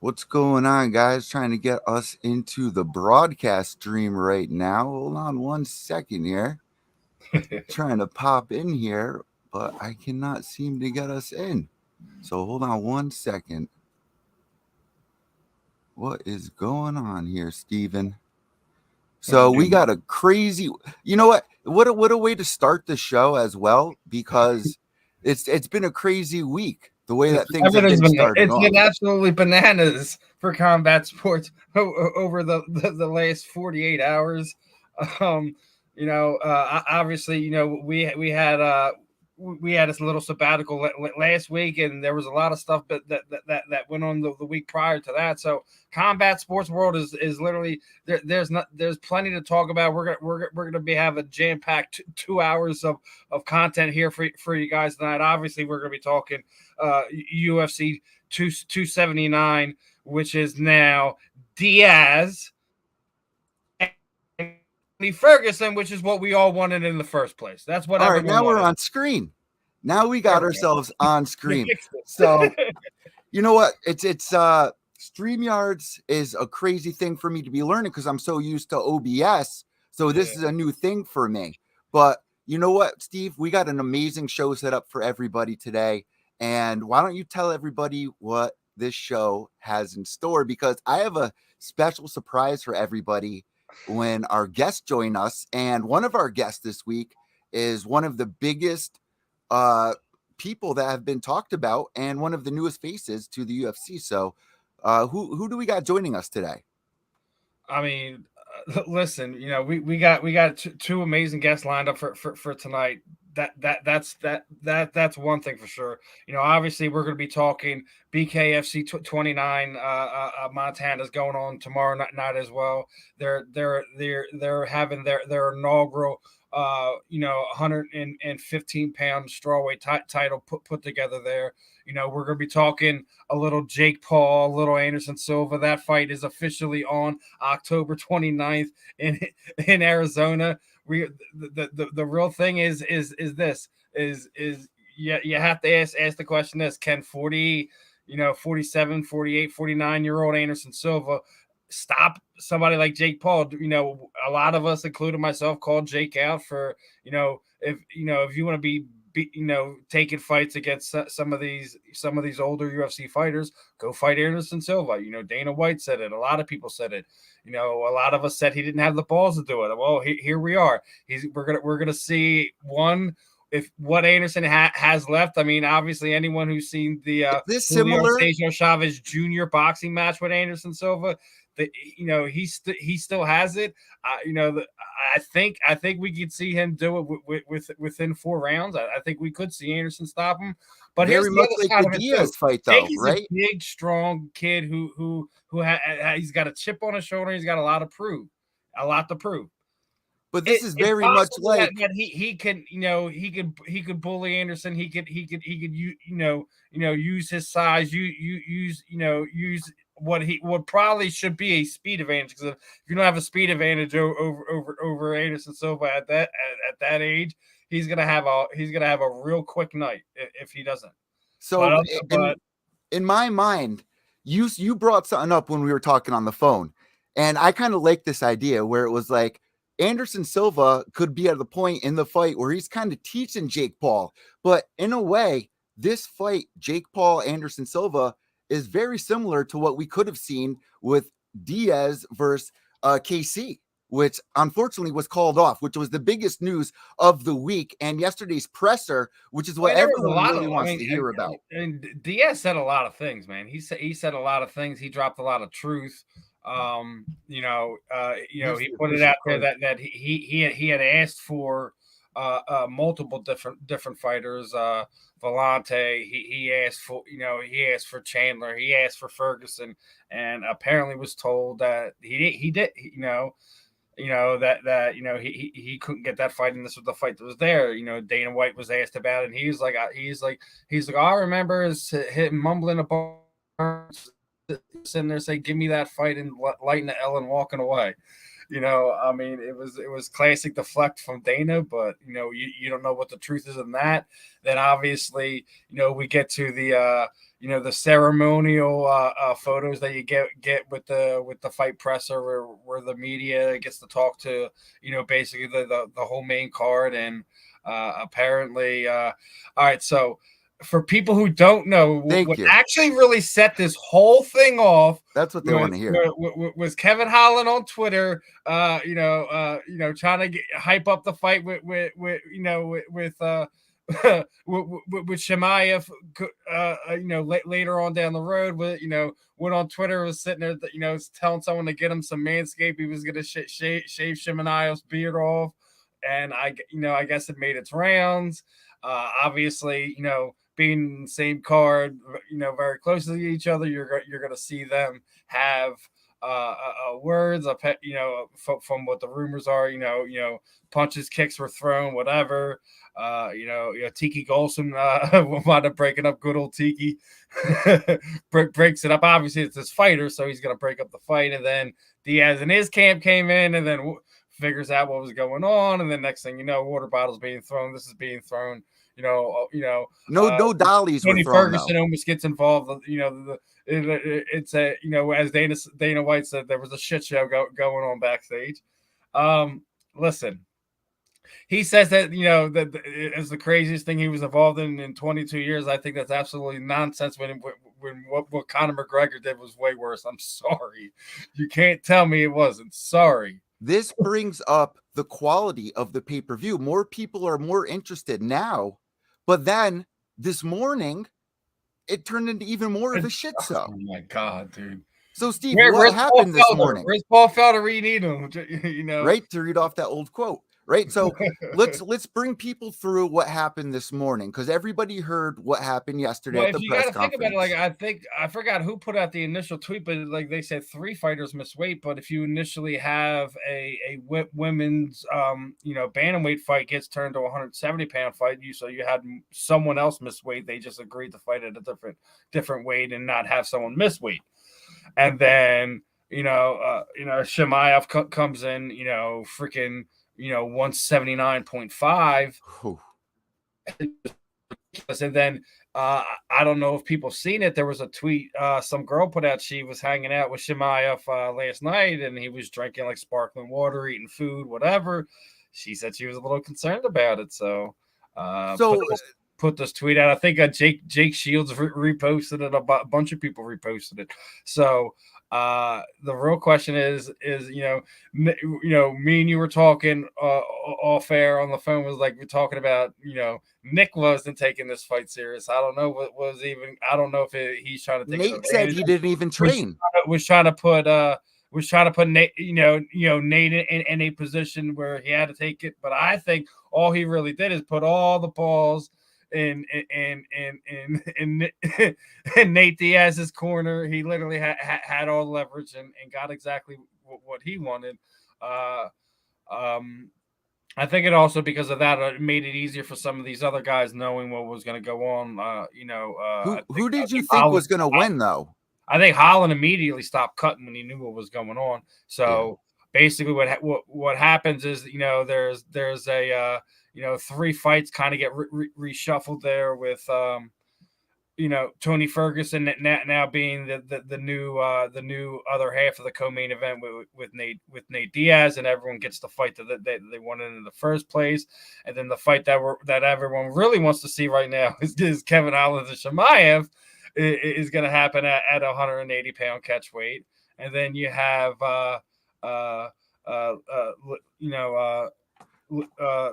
What's going on, guys? Trying to get us into the broadcast stream right now. Hold on 1 second here. Trying to pop in here, but I cannot seem to get us in. So hold on 1 second. What is going on here, Steven? So we got a crazy. You know what? What a way to start the show as well, because it's been a crazy week. The way that things have been starting It's off. been absolutely bananas for combat sports over the last 48 hours. Um, obviously, we had this little sabbatical last week, and there was a lot of stuff that went on the week prior to that. So combat sports world is literally there's plenty to talk about. We're gonna be have a jam packed 2 hours of content here for you guys tonight. Obviously, we're gonna be talking UFC 279, which is now Diaz and Ferguson, which is what we all wanted in the first place. That's what All right, everyone now we're wanted. on screen. Now we got ourselves on They screen. fixed So it. you know what? It's StreamYards is a crazy thing for me to be learning because I'm so used to OBS. So this is a new thing for me. But you know what, Steve? We got an amazing show set up for everybody today. And why don't you tell everybody what this show has in store? Because I have a special surprise for everybody when our guests join us. And one of our guests this week is one of the biggest uh people that have been talked about and one of the newest faces to the UFC. So, who do we got joining us today? I mean, listen, we got two amazing guests lined up for tonight. That's one thing for sure. Obviously we're going to be talking BKFC 29. Montana's going on tomorrow night as well. They're having their inaugural 115-pound strawweight title put together there. We're going to be talking a little Jake Paul, a little Anderson Silva. That fight is officially on October 29th in Arizona. The real thing is this is you have to ask the question this: can 47, 48, 49-year-old Anderson Silva stop somebody like Jake Paul? A lot of us, including myself, called Jake out for if you want to be taking fights against some of these older UFC fighters, go fight Anderson Silva. Dana White said it. A lot of people said it. A lot of us said he didn't have the balls to do it. Well, here we are. We're gonna see one if what Anderson has left. I mean, obviously, anyone who's seen the Is this Julio similar? Cesar Chavez Jr. boxing match with Anderson Silva, that he still has it. I think we could see him do it within 4 rounds. I think we could see Anderson stop him. But here's Very the much other like side the of it too. Diaz fight, though, Jakey's a right? big, strong kid who he's got a chip on his shoulder. He's got a lot to prove. But this is It's very much possible like that he can he could bully Anderson. He could use his size. Use what probably should be a speed advantage, because if you don't have a speed advantage over Anderson Silva at that age, he's gonna have a real quick night if he doesn't. But so. In my mind, you brought something up when we were talking on the phone, and I kind of like this idea where it was like Anderson Silva could be at the point in the fight where he's kind of teaching Jake Paul, but in a way, this fight, Jake Paul Anderson Silva, is very similar to what we could have seen with Diaz versus KC, which unfortunately was called off, which was the biggest news of the week, and yesterday's presser, which is what There was a everyone lot really of. I wants mean, to hear about. and Diaz said a lot of things, man. He said a lot of things. He dropped a lot of truth. Use He the put it official out there code. that he had asked for multiple different fighters. Volante. He asked for Chandler. He asked for Ferguson, and apparently was told that he did. He couldn't get that fight, and this was the fight that was there. Dana White was asked about it, and he's like, all I remember is him mumbling a bar, sitting there saying, "Give me that fight," and lighting the L and walking away. I mean, it was classic deflect from Dana, but you don't know what the truth is in that. Then obviously, we get to the the ceremonial photos that you get with the fight presser where the media gets to talk to basically the whole main card. And apparently all right, so for people who don't know, what actually really set this whole thing off, that's what they want to hear, was Kevin Holland on Twitter, trying to hype up the fight with Chimaev, later on down the road. Went on Twitter, was sitting there, telling someone to get him some Manscaped. He was gonna shave Chimaev's beard off, and I guess it made its rounds. Obviously, being in the same card, very close to each other, you're gonna see them have words, from what the rumors are, punches, kicks were thrown, whatever. Tiki Golson wound up breaking up good old Tiki. Breaks it up. Obviously, it's his fighter, so he's gonna break up the fight. And then Diaz and his camp came in, and then figures out what was going on. And then next thing you know, water bottles being thrown. This is being thrown. No dollies. Tony were thrown, Ferguson though. almost gets involved. It's a as Dana White said, there was a shit show going on backstage. Listen, he says that that is the craziest thing he was involved in 22 years. I think that's absolutely nonsense. When what Conor McGregor did was way worse. I'm sorry, you can't tell me it wasn't. Sorry. This brings up the quality of the pay-per-view. More people are more interested now. But then this morning, it turned into even more of a shit show. Oh my God, dude. So, Steve, what happened this morning? Where's Paul Felder? We need him, right, to read off that old quote. Right. So let's bring people through what happened this morning, because everybody heard what happened yesterday at the press conference. Think about it, I forgot who put out the initial tweet, but they said 3 fighters miss weight. But if you initially have a women's bantamweight fight gets turned to a 170-pound fight, so you had someone else miss weight. They just agreed to fight at a different weight and not have someone miss weight. And then Chimaev comes in, freaking 179.5. And then I don't know if people seen it. There was a tweet some girl put out. She was hanging out with Chimaev last night, and he was drinking like sparkling water, eating food, whatever. She said she was a little concerned about it. So put this tweet out. I think Jake Shields reposted it. A bunch of people reposted it. So the real question is me and you were talking off air on the phone, was like, we're talking about Nick wasn't taking this fight serious. I don't know what was even. I don't know if he's trying to take. Nate said he didn't even train. Was trying to put Nate, Nate in a position where he had to take it. But I think all he really did is put all the balls in Nate Diaz's corner. He literally had all the leverage and got exactly what he wanted. I think it also, because of that, it made it easier for some of these other guys knowing what was going to go on. Who did you think was going to win, though? I think Holland immediately stopped cutting when he knew what was going on. So basically, what happens is there's a 3 fights kind of get reshuffled there with Tony Ferguson now being the new other half of the co-main event with Nate Diaz, and everyone gets the fight that they wanted in the first place. And then the fight that everyone really wants to see right now is Kevin Holland and Chimaev is going to happen at 180-pound catch weight. And then you have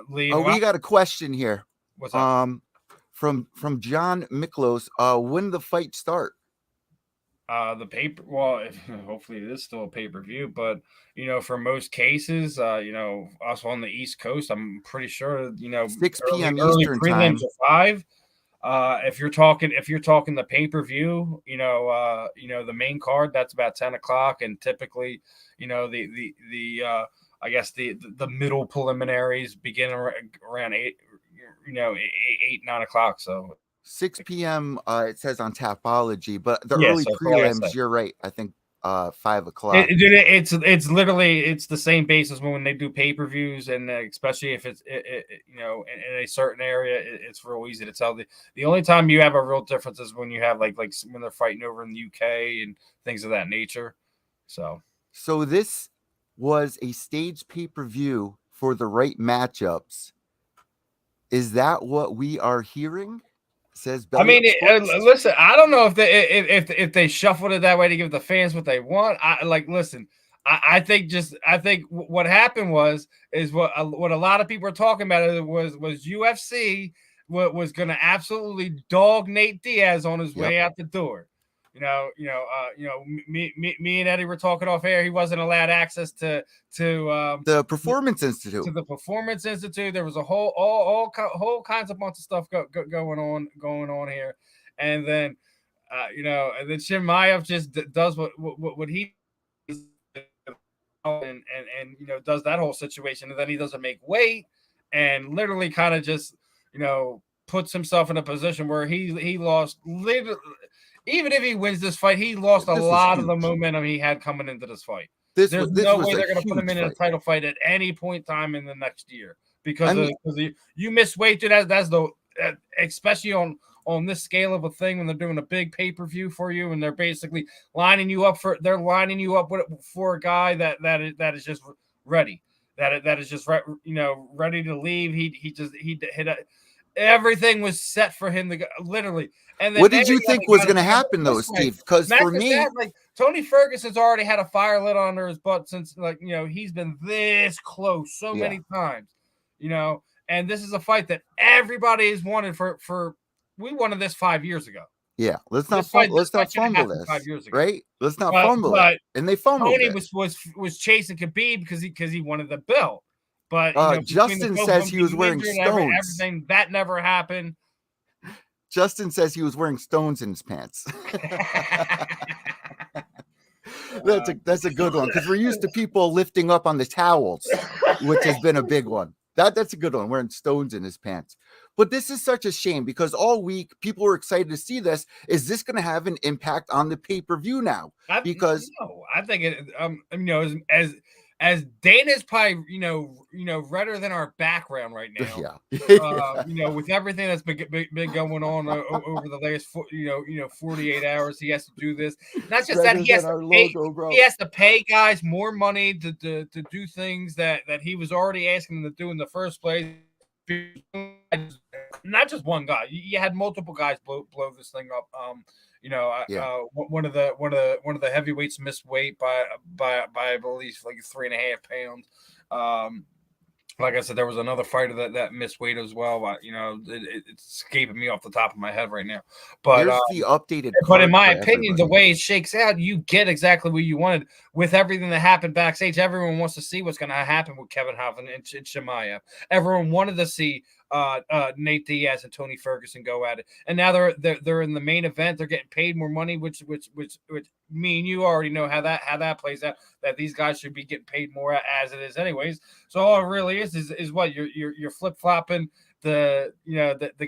Lee. We got a question here. What's up? From John Miklos. When did the fight start? The paper. Well, hopefully it is still a pay-per-view, but for most cases, us on the East Coast, I'm pretty sure 6 p.m. Eastern time. 5. If you're talking the pay-per-view, the main card, that's about 10 o'clock, and typically, I guess the middle preliminaries begin around 8, 9 o'clock. So 6 p.m. It says on Tapology, but the early prelims, you're right. I think 5:00. It's literally it's the same basis when they do pay-per-views, and especially if it's in a certain area, it's real easy to tell. The only time you have a real difference is when you have like when they're fighting over in the UK and things of that nature. So this was a staged pay-per-view for the right matchups. Is that what we are hearing? Says I mean, Sports. listen, I don't know if they shuffled it that way to give the fans what they want. Listen, I think what happened is what a lot of people are talking about was UFC was going to absolutely dog Nate Diaz on his way out the door. Me and Eddie were talking off air. He wasn't allowed access to the Performance Institute. To the Performance Institute. There was a whole kinds of bunch of stuff going on here, and then and then Chimaev just does what he and does that whole situation, and then he doesn't make weight, and literally kind of just puts himself in a position where he lost literally. Even if he wins this fight, he lost a lot of the momentum he had coming into this fight. There's no way they're going to put him in a title fight at any point in time in the next year because you miss weight, dude. That's especially on this scale of a thing when they're doing a big pay-per-view for you and they're basically lining you up for a guy that is just ready, that is just ready to leave. He hit everything was set for him to go, literally. And then what did you think was going to happen, though, Steve? Because for me, Tony Ferguson's already had a fire lit under his butt since, he's been this close so many times, and this is a fight that everybody has wanted for. We wanted this 5 years ago. Yeah, let's not fumble this, 5 years ago. right? Let's not fumble it. And they fumbled Tony it. was chasing Khabib because he wanted the belt. But Justin says he was wearing stones. Everything that never happened. Justin says he was wearing stones in his pants. That's a good one because we're used to people lifting up on the towels, which has been a big one. That's a good one, wearing stones in his pants. But this is such a shame because all week people were excited to see this. Is this going to have an impact on the pay-per-view now? Because I think it as Dana's probably redder than our background right now. Yeah. With everything that's been going on over the last 48 hours, he has to do this. Not just that, he has to pay guys more money to do things that he was already asking them to do in the first place. Not just one guy. You had multiple guys blow this thing up. One of the heavyweights missed weight by I believe like 3.5 pounds. Like I said, there was another fighter that missed weight as well. But it's escaping me off the top of my head right now. But here's the updated. But in my opinion, the way it shakes out, you get exactly what you wanted with everything that happened backstage. Everyone wants to see what's going to happen with Kevin Hoffman and Chimaev. Everyone wanted to see Nate Diaz and Tony Ferguson go at it, and now they're in the main event. They're getting paid more money, which me and you already know how that plays out. That these guys should be getting paid more as it is, anyways. So all it really is what you're flip flopping the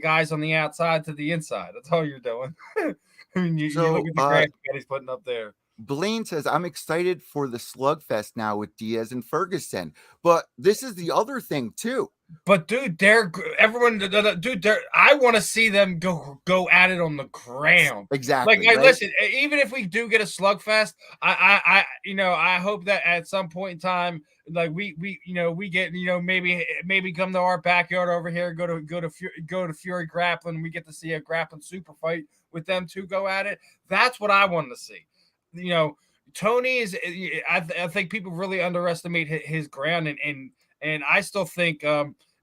guys on the outside to the inside. That's all you're doing. I mean, you look at the graphic that he's putting up there. Blaine says, I'm excited for the slugfest now with Diaz and Ferguson. But this is the other thing, too. But, dude, I want to see them go at it on the ground. Exactly. Listen, even if we do get a slugfest, I hope that at some point in time, like we get maybe come to our backyard over here, go to Fury Grappling, we get to see a grappling super fight with them two go at it. That's what I wanted to see. Tony is. I think people really underestimate his ground, and I still think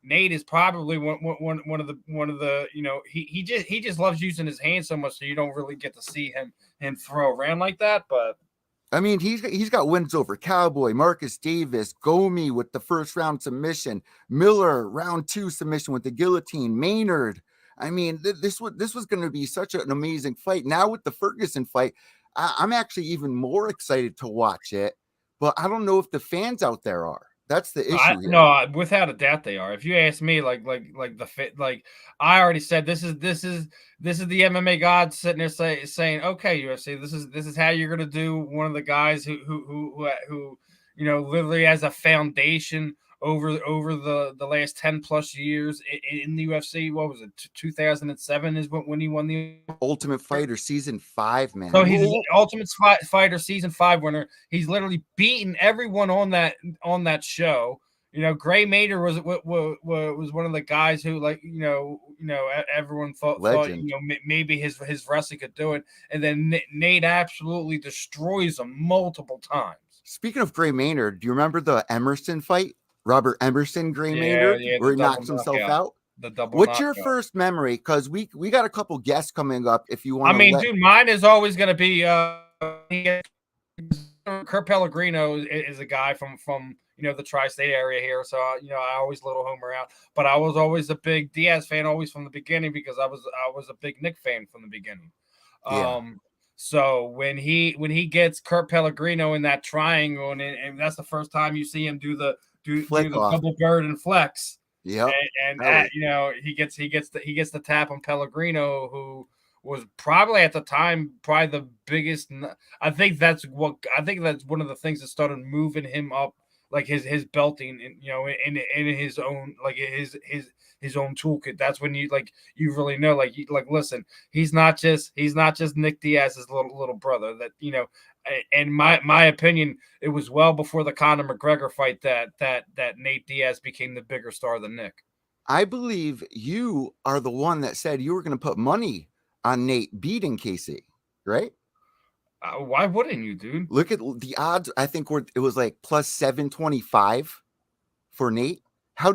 Nate is probably one of the he just loves using his hands so much, so you don't really get to see him throw around like that. But I mean, he's got wins over Cowboy, Marcus Davis, Gomi with the first round submission, Miller round 2 submission with the guillotine, Maynard. I mean, this was going to be such an amazing fight. Now with the Ferguson fight, I'm actually even more excited to watch it, but I don't know if the fans out there are. That's the issue here. No, without a doubt they are. If you ask me, like the fit, like I already said, this is the MMA gods sitting there saying, okay, UFC, this is how you're gonna do one of the guys who literally has a foundation over the last 10 plus years in the UFC. What was it? 2007 is when he won the Ultimate Fighter season 5, man. So he's Ultimate Fighter season 5 winner. He's literally beaten everyone on that show. Gray Maynard was one of the guys who, like, everyone thought Legend. maybe his wrestling could do it, and then Nate absolutely destroys him multiple times. Speaking of Gray Maynard, do you remember the Emerson fight? Robert Emerson, Gray Maynard, where he knocks himself out? The double What's your knockout. first memory? Because we got a couple guests coming up. If you want, dude, mine is always going to be Kurt Pellegrino is a guy from the tri-state area here, so I always little homer out. But I was always a big Diaz fan, always from the beginning, because I was a big Nick fan from the beginning. Yeah. So when he gets Kurt Pellegrino in that triangle, and that's the first time you see him do the double bird and flex. Yeah, and he gets the tap on Pellegrino, who was probably at the time the biggest. I think that's one of the things that started moving him up, like his belting, in his own, like his own toolkit. That's when you really know, listen, he's not just Nick Diaz's little brother. That in my opinion, it was well before the Conor McGregor fight that Nate Diaz became the bigger star than Nick. I believe you are the one that said you were going to put money on Nate beating Casey, right? Why wouldn't you, dude? Look at the odds. I think it was like plus 725 for Nate. How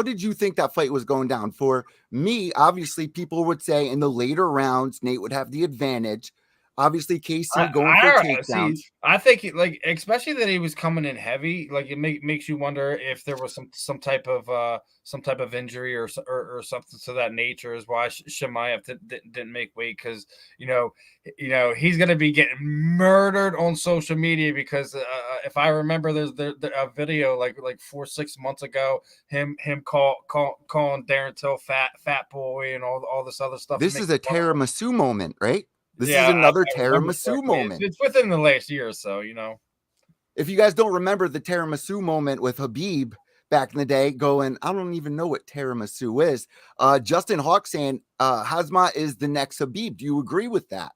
did you think that fight was going down? For me, obviously, people would say in the later rounds, Nate would have the advantage. Obviously, Casey going for takedowns. I think especially that he was coming in heavy. Like, it makes you wonder if there was some type of injury or something to that nature, is why Chimaev didn't make weight, because he's going to be getting murdered on social media, because if I remember, there's a video like 4-6 months ago, him calling Darren Till fat boy and all this other stuff. This is a tiramisu moment, right? This is Yeah, another tiramisu moment. It's within the last year or so, If you guys don't remember the tiramisu moment with Habib back in the day, going, I don't even know what tiramisu is. Justin Hawk saying Khamzat is the next Habib. Do you agree with that?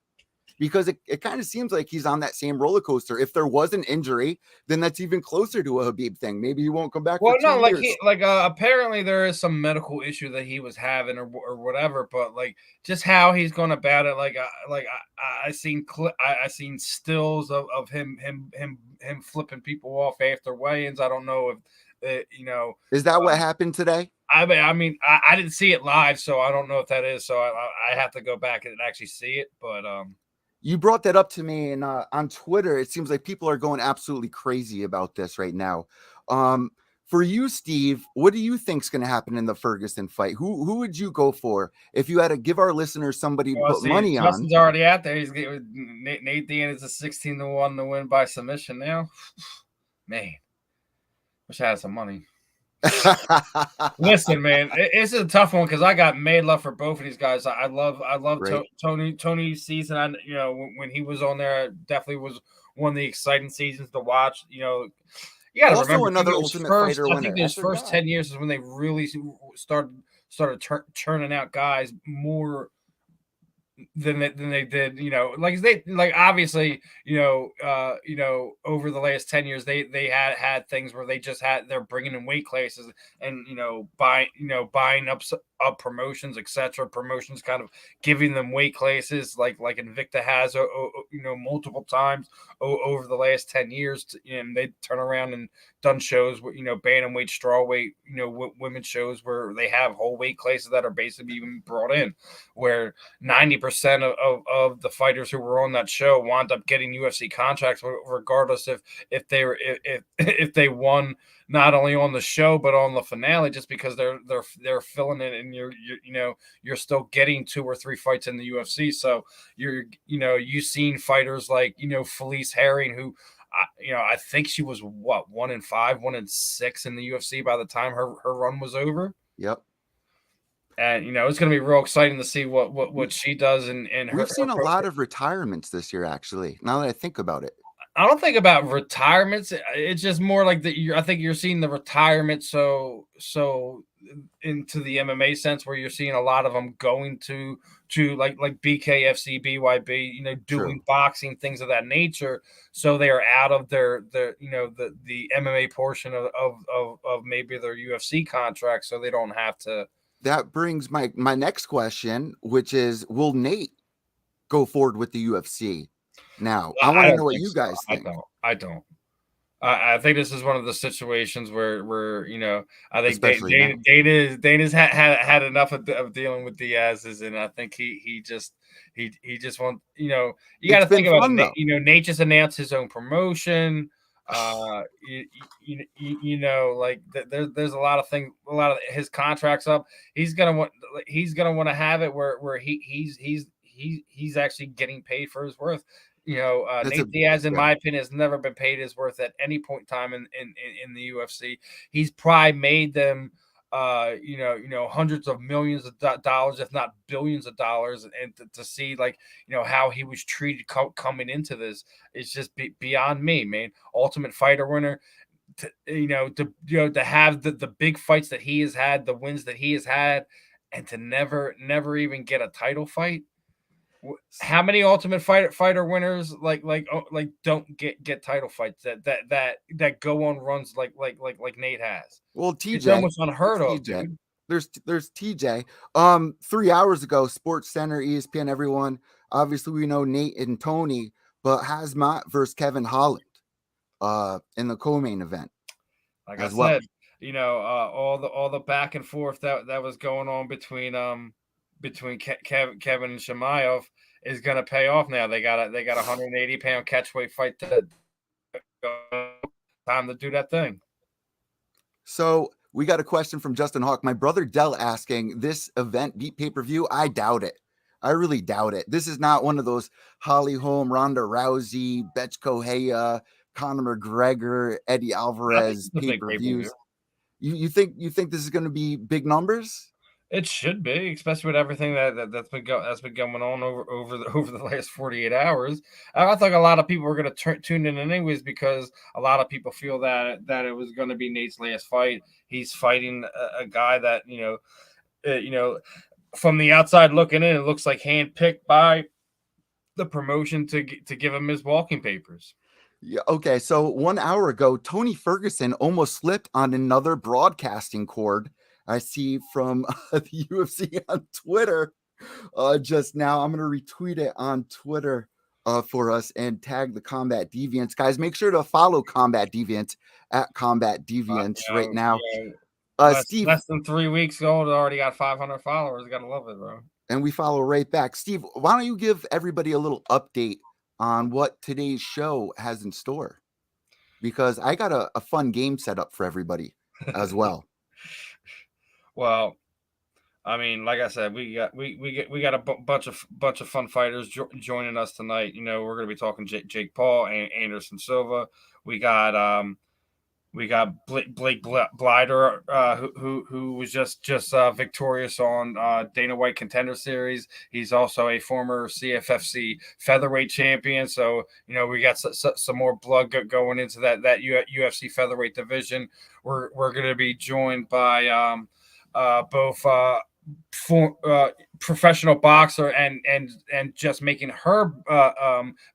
Because it kind of seems like he's on that same roller coaster. If there was an injury, then that's even closer to a Habib thing. Maybe he won't come back. Well, for 2 years. Apparently there is some medical issue that he was having or whatever. But just how he's going about it, I seen stills of him flipping people off after weigh-ins. I don't know if is that what happened today? I mean, I didn't see it live, so I don't know if that is. So I have to go back and actually see it. But you brought that up to me, and on Twitter, it seems like people are going absolutely crazy about this right now. For you, Steve, what do you think's going to happen in the Ferguson fight? Who would you go for if you had to give our listeners somebody to put money on? Justin's already out there. He's getting Nate Diaz is a 16-1 to win by submission now. Man, wish I had some money. Listen, man, it's a tough one, because I got mad love for both of these guys. I love right. Tony's season. When he was on there, definitely was one of the exciting seasons to watch. You got to remember, another Ultimate Fighter winner. I think those first 10 years is when they really started churning out guys more than they did, obviously, over the last 10 years, they had things where they're bringing in weight classes and, buying up promotions, etc. Promotions kind of giving them weight classes like Invicta has, multiple times over the last 10 years. And they turn around and done shows where, bantamweight, strawweight, women's shows where they have whole weight classes that are basically even brought in, where 90% of the fighters who were on that show wound up getting UFC contracts, regardless if they won not only on the show but on the finale, just because they're filling it, and you're still getting 2 or 3 fights in the UFC. So you've seen fighters like Felice Herring, who I think she was 1-5, 1-6 in the UFC by the time her run was over. Yep. And it's going to be real exciting to see what she does in her. We've seen a lot of retirements this year, actually. Now that I think about it, I don't think about retirements. It's just more like I think you're seeing the retirement so into the MMA sense, where you're seeing a lot of them going to like BKFC, BYB, doing True. boxing, things of that nature. So they are out of their the MMA portion of maybe their UFC contract, so they don't have to. That brings my next question, which is, will Nate go forward with the UFC? Now, I want to know what you guys think. I don't. I think this is one of the situations where I think Especially now. Dana's had enough of dealing with Diaz's, and I think he just wants you got It's to think been about fun, it. though. Nate just announced his own promotion. Like there's a lot of things, a lot of his contracts up. He's gonna want to have it where he's actually getting paid for his worth. Nate Diaz, in my opinion, has never been paid his worth at any point in time in the UFC. He's probably made them, hundreds of millions of dollars, if not billions of dollars, and to see how he was treated coming into this is just beyond me, man. Ultimate Fighter winner. To have the big fights that he has had, the wins that he has had, and to never even get a title fight. How many Ultimate Fighter winners don't get title fights that go on runs like Nate has? Well, TJ, it's almost unheard of, TJ. dude. There's TJ. 3 hours ago, Sports Center, ESPN, everyone. Obviously, we know Nate and Tony, but Khamzat versus Kevin Holland, in the co-main event. Like I said, all the back and forth that was going on between Kevin and Chimaev is going to pay off now. They got a 180-pound catchweight fight time to do that thing. So we got a question from Justin Hawk. My brother Dell asking, this event beat pay-per-view? I doubt it. I really doubt it. This is not one of those Holly Holm, Ronda Rousey, Betch Correia, Conor McGregor, Eddie Alvarez pay-per-views. You think this is going to be big numbers? It should be, especially with everything that's been going on over the last 48 hours. I thought a lot of people were going to tune in anyways, because a lot of people feel that it was going to be Nate's last fight. He's fighting a guy that from the outside looking in, it looks like handpicked by the promotion to give him his walking papers. Yeah. Okay. So 1 hour ago, Tony Ferguson almost slipped on another broadcasting cord. I see from the UFC on Twitter just now. I'm going to retweet it on Twitter for us and tag the Combat Deviants. Guys, make sure to follow Combat Deviants at Combat Deviants right now. Steve, less than 3 weeks old, already got 500 followers. Gotta love it, bro. And we follow right back. Steve, why don't you give everybody a little update on what today's show has in store? Because I got a fun game set up for everybody as well. Well, I mean, like I said, we got a bunch of fun fighters joining us tonight. We're going to be talking Jake Paul and Anderson Silva. We got Blake Bilder, who was just victorious on Dana White Contender Series. He's also a former CFFC Featherweight champion. So we got some more blood going into that UFC Featherweight division. We're going to be joined by both professional boxer and just making her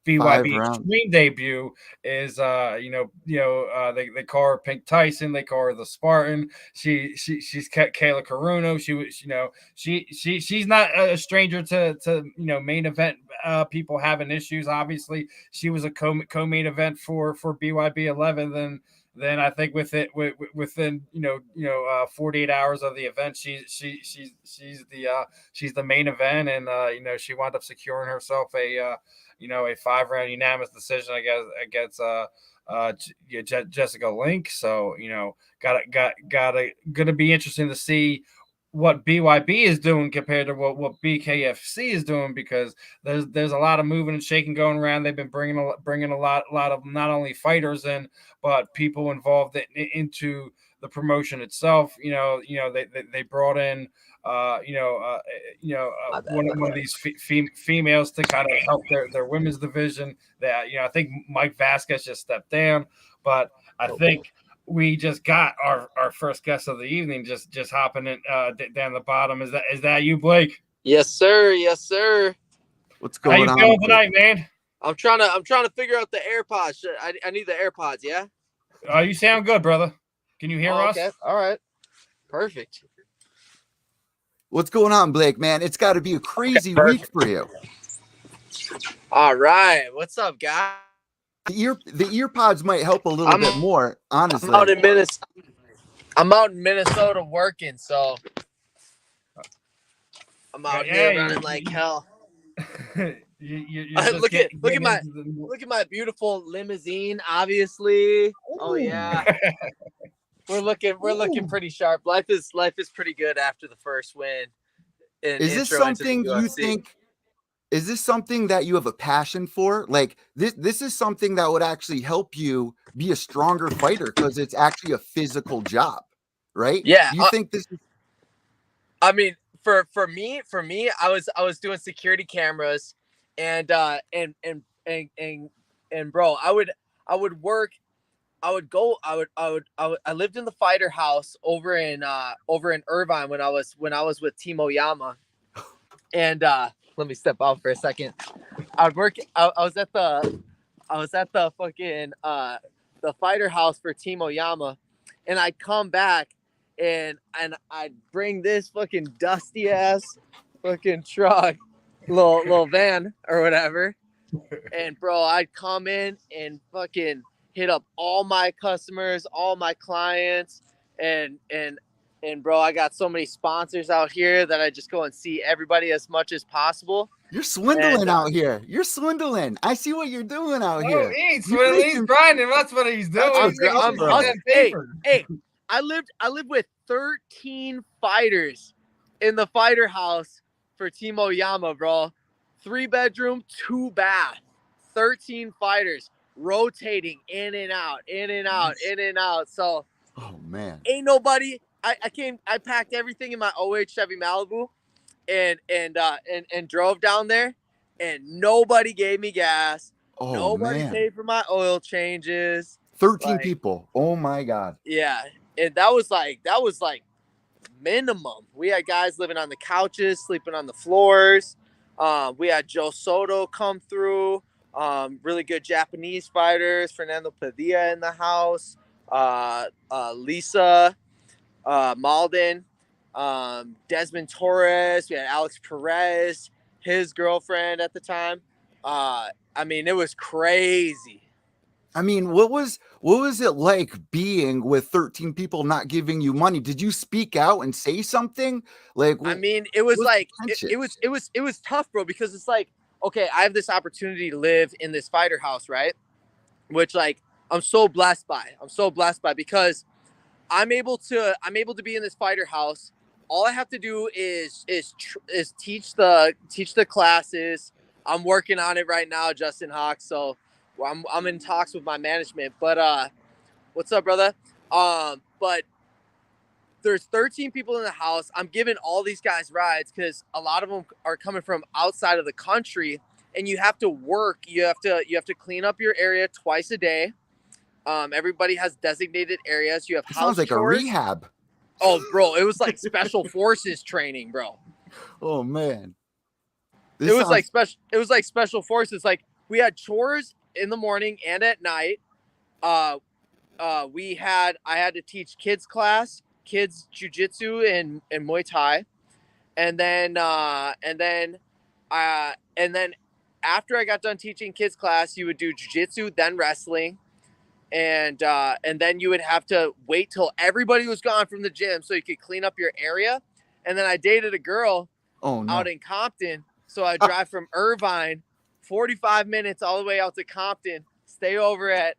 BYB Extreme debut is they call her Pink Tyson, they call her the Spartan. She's Kayla Koirouni. She was she's not a stranger to main event people having issues. Obviously, she was a co-main event for BYB 11. Then I think within 48 hours of the event, she's the main event, and she wound up securing herself a 5-round unanimous decision against Jessica Link. So gonna be interesting to see what BYB is doing compared to what BKFC is doing, because there's a lot of moving and shaking going around. They've been bringing a lot of not only fighters in, but people involved into the promotion itself. They brought in one of these females to kind of help their women's division. That I think Mike Vasquez just stepped down, but I think we just got our first guest of the evening just hopping in down the bottom. Is that you, Blake? Yes, sir. Yes, sir. What's going on? How you feeling tonight, man? I'm trying to figure out the AirPods. I need the AirPods. Yeah. You sound good, brother. Can you hear us? Okay. All right. Perfect. What's going on, Blake? Man, it's got to be a crazy week for you. All right. What's up, guys? The ear pods might help a little bit more, honestly. I'm out in Minnesota working, so I'm out here running like hell. Look at my beautiful limousine, obviously. Ooh. Oh yeah. We're looking pretty sharp. Life is pretty good after the first win. Is this something you think? Is this something that you have a passion for? Like this is something that would actually help you be a stronger fighter because it's actually a physical job, right? Yeah. You think this is? I mean, for me, I was doing security cameras, and bro, I lived in the fighter house over in Irvine when I was with Timo Yama, and let me step out for a second. I was at the fucking the fighter house for Timo Yama, and I come back and I bring this fucking dusty ass fucking truck, little van or whatever, and bro, I'd come in and fucking hit up all my customers, all my clients, and bro, I got so many sponsors out here that I just go and see everybody as much as possible. You're swindling out here. You're swindling. I see what you're doing out here. He's grinding. That's what he's doing. Hey, I lived with 13 fighters in the fighter house for Timo Yama, bro. 3-bedroom, 2-bath, 13 fighters rotating in and out. So, oh man, ain't nobody. I packed everything in my 08 Chevy Malibu and drove down there, and nobody gave me gas. Oh, nobody paid for my oil changes. 13 people. Oh my God. Yeah. And that was like minimum. We had guys living on the couches, sleeping on the floors. We had Joe Soto come through. Really good Japanese fighters. Fernando Padilla in the house. Lisa Malden, Desmond Torres. We had Alex Perez, his girlfriend at the time. I mean, it was crazy. I mean, what was it like being with 13 people not giving you money? Did you speak out and say something? Like, I mean, it was like it was tough, bro, because it's like, okay, I have this opportunity to live in this fighter house, right? Which like I'm so blessed by because I'm able to be in this fighter house. All I have to do is teach the classes. I'm working on it right now, Justin Hawk. So I'm in talks with my management. But what's up, brother? But there's 13 people in the house. I'm giving all these guys rides because a lot of them are coming from outside of the country, and you have to work. You have to clean up your area twice a day. Everybody has designated areas. You have house sounds like chores. A rehab. Oh, bro, it was like special forces training, bro. Oh man, it was like special forces. Like we had chores in the morning and at night. I had to teach kids class, kids jiu-jitsu and Muay Thai, and then after I got done teaching kids class, you would do jiu-jitsu, then wrestling. And then you would have to wait till everybody was gone from the gym so you could clean up your area. And then I dated a girl out in Compton. So I drive from Irvine 45 minutes all the way out to Compton, stay over at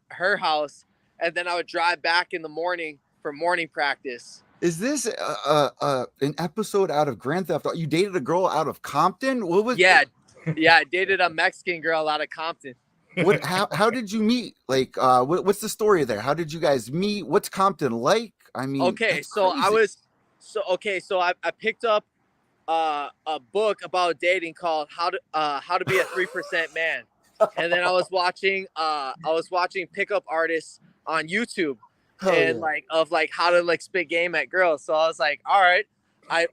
her house. And then I would drive back in the morning for morning practice. Is this an episode out of Grand Theft Auto? You dated a girl out of Compton? What was? Yeah, I dated a Mexican girl out of Compton. What? How did you meet? Like, what's the story there? How did you guys meet? What's Compton like? I mean, Okay, so I picked up a book about dating called How to Be a 3% Man, and then I was watching pickup artists on YouTube, and like how to like spit game at girls. So I was like, all right, I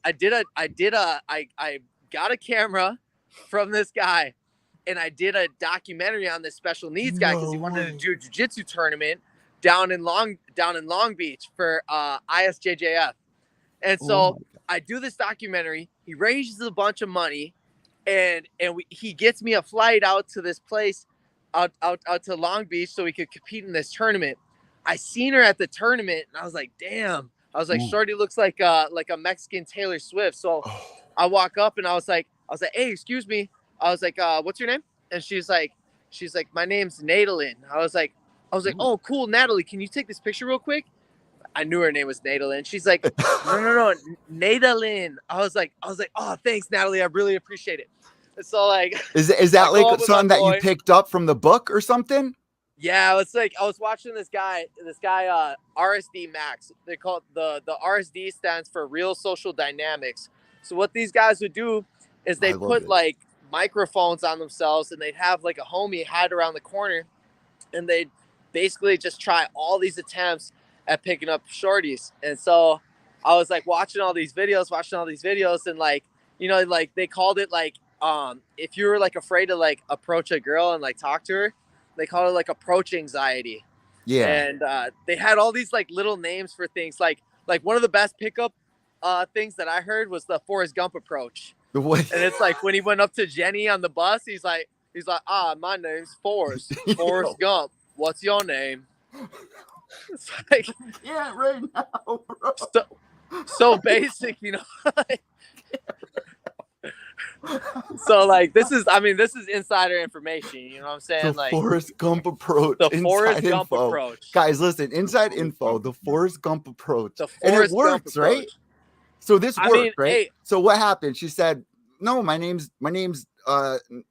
got a camera from this guy, and I did a documentary on this special needs guy because he wanted to do a jiu-jitsu tournament down in Long Beach for ISJJF. And so I do this documentary. He raises a bunch of money, and he gets me a flight out to this place, out to Long Beach, so we could compete in this tournament. I seen her at the tournament, and I was like, damn. I was like, shorty looks like a Mexican Taylor Swift. So I walk up, and I was like, hey, excuse me. I was like, what's your name? And she's like, my name's Nadalyn. I was like, oh, cool, Natalie. Can you take this picture real quick? I knew her name was Nadalyn. She's like, no, Nadalyn. I was like, oh, thanks, Natalie. I really appreciate it. And so like, is that like something that you picked up from the book or something? Yeah, it's like I was watching this guy, RSD Max. They call it the RSD stands for Real Social Dynamics. So what these guys would do is they put like microphones on themselves, and they'd have like a homie hide around the corner, and they'd basically just try all these attempts at picking up shorties. And so I was like watching all these videos, and like, you know, like they called it like if you were like afraid to like approach a girl and like talk to her, they call it like approach anxiety. Yeah. And they had all these like little names for things, like one of the best pickup things that I heard was the Forrest Gump approach. And it's like when he went up to Jenny on the bus, he's like, my name's Forrest Forrest Gump. What's your name? It's like, yeah, right now, bro. So basic, you know. So like this is insider information, you know what I'm saying? The like Forrest Gump approach. The Forrest Gump approach. Guys, listen, inside info, the Forrest Gump approach. And it works, right? So this worked, right? Hey, so what happened? She said, no, my name's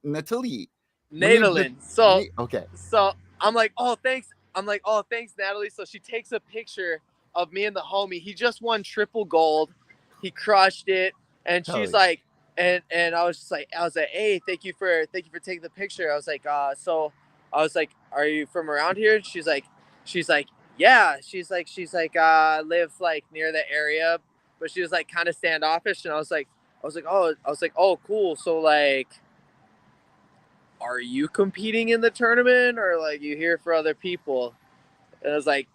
Natalie. Nadalyn. So okay. So I'm like, oh, thanks. Natalie. So she takes a picture of me and the homie. He just won triple gold. He crushed it. And she's like, and I was like, hey, thank you for taking the picture. I was like, so I was like, are you from around here? She's like, yeah. She's like, live like near the area, but she was like kind of standoffish. And I was like, oh, cool. So like, are you competing in the tournament, or like you here for other people? And I was like,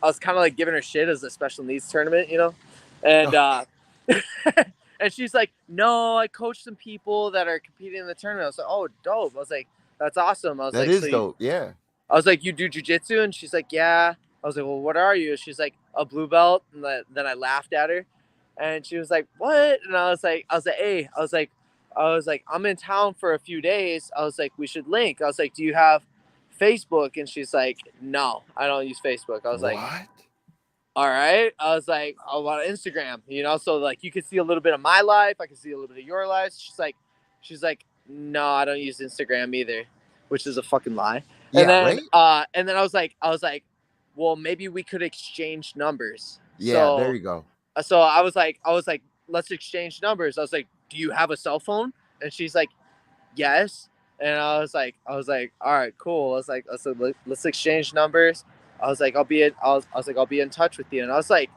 I was kind of like giving her shit as a special needs tournament, you know? And and she's like, no, I coach some people that are competing in the tournament. I was like, oh, dope. I was like, that's awesome. I was like, that is dope. Yeah. I was like, you do jiu-jitsu? And she's like, yeah. I was like, well, what are you? She's like, a blue belt. And then I laughed at her, and she was like, what? And I was like, hey, I was like, I'm in town for a few days. I was like, we should link. I was like, do you have Facebook? And she's like, no, I don't use Facebook. I was like, what? All right. I was like, I want Instagram, you know? So like, you can see a little bit of my life. I can see a little bit of your life. She's like, no, I don't use Instagram either, which is a fucking lie. Yeah, and then, right? And then I was like, well, maybe we could exchange numbers. Yeah. So, there you go. So I was like, let's exchange numbers. I was like, do you have a cell phone? And she's like, yes. And I was like, all right, cool. I was like, let's exchange numbers. I was like, I'll be in touch with you. And I was like,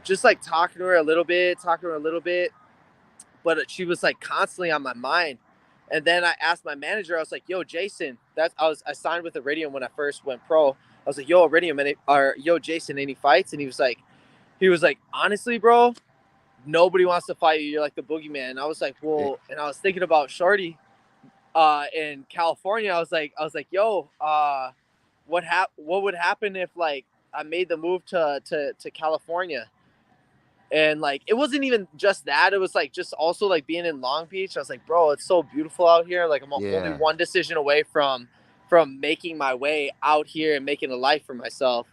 just like talking to her a little bit, but she was like constantly on my mind. And then I asked my manager, I was like, yo, Jason, I signed with Iridium when I first went pro. I was like, yo, Iridium, yo, Jason, any fights? And he was like, honestly, bro, nobody wants to fight you. You're like the boogeyman. And I was like, well, and I was thinking about Shorty in California. I was like, yo, what would happen if like I made the move to California? And like, it wasn't even just that. It was like just also like being in Long Beach. I was like, bro, it's so beautiful out here. Like I'm only one decision away from making my way out here and making a life for myself.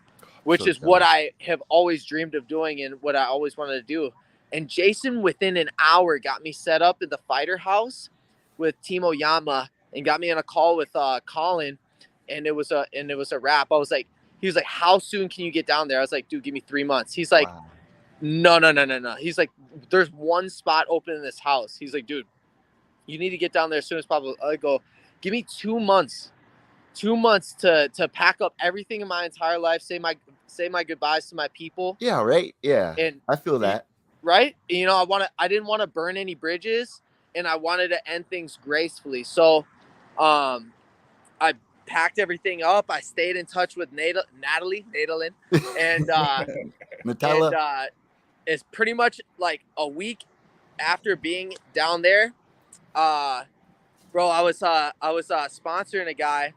which So is what jealous. I have always dreamed of doing and what I always wanted to do. And Jason, within an hour, got me set up in the fighter house with Timo Yama and got me on a call with Colin, and it was a wrap. He was like, how soon can you get down there? I was like, dude, give me 3 months. He's like, Wow. no. He's like, there's one spot open in this house. He's like, dude, you need to get down there as soon as possible. I go, give me 2 months. 2 months to pack up everything in my entire life, say my goodbyes to my people. Yeah, right. Yeah, And I feel that. Right? You know, I didn't want to burn any bridges, and I wanted to end things gracefully. So I packed everything up. I stayed in touch with Natalie, and Nutella. it's pretty much like a week after being down there, bro, I was sponsoring a guy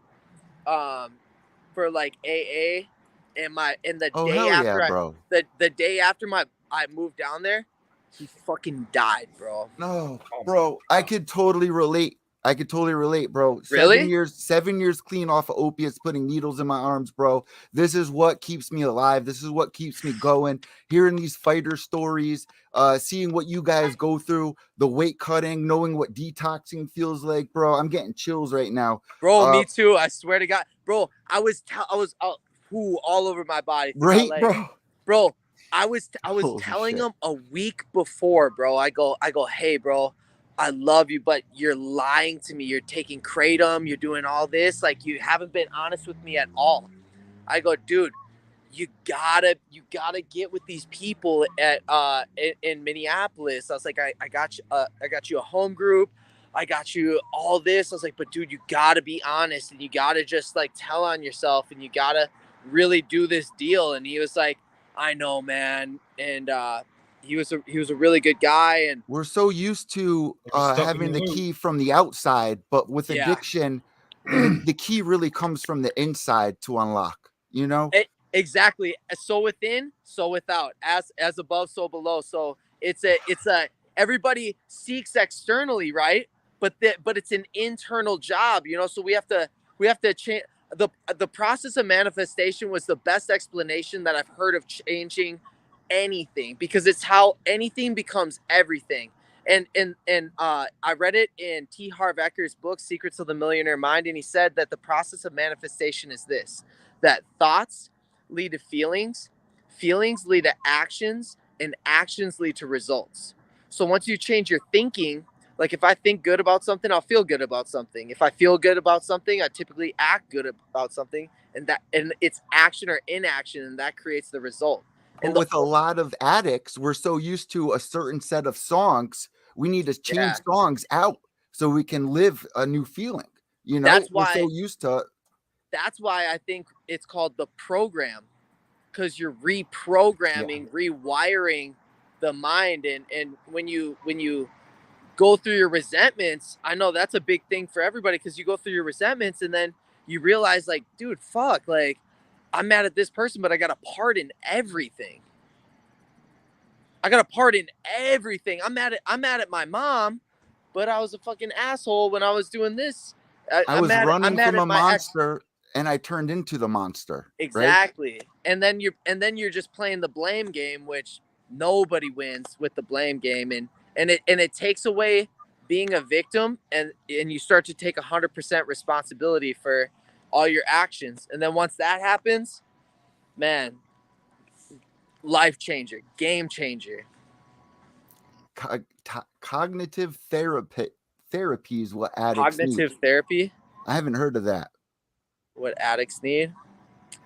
for like AA, and the Oh, day hell yeah, after bro. the day after I moved down there, he fucking died, bro. No, bro, I could totally relate. Bro. Really? 7 years clean off of opiates, putting needles in my arms, bro. This is what keeps me alive. This is what keeps me going. Hearing these fighter stories, seeing what you guys go through, the weight cutting, knowing what detoxing feels like, bro. I'm getting chills right now. Bro, me too. I swear to God, bro. I was all over my body. Right, LA. bro. Bro, I was Holy telling shit. him a week before, bro. I go, hey, bro, I love you, but you're lying to me. You're taking kratom. You're doing all this. Like, you haven't been honest with me at all. I go, dude, you gotta get with these people at in Minneapolis. I was like, I got you a home group. I got you all this. I was like, but dude, you gotta be honest, and you gotta just like tell on yourself, and you gotta really do this deal. And he was like, I know, man. And he was a really good guy. And we're so used to having the key from the outside, but with addiction, the key really comes from the inside to unlock, you know? Exactly. So within, so without, as above, so below. So it's a everybody seeks externally, right? But it's an internal job, you know. So we have to change. The process of manifestation was the best explanation that I've heard of changing anything, because it's how anything becomes everything. And I read it in T. Harv Eker's book, Secrets of the Millionaire Mind, and he said that the process of manifestation is this: that thoughts lead to feelings, feelings lead to actions, and actions lead to results. So once you change your thinking, like if I think good about something, I'll feel good about something. If I feel good about something, I typically act good about something, and it's action or inaction, and that creates the result. But with a lot of addicts, we're so used to a certain set of songs, we need to change songs out so we can live a new feeling. You know, we're so used to. That's why I think it's called the program, because you're reprogramming, rewiring the mind. And when you go through your resentments, I know that's a big thing for everybody, because you go through your resentments and then you realize, like, dude, fuck, like, I'm mad at this person, but I got a part in everything. I'm mad at my mom, but I was a fucking asshole when I was doing this. I was running from a monster, and I turned into the monster. Exactly. Right? And then you're just playing the blame game, which nobody wins with the blame game. And it takes away being a victim, and you start to take 100% responsibility for all your actions. And then once that happens, man, life changer, game changer. Cognitive therapy is what addicts Cognitive need. therapy? I haven't heard of that. What addicts need?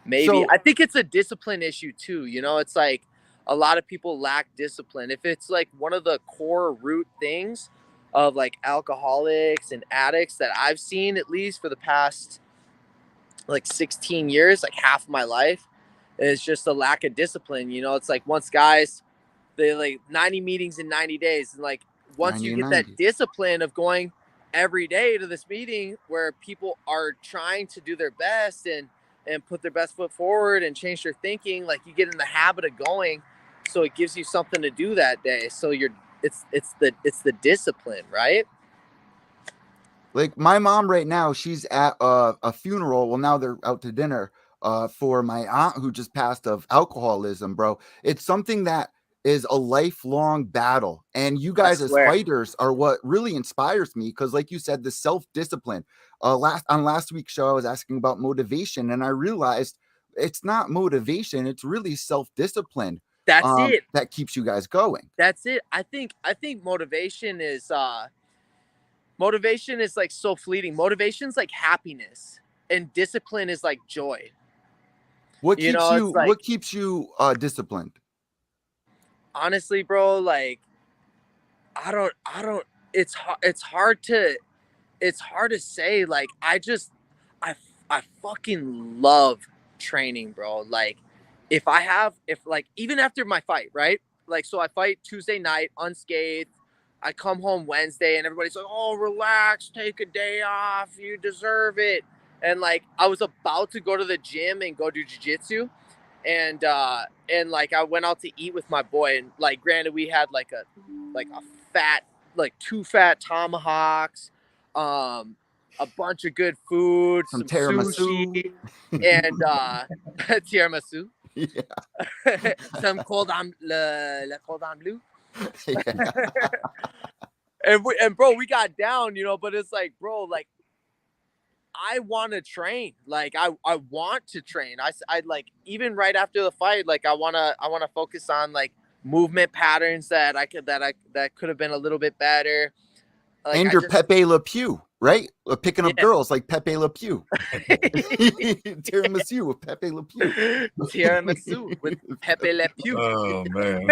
Maybe. I think it's a discipline issue too. You know, it's like a lot of people lack discipline. If it's like one of the core root things of like alcoholics and addicts that I've seen, at least for the past like 16 years, like half of my life, is just a lack of discipline. You know, it's like once guys, they like 90 meetings in 90 days. And like once you get that discipline of going every day to this meeting where people are trying to do their best and put their best foot forward and change their thinking, like you get in the habit of going, so it gives you something to do that day. So it's the discipline, right? Like my mom right now, she's at a funeral. Well, now they're out to dinner for my aunt who just passed of alcoholism, bro. It's something that is a lifelong battle. And you guys as fighters are what really inspires me, because like you said, the self-discipline. Last week's show, I was asking about motivation, and I realized it's not motivation, it's really self-discipline. That's it. That keeps you guys going. That's it. I think motivation is like so fleeting. Motivation's like happiness, and discipline is like joy. What keeps you disciplined? Honestly, bro, like I don't it's hard to say. Like I fucking love training, bro. Like if even after my fight, right? Like, so I fight Tuesday night unscathed. I come home Wednesday and everybody's like, oh, relax, take a day off, you deserve it. And like I was about to go to the gym and go do jiu-jitsu. And like I went out to eat with my boy, and like granted we had like a fat, like 2 fat tomahawks, a bunch of good food, some tiramisu, and tiramisu, yeah. Some cordon bleu. Yeah. and bro, we got down, you know, but it's like, bro, like I want to train. Like I want to train. I like, even right after the fight, like I want to focus on like movement patterns that could have been a little bit better. Like, and you're Pepe Le Pew, right? Picking up girls like Pepe Le Pew. Tiramisu with Pepe Le Pew. Tiramisu with Pepe Le Pew. Oh man.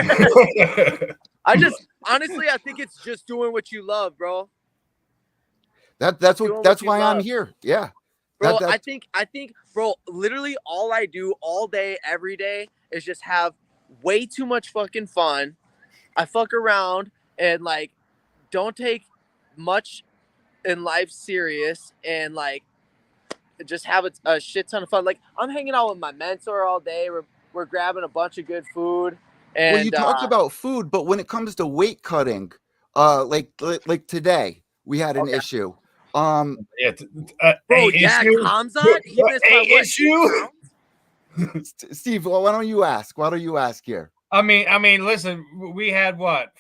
Honestly, I think it's just doing what you love, bro. That's why I'm here. Yeah. Bro, I think, bro, literally all I do all day, every day is just have way too much fucking fun. I fuck around and like don't take much in life serious, and like just have a shit ton of fun. Like I'm hanging out with my mentor all day. We're grabbing a bunch of good food. And well, you talked about food, but when it comes to weight cutting, like today we had an issue. Bro, Khamzat, he missed my issue. Steve, why don't you ask? Why don't you ask here? I mean, listen, we had what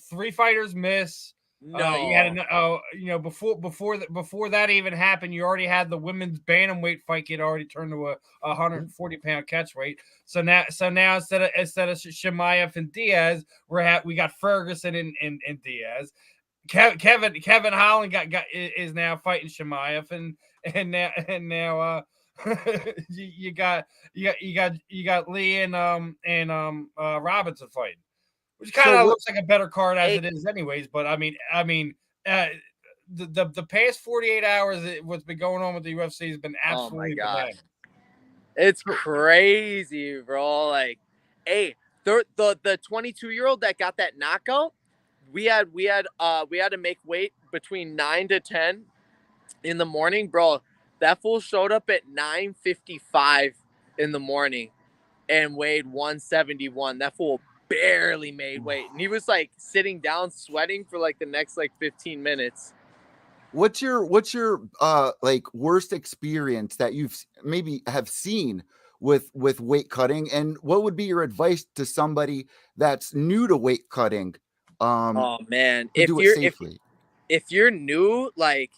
3 fighters miss. No, you had before that even happened, you already had the women's bantamweight fight get already turned to a 140-pound catch weight. So now instead of Chimaev and Diaz, we got Ferguson and Diaz. Kevin Holland is now fighting Chimaev, and now you got Lee and Robinson fighting, which kind of looks like a better card as it is anyways. But I mean, the past 48 hours, what's been going on with the UFC has been absolutely bananas. It's crazy, bro. Like, hey, the 22-year-old that got that knockout, we had to make weight between 9 to 10 in the morning, bro. That fool showed up at 9:55 in the morning and weighed 171. That fool barely made weight, and he was like sitting down sweating for like the next like 15 minutes. What's your like worst experience that you've maybe have seen with weight cutting, and what would be your advice to somebody that's new to weight cutting? Oh man, if you're new, like,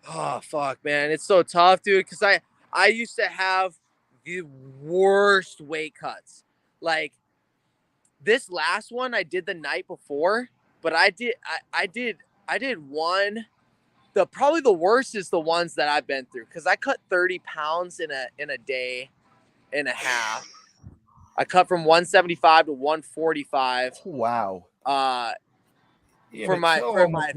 oh fuck, man, it's so tough, dude. Because I used to have the worst weight cuts. Like this last one I did the night before, but I did one. Probably the worst is the ones that I've been through, because I cut 30 pounds in a day and a half. I cut from 175 to 145. Wow. For my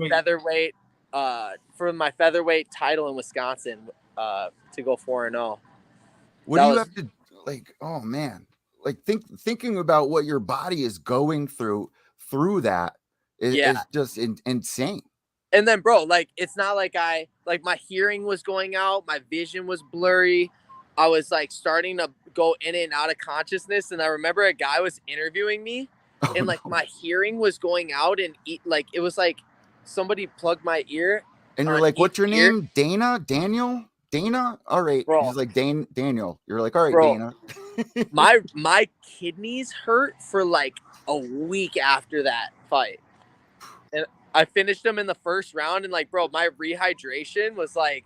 featherweight, for my featherweight title in Wisconsin, to go 4-0. What do you have to, like? Oh man, like thinking about what your body is going through that is just insane. And then, bro, like it's not like my hearing was going out, my vision was blurry. I was like starting to go in and out of consciousness, and I remember a guy was interviewing me, and like my hearing was going out, and like it was like somebody plugged my ear. And you're like, "What's your name? Daniel? Dana, all right. Bro. He's like Daniel. You're like, all right, Bro. Dana. my kidneys hurt for like a week after that fight, and I finished them in the first round, and like, bro, my rehydration was like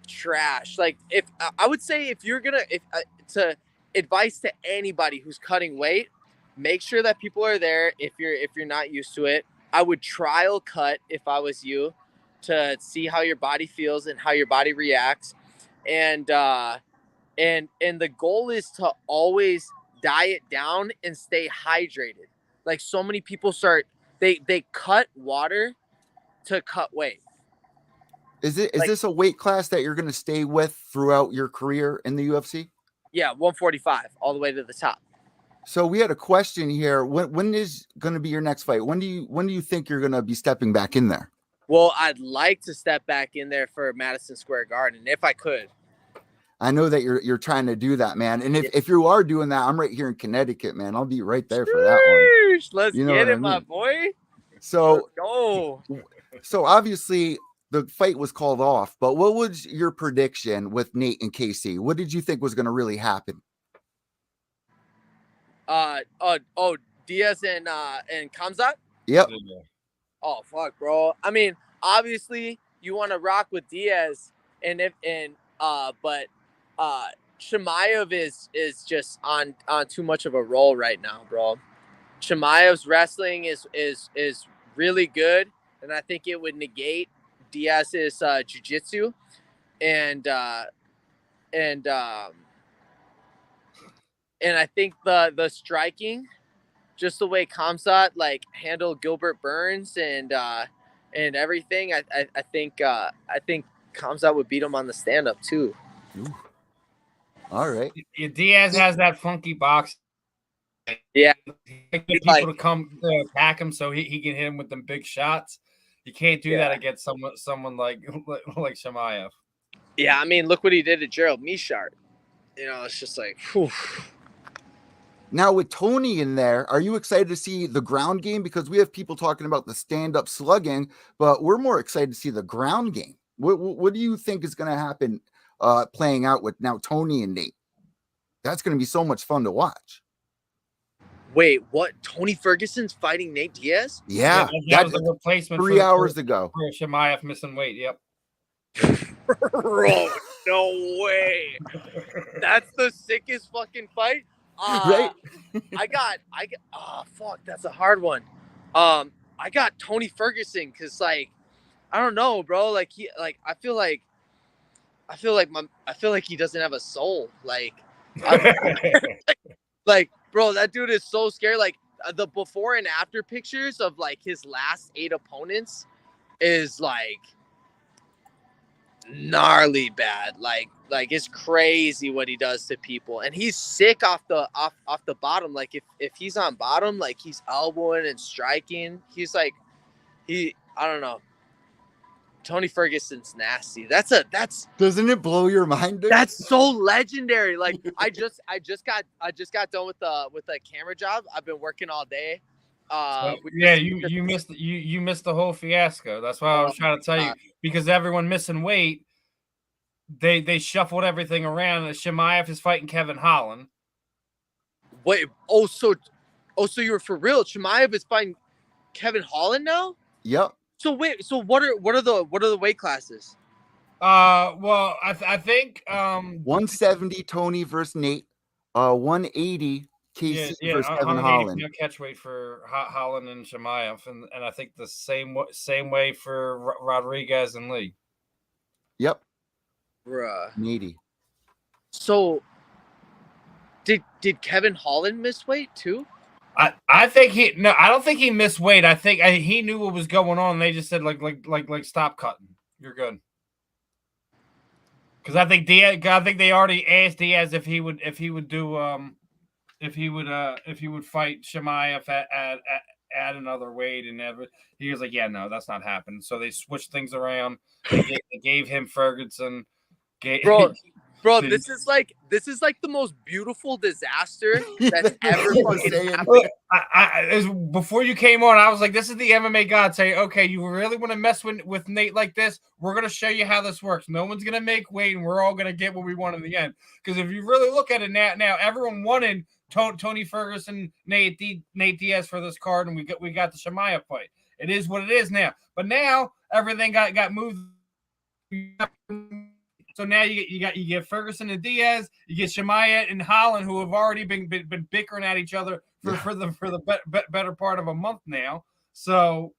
trash. Like, if I would say, if you're gonna, if to advice to anybody who's cutting weight, make sure that people are there. If you're not used to it, I would trial cut if I was you, to see how your body feels and how your body reacts, and the goal is to always diet down and stay hydrated. Like, so many people they cut water to cut weight. Is this a weight class that you're going to stay with throughout your career in the UFC? Yeah, 145 all the way to the top. So we had a question here. When is going to be your next fight? When do you think you're going to be stepping back in there? Well, I'd like to step back in there for Madison Square Garden if I could. I know that you're trying to do that, man. And if you are doing that, I'm right here in Connecticut, man. I'll be right there for that one. Let's get it, my boy. So let's go. So obviously the fight was called off, but what was your prediction with Nate and KC? What did you think was going to really happen? Diaz and Khamzat? Yep. Oh fuck, bro. I mean, obviously you want to rock with Diaz, but Chimaev is just on too much of a roll right now, bro. Chimaev's wrestling is really good, and I think it would negate Diaz's jiu-jitsu, and I think the striking, just the way Khamzat like handled Gilbert Burns and everything, I think Khamzat would beat him on the stand-up too. Ooh. All right. Diaz has that funky box. Yeah, people to come attack him so he can hit him with them big shots. You can't do that against someone like Chimaev. Yeah, I mean, look what he did to Gerald Meerschaert. You know, it's just like, whew. Now with Tony in there, are you excited to see the ground game? Because we have people talking about the stand-up slugging, but we're more excited to see the ground game. What do you think is going to happen playing out with now Tony and Nate? That's going to be so much fun to watch. Wait, what? Tony Ferguson's fighting Nate Diaz? Yeah, that was the replacement 3 hours ago. For Chimaev missing weight. Yep. Bro, no way. That's the sickest fucking fight. Right? I got. Oh fuck, that's a hard one. I got Tony Ferguson because, like, I don't know, bro. Like I feel like he doesn't have a soul. Like, bro, that dude is so scary. Like, the before and after pictures of like his last 8 opponents is like gnarly bad. Like it's crazy what he does to people, and he's sick off the bottom. Like, if he's on bottom, like, he's elbowing and striking. He's like, I don't know. Tony Ferguson's nasty. Doesn't it blow your mind, dude? That's so legendary. Like, I just got done with the camera job. I've been working all day. You missed the whole fiasco. That's why I was trying to tell you, because everyone missing weight, they shuffled everything around. Chimaev is fighting Kevin Holland. Wait, so you're for real? Chimaev is fighting Kevin Holland now? Yep. So wait, so what are the weight classes? Well, I think 170 Tony versus Nate, 180 KC versus Kevin Holland. Catch weight for Holland and Chimaev, and I think the same way for Rodriguez and Lee. Yep. Bruh. 80. So did Kevin Holland miss weight too? I think I don't think he missed weight. I think he knew what was going on. They just said like stop cutting. You're good. Because I think they already asked Diaz if he would fight Chimaev at another weight, and he was like, yeah, no, that's not happening. So they switched things around. They gave him Ferguson. Bro, Bro, this is like the most beautiful disaster that's ever fucking happened. Look, before you came on, I was like, this is the MMA god saying, okay, you really want to mess with Nate like this? We're going to show you how this works. No one's going to make weight, and we're all going to get what we want in the end. Because if you really look at it now everyone wanted Tony Ferguson, Nate Diaz for this card, and we got the Chimaev fight. It is what it is now. But now everything got moved. So now you get Ferguson and Diaz, you get Chimaev and Holland, who have already been bickering at each other for the better part of a month now. So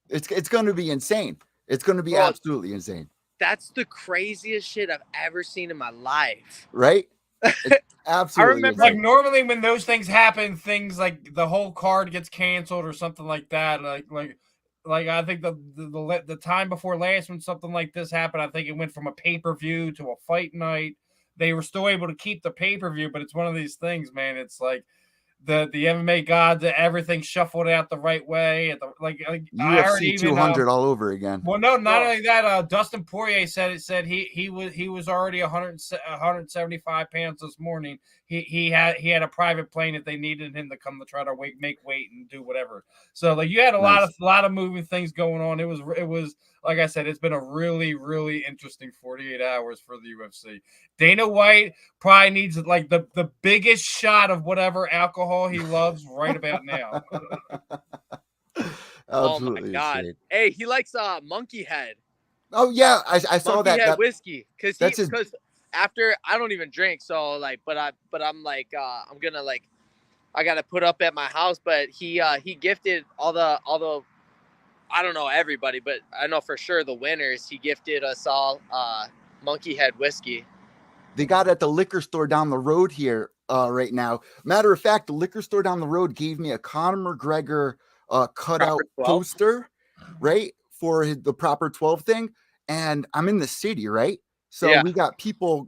it's going to be insane. It's going to be absolutely insane. That's the craziest shit I've ever seen in my life. Right? It's absolutely. I remember, like, normally when those things happen, things like the whole card gets canceled or something like that. Like I think the time before last when something like this happened, I think it went from a pay-per-view to a fight night. They were still able to keep the pay-per-view, but it's one of these things, man. It's like the MMA gods, everything shuffled out the right way. UFC 200 all over again. Well, no, not only that. Dustin Poirier said he was already 175 pounds this morning. He had a private plane if they needed him to come to try to make weight and do whatever. So like you had a lot of moving things going on. It was like I said, it's been a really, really interesting 48 hours for the UFC. Dana White probably needs like the biggest shot of whatever alcohol he loves right about now. Oh my God. Insane. Hey, he likes Monkey Head. Oh yeah, I saw Monkey that. Head whiskey because after I don't even drink, so like, but I'm like I'm gonna like I gotta put up at my house. But he gifted all the I don't know everybody, but I know for sure the winners. He gifted us all Monkey Head whiskey. They got it at the liquor store down the road here right now. Matter of fact, the liquor store down the road gave me a Conor McGregor cutout poster, right, for the proper 12 thing. And I'm in the city, right? So we got people,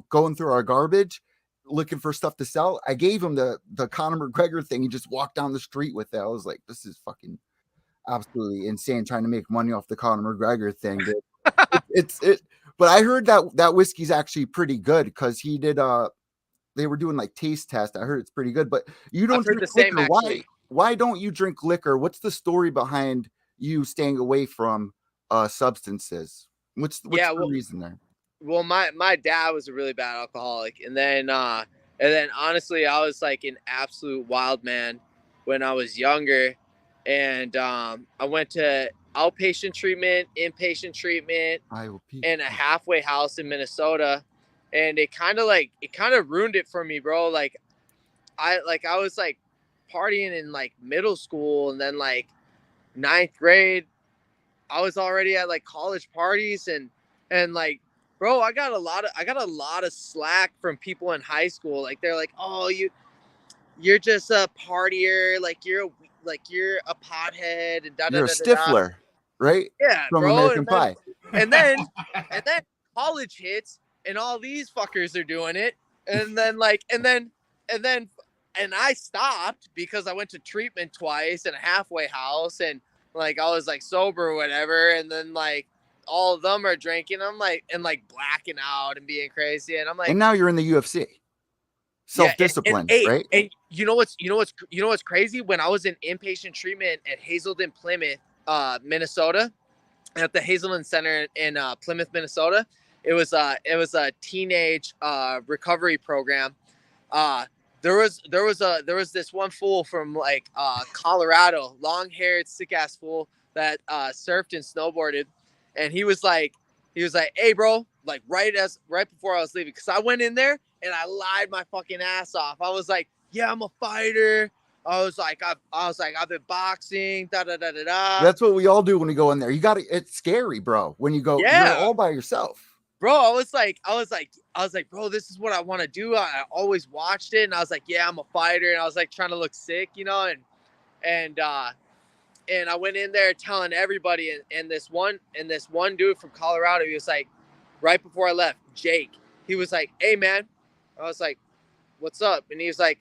going through our garbage, looking for stuff to sell. I gave him the Conor McGregor thing. He just walked down the street with it. I was like, this is fucking absolutely insane, trying to make money off the Conor McGregor thing. But I heard that whiskey's actually pretty good because he did they were doing like taste test. I heard it's pretty good, but you don't drink liquor. Why don't you drink liquor? What's the story behind you staying away from substances? What's the reason there? Well, my dad was a really bad alcoholic, and then honestly, I was like an absolute wild man when I was younger, and I went to outpatient treatment, inpatient treatment, and a halfway house in Minnesota, and it kind of ruined it for me, bro. Like I was like partying in like middle school, and then like 9th grade, I was already at like college parties, and like, bro, I got a lot of slack from people in high school. Like they're like, oh, you're just a partier, like you're a pothead, and you're a Stifler, right? Yeah, from bro. American Pie. And then college hits, and all these fuckers are doing it, and I stopped because I went to treatment twice and a halfway house, and like I was like sober or whatever, and then like all of them are drinking. I'm like, and like blacking out and being crazy, and I'm like, and now you're in the UFC. Self-discipline, right? And you know what's crazy? When I was in inpatient treatment at Hazelden, Plymouth, Minnesota, at the Hazelden Center in Plymouth, Minnesota, it was a teenage recovery program. There was this one fool from like Colorado, long-haired, sick-ass fool that surfed and snowboarded, and he was like, hey, bro, like right before I was leaving, because I went in there and I lied my fucking ass off. I was like, yeah, I'm a fighter. I was like, I've been boxing, da da da da da. That's what we all do when we go in there. It's scary, bro. When you go, you're all by yourself. Bro, I was like, bro, this is what I want to do. I always watched it, and I was like, yeah, I'm a fighter, and I was like trying to look sick, and I went in there telling everybody, and this one dude from Colorado, he was like, right before I left, Jake, he was like, hey man, I was like, what's up? And he was like,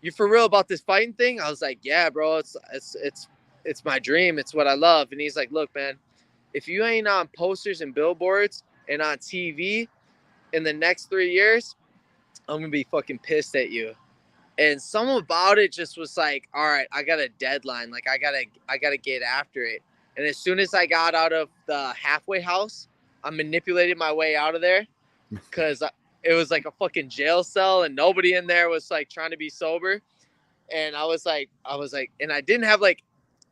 you for real about this fighting thing? I was like, yeah, bro, it's my dream, it's what I love. And he's like, look, man, if you ain't on posters and billboards and on TV in the next 3 years, I'm going to be fucking pissed at you. And something about it just was like, all right, I got a deadline. Like I gotta get after it. And as soon as I got out of the halfway house, I manipulated my way out of there because it was like a fucking jail cell and nobody in there was like trying to be sober. And I was like, and I didn't have like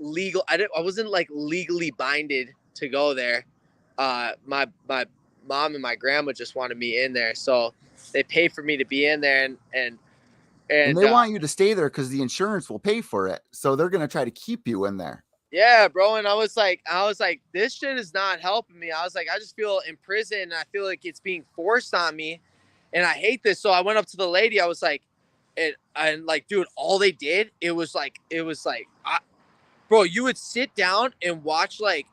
I wasn't like legally binded to go there. My mom and my grandma just wanted me in there, so they paid for me to be in there, and they want you to stay there because the insurance will pay for it. So they're gonna try to keep you in there. Yeah, bro. And I was like, this shit is not helping me. I was like, I just feel in prison and I feel like it's being forced on me. And I hate this. So I went up to the lady. I was like, and like, dude, all they did, it was like, bro, you would sit down and watch like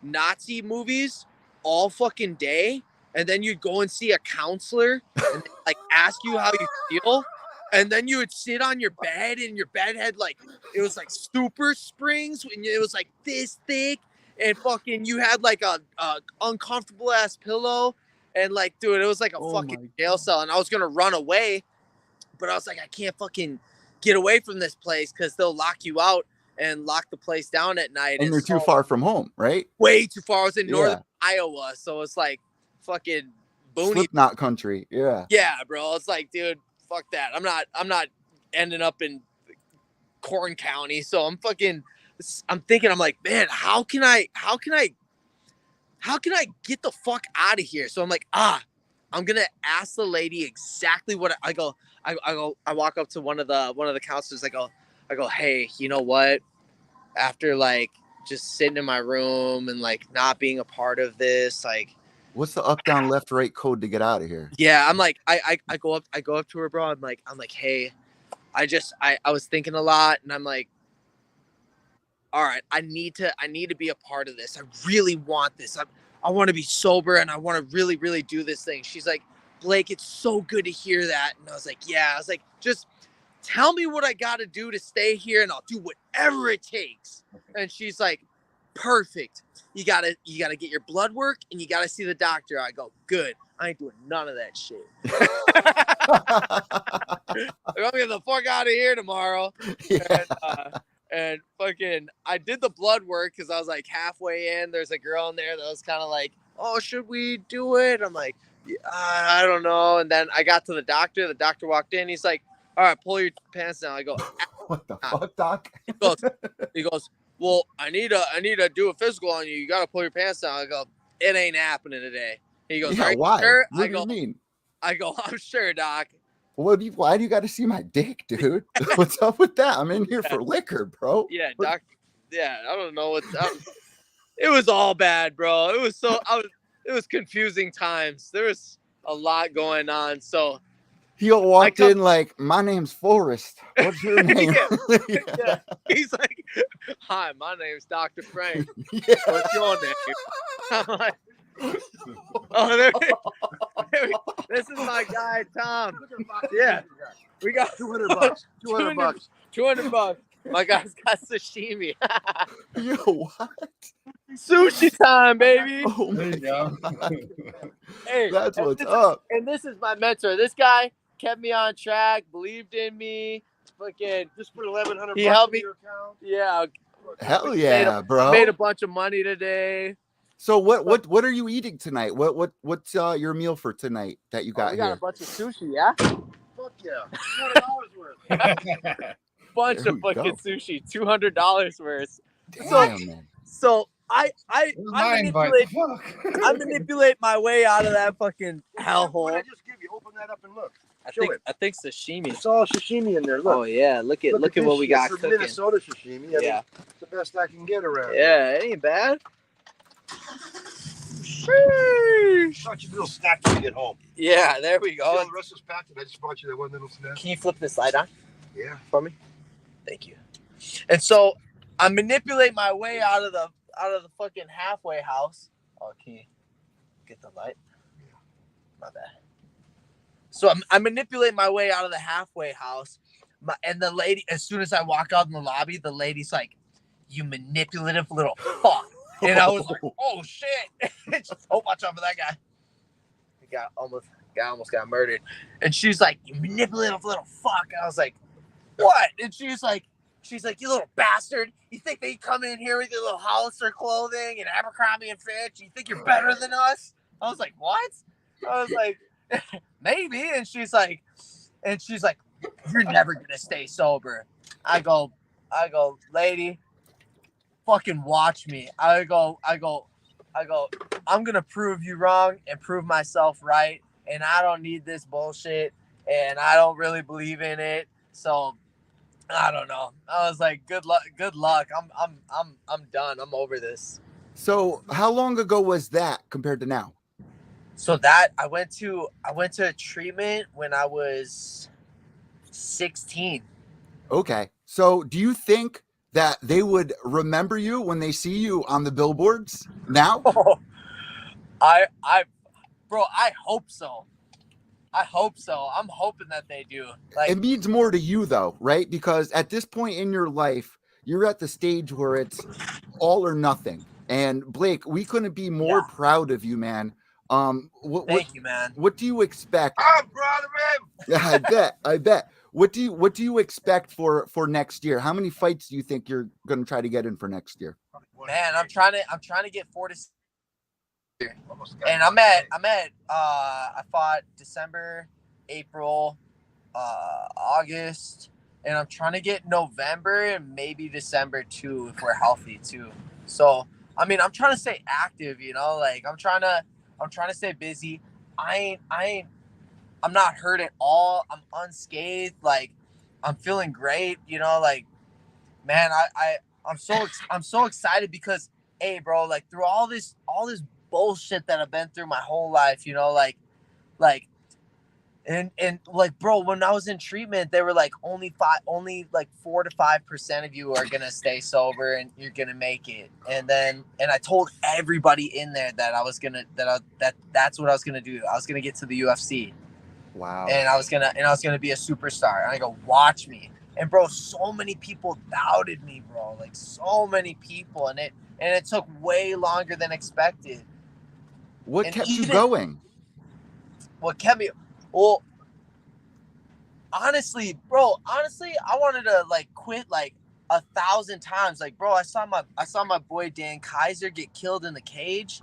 Nazi movies all fucking day. And then you'd go and see a counselor and like ask you how you feel. And then you would sit on your bed and your bed had like, it was like super springs and it was like this thick and fucking you had like a uncomfortable ass pillow and like, dude, it was like a fucking jail cell and I was going to run away, but I was like, I can't fucking get away from this place because they'll lock you out and lock the place down at night. And you're too far from home, right? Way too far. I was in northern Iowa. So it's like fucking boony. Slipknot country. Yeah. Yeah, bro. It's like, dude, fuck that. I'm not ending up in Corn County. So I'm thinking, I'm like, man, how can I get the fuck out of here? So I'm like, I'm going to ask the lady exactly what I walk up to one of the counselors. I go, hey, you know what? After like just sitting in my room and like not being a part of this, like, what's the up, down, left, right code to get out of here? Yeah, I'm like, I go up to her, bro. I'm like, hey, I was thinking a lot, and I'm like, all right, I need to be a part of this. I really want this. I want to be sober, and I want to really, really do this thing. She's like, Blake, it's so good to hear that. And I was like, yeah. I was like, just tell me what I got to do to stay here, and I'll do whatever it takes. And she's like, perfect. You gotta get your blood work and you gotta see the doctor. I go, good. I ain't doing none of that shit. I'm gonna get the fuck out of here tomorrow. Yeah. And fucking, I did the blood work because I was like halfway in. There's a girl in there that was kind of like, oh, should we do it? I'm like, I don't know. And then I got to the doctor. The doctor walked in. He's like, all right, pull your pants down. I go, what the fuck, doc? He goes, well, I need to do a physical on you. You got to pull your pants down. I go, it ain't happening today. He goes, are you why? sure? What do you mean? I go, I'm sure, doc. Why do you got to see my dick, dude? What's up with that? I'm in here for liquor, bro. Yeah, doc. Yeah, I don't know what's up. It was all bad, bro. It was confusing times. There was a lot going on. So he walked in like, my name's Forrest. What's your name? Yeah. He's like, hi, my name's Dr. Frank. Yeah. What's your name? I'm like, oh, this is my guy, Tom. Yeah. We got $200. $200. My guy's got sashimi. Yo, what? Sushi time, baby. Oh, there you go. Hey, that's what's up. And this is my mentor. This guy kept me on track, believed in me. Fucking just put $1,100. He helped me. In your account. Yeah. Hell yeah, bro. Made a bunch of money today. So what are you eating tonight? What's your meal for tonight that you got we here? Got a bunch of sushi, yeah. Fuck yeah, $200 worth. Bunch of fucking sushi, $200 worth. Damn, man. So I manipulate my way out of that fucking hellhole. What did I just give you? Open that up and look. I think sashimi. It's all sashimi in there. Look. Oh yeah, look at what we got cooking. Minnesota sashimi. Yeah, it's the best I can get around. Yeah, it ain't bad. Got your little snack when you get home. Yeah, there we go. The rest is packed. I just bought you that one little snack. Can you flip this light on? Yeah, for me. Thank you. And so I manipulate my way out of the fucking halfway house. Oh, can you get the light? Yeah. My bad. So I manipulate my way out of the halfway house. And the lady, as soon as I walk out in the lobby, the lady's like, you manipulative little fuck. And I was like, oh shit. Oh, watch out for that guy. almost got murdered. And she's like, you manipulative little fuck. I was like, what? And she's like, you little bastard. You think they come in here with your little Hollister clothing and Abercrombie and Fitch? You think you're better than us? I was like, what? I was like, maybe. And she's like, you're never gonna stay sober. I go, lady, fucking watch me. I go, I'm gonna prove you wrong and prove myself right. And I don't need this bullshit. And I don't really believe in it. So I don't know. I was like, good luck. I'm done. I'm over this. So how long ago was that compared to now? So that I went to a treatment when I was 16. Okay. So do you think that they would remember you when they see you on the billboards now? Bro, I hope so. I'm hoping that they do. Like, it means more to you though, right? Because at this point in your life, you're at the stage where it's all or nothing. And Blake, we couldn't be more proud of you, man. Thank you, man. What do you expect? I'm proud of him. Yeah, I bet. What do you expect for next year? How many fights do you think you're going to try to get in for next year? Man, I'm trying to get 4 to 6. And I fought December, April, August, and I'm trying to get November and maybe December too if we're healthy too. So I mean, I'm trying to stay active, you know, like I'm trying to stay busy. I'm not hurt at all. I'm unscathed. Like I'm feeling great, you know, like man, I'm so excited because hey bro, like through all this bullshit that I've been through my whole life, you know, like and like bro, when I was in treatment, they were like only 4 to 5% of you are gonna stay sober and you're gonna make it. And I told everybody in there that that's what I was gonna do. I was gonna get to the UFC. Wow. And I was gonna be a superstar. And I go, watch me. And bro, so many people doubted me, bro. Like so many people, and it took way longer than expected. What kept you going? What kept me? Well, honestly, I wanted to like quit like 1,000 times. Like, bro, I saw my boy Dan Kaiser get killed in the cage.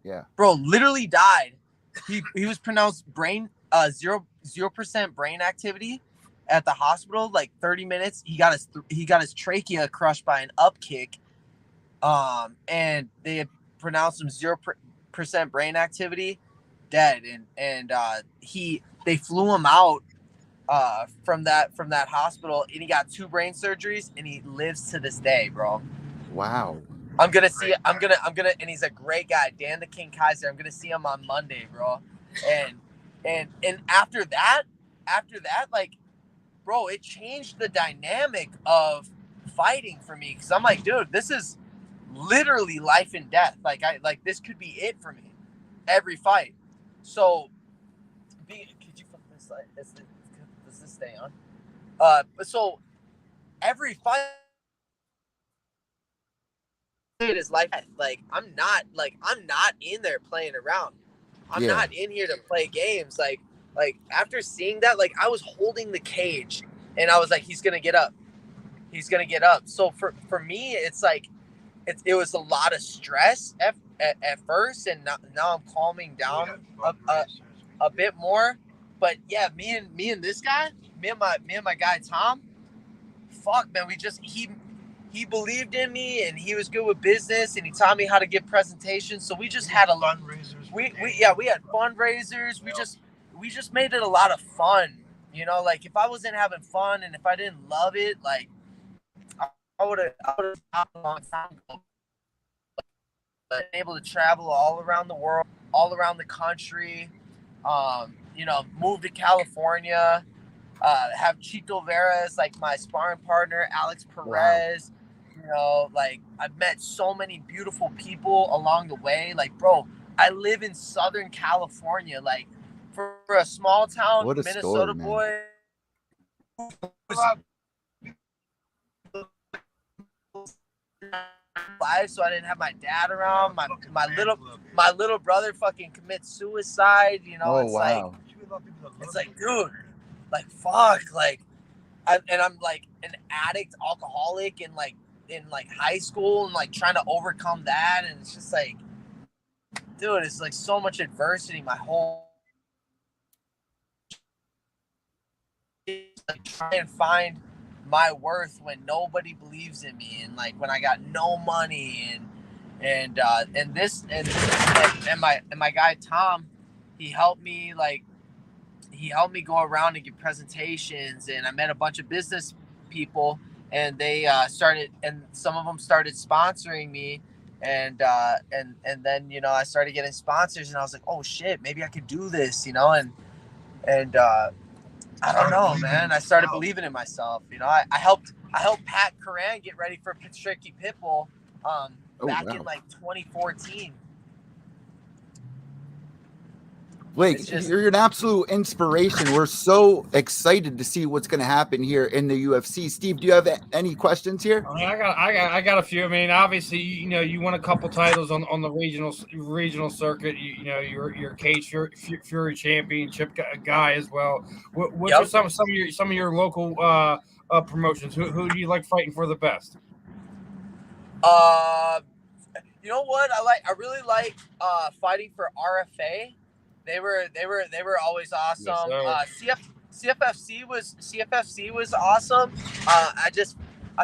Yeah, bro, literally died. He was pronounced 0% brain activity at the hospital. Like 30 minutes, he got his trachea crushed by an up kick. And they pronounced him 0% brain activity, dead. And they flew him out from that hospital, and he got 2 brain surgeries, and he lives to this day, bro. Wow. I'm gonna, and he's a great guy, Dan the King Kaiser. I'm gonna see him on Monday, bro. And after that, like, bro, it changed the dynamic of fighting for me, because I'm like, dude, this is literally life and death. Like this could be it for me every fight. So could you flip this side? Does this stay on? But so every fight is life. Like I'm not in there playing around. I'm not in here to play games. Like after seeing that, like I was holding the cage and I was like, he's gonna get up. So for me, it's like it was a lot of stress at first, and now I'm calming down a bit more. But yeah, me and this guy, me and my guy Tom, fuck man, he believed in me, and he was good with business, and he taught me how to give presentations. So we just had a lot. We had fundraisers. We just made it a lot of fun. You know, like if I wasn't having fun and if I didn't love it, like I would have stopped a long time ago. But able to travel all around the world, all around the country, you know, move to California, have Chito Vera as like my sparring partner, Alex Perez. Wow. You know, like I've met so many beautiful people along the way. Like, bro, I live in Southern California. Like for a small town Minnesota boy. life, so I didn't have my dad around. My little brother fucking commits suicide. You know, Oh, wow. It's like, dude, like fuck, like, and I'm like an addict, alcoholic, and like in like high school, and like trying to overcome that, and it's just like, dude, it's like so much adversity. My whole like try and find my worth when nobody believes in me, and like when I got no money, and my guy Tom, he helped me go around and give presentations, and I met a bunch of business people, and they started, and some of them started sponsoring me, and then I started getting sponsors, and I was like, oh shit, maybe I could do this, and I don't know, man. I started believing in myself. I helped Pat Curran get ready for Tricky Pitbull back in like 2014. Blake, you're an absolute inspiration. We're so excited to see what's going to happen here in the UFC. Steve, do you have any questions here? I got a few. I mean, obviously, you won a couple titles on the regional circuit. You're Cage Fury championship guy as well. What's some of your local promotions? Who do you like fighting for the best? You know what? I really like fighting for RFA. They were always awesome. Yes, CFFC was awesome. I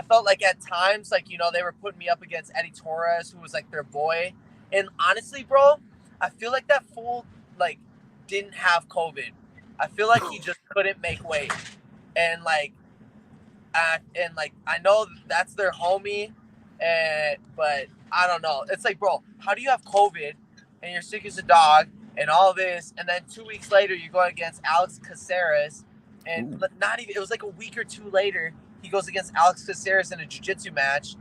felt like at times, like, they were putting me up against Eddie Torres, who was like their boy. And honestly, bro, I feel like that fool like didn't have COVID. I feel like he just couldn't make weight. And like I know that's their homie, but I don't know. It's like, bro, how do you have COVID and you're sick as a dog and all this, and then 2 weeks later you go against Alex Caceres, and not even, it was like a week or two later he goes against Alex Caceres in a jiu-jitsu match,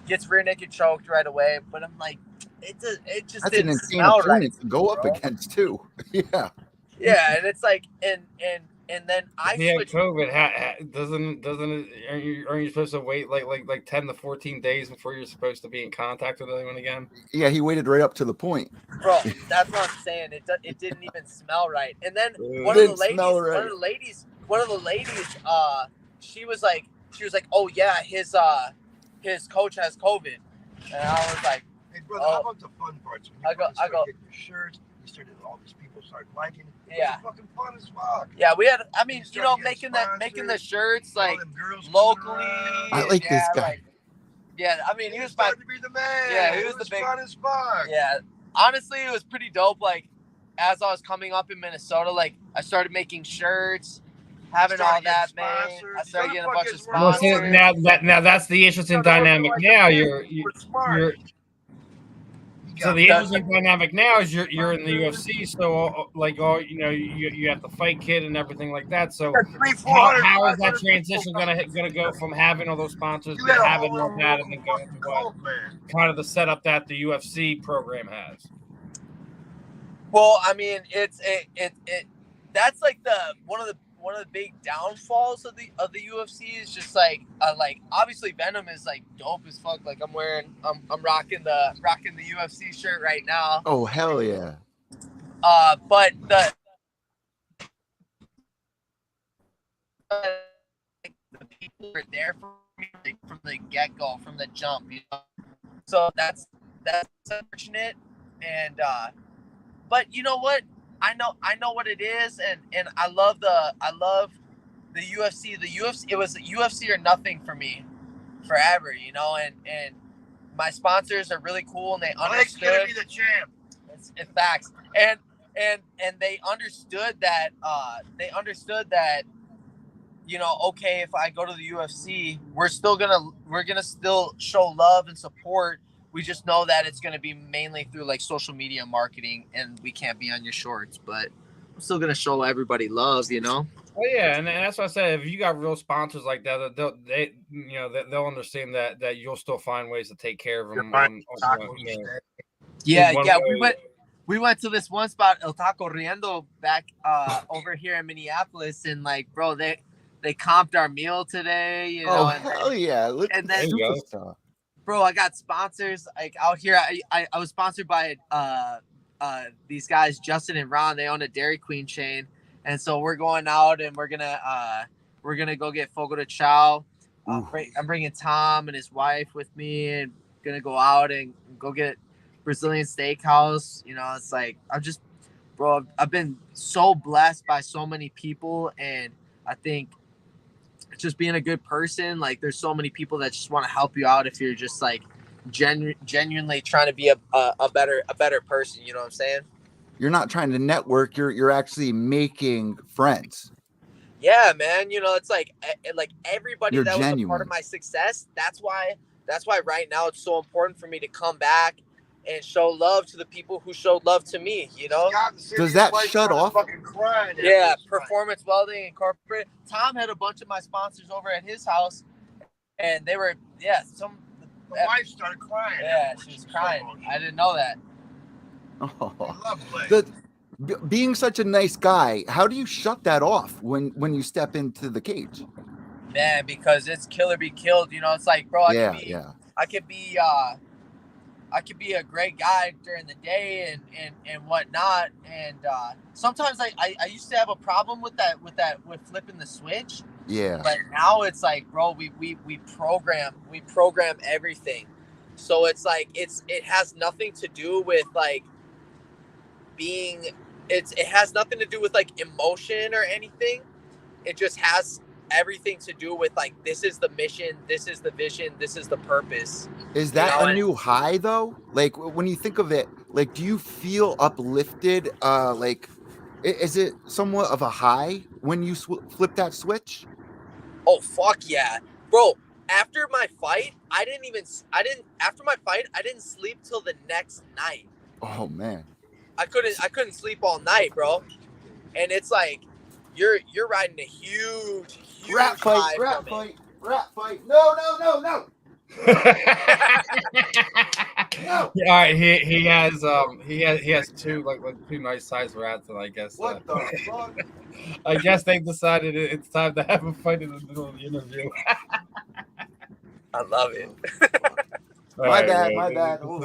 gets rear naked choked right away. But I'm like, it just that's didn't an insane smell opponent right, to go up against too. Yeah, and it's like, and then I switched. COVID doesn't aren't you supposed to wait like 10 to 14 days before you're supposed to be in contact with anyone again? Yeah, he waited right up to the point. Bro, that's what I'm saying. It didn't even smell right. And then one of the ladies, she was like, oh yeah, his coach has COVID, and I was like, hey brother, how about the fun parts? When you I go, get your shirts, you started, all these people started liking it. Yeah. It was fucking fun as fuck. Yeah, we had, I mean, making the shirts like locally. I like this guy. Like, yeah, I mean, he was fun to be the man. Yeah, he it was the big, fun as fuck. Yeah, honestly, it was pretty dope. Like, as I was coming up in Minnesota, like, I started making shirts, having all that, man. I started getting a bunch of sponsors. Well, now that's the interesting dynamic. Now you're so the interesting dynamic now is you're in the UFC, so you have the fight kit and everything like that. So how is that transition gonna go from having all those sponsors to having all that, and then going to what kind of the setup that the UFC program has? Well, I mean, it's that's like one of the big downfalls of the UFC is just like obviously Venom is like dope as fuck. Like I'm rocking the UFC shirt right now. Oh hell yeah. But the people are there for me like, from the get-go, from the jump, So that's unfortunate, and but you know what? I know what it is, and I love the UFC. The UFC, it was UFC or nothing for me forever, and my sponsors are really cool, and they understood. Blake's gonna be the champ. It's facts, and they understood that okay, if I go to the UFC, we're gonna still show love and support. We just know that it's going to be mainly through like social media marketing, and we can't be on your shorts, but I'm still going to show everybody love, Oh yeah, and that's what I said. If you got real sponsors like that, they'll understand that you'll still find ways to take care of them. We went to this one spot, El Taco Riendo, back over here in Minneapolis, and like, bro, they comped our meal today. Hell yeah! And then, bro, I got sponsors like out here. I was sponsored by these guys, Justin and Ron. They own a Dairy Queen chain, and so we're going out and we're gonna go get Fogo de Chao. I'm bringing Tom and his wife with me, and gonna go out and go get Brazilian steakhouse. You know, it's like I've been so blessed by so many people, and I think just being a good person, like there's so many people that just want to help you out if you're just like genuinely trying to be a better person. You know what I'm saying? You're not trying to network. You're actually making friends. Yeah, man. You know, it's like everybody You're that was a part genuine. of my success. That's why right now it's so important for me to come back and show love to the people who showed love to me. You know? Does that shut off? Yeah, Performance Welding Incorporated. Tom had a bunch of my sponsors over at his house, and they were The wife started crying. Yeah, she was crying. I didn't know that. Oh. I love Blake. Being such a nice guy, how do you shut that off when you step into the cage? Man, because it's kill or be killed. You know, it's like, bro, I could be a great guy during the day and whatnot. And sometimes I used to have a problem with flipping the switch. Yeah. But now it's like, bro, we program everything. So it's like it has nothing to do with like being it has nothing to do with like emotion or anything. It just has everything to do with like, this is the mission, this is the vision, this is the purpose. Is that a new high though? Like when you think of it, like do you feel uplifted? Like is it somewhat of a high when you flip that switch? Oh fuck yeah, bro! After my fight, I didn't sleep till the next night. Oh man, I couldn't sleep all night, bro. And it's like you're riding a huge rat fight. No. No. All right, he has two two nice sized rats, and I guess what the fuck? I guess they've decided it's time to have a fight in the middle of the interview. I love it. My bad.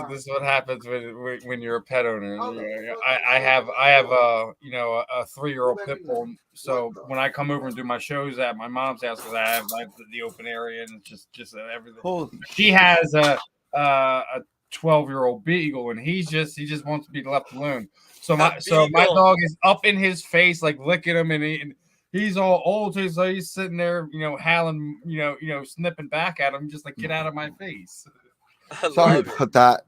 This is what happens when you're a pet owner. I have a 3-year-old pit bull. So when I come over and do my shows at my mom's house, because I have the open area and it's just everything. Holy she has a 12-year-old beagle, and he just wants to be left alone. So my dog is up in his face, like licking him, and he's all old, so he's sitting there, howling, snipping back at him, just like, get out of my face. Sorry about that,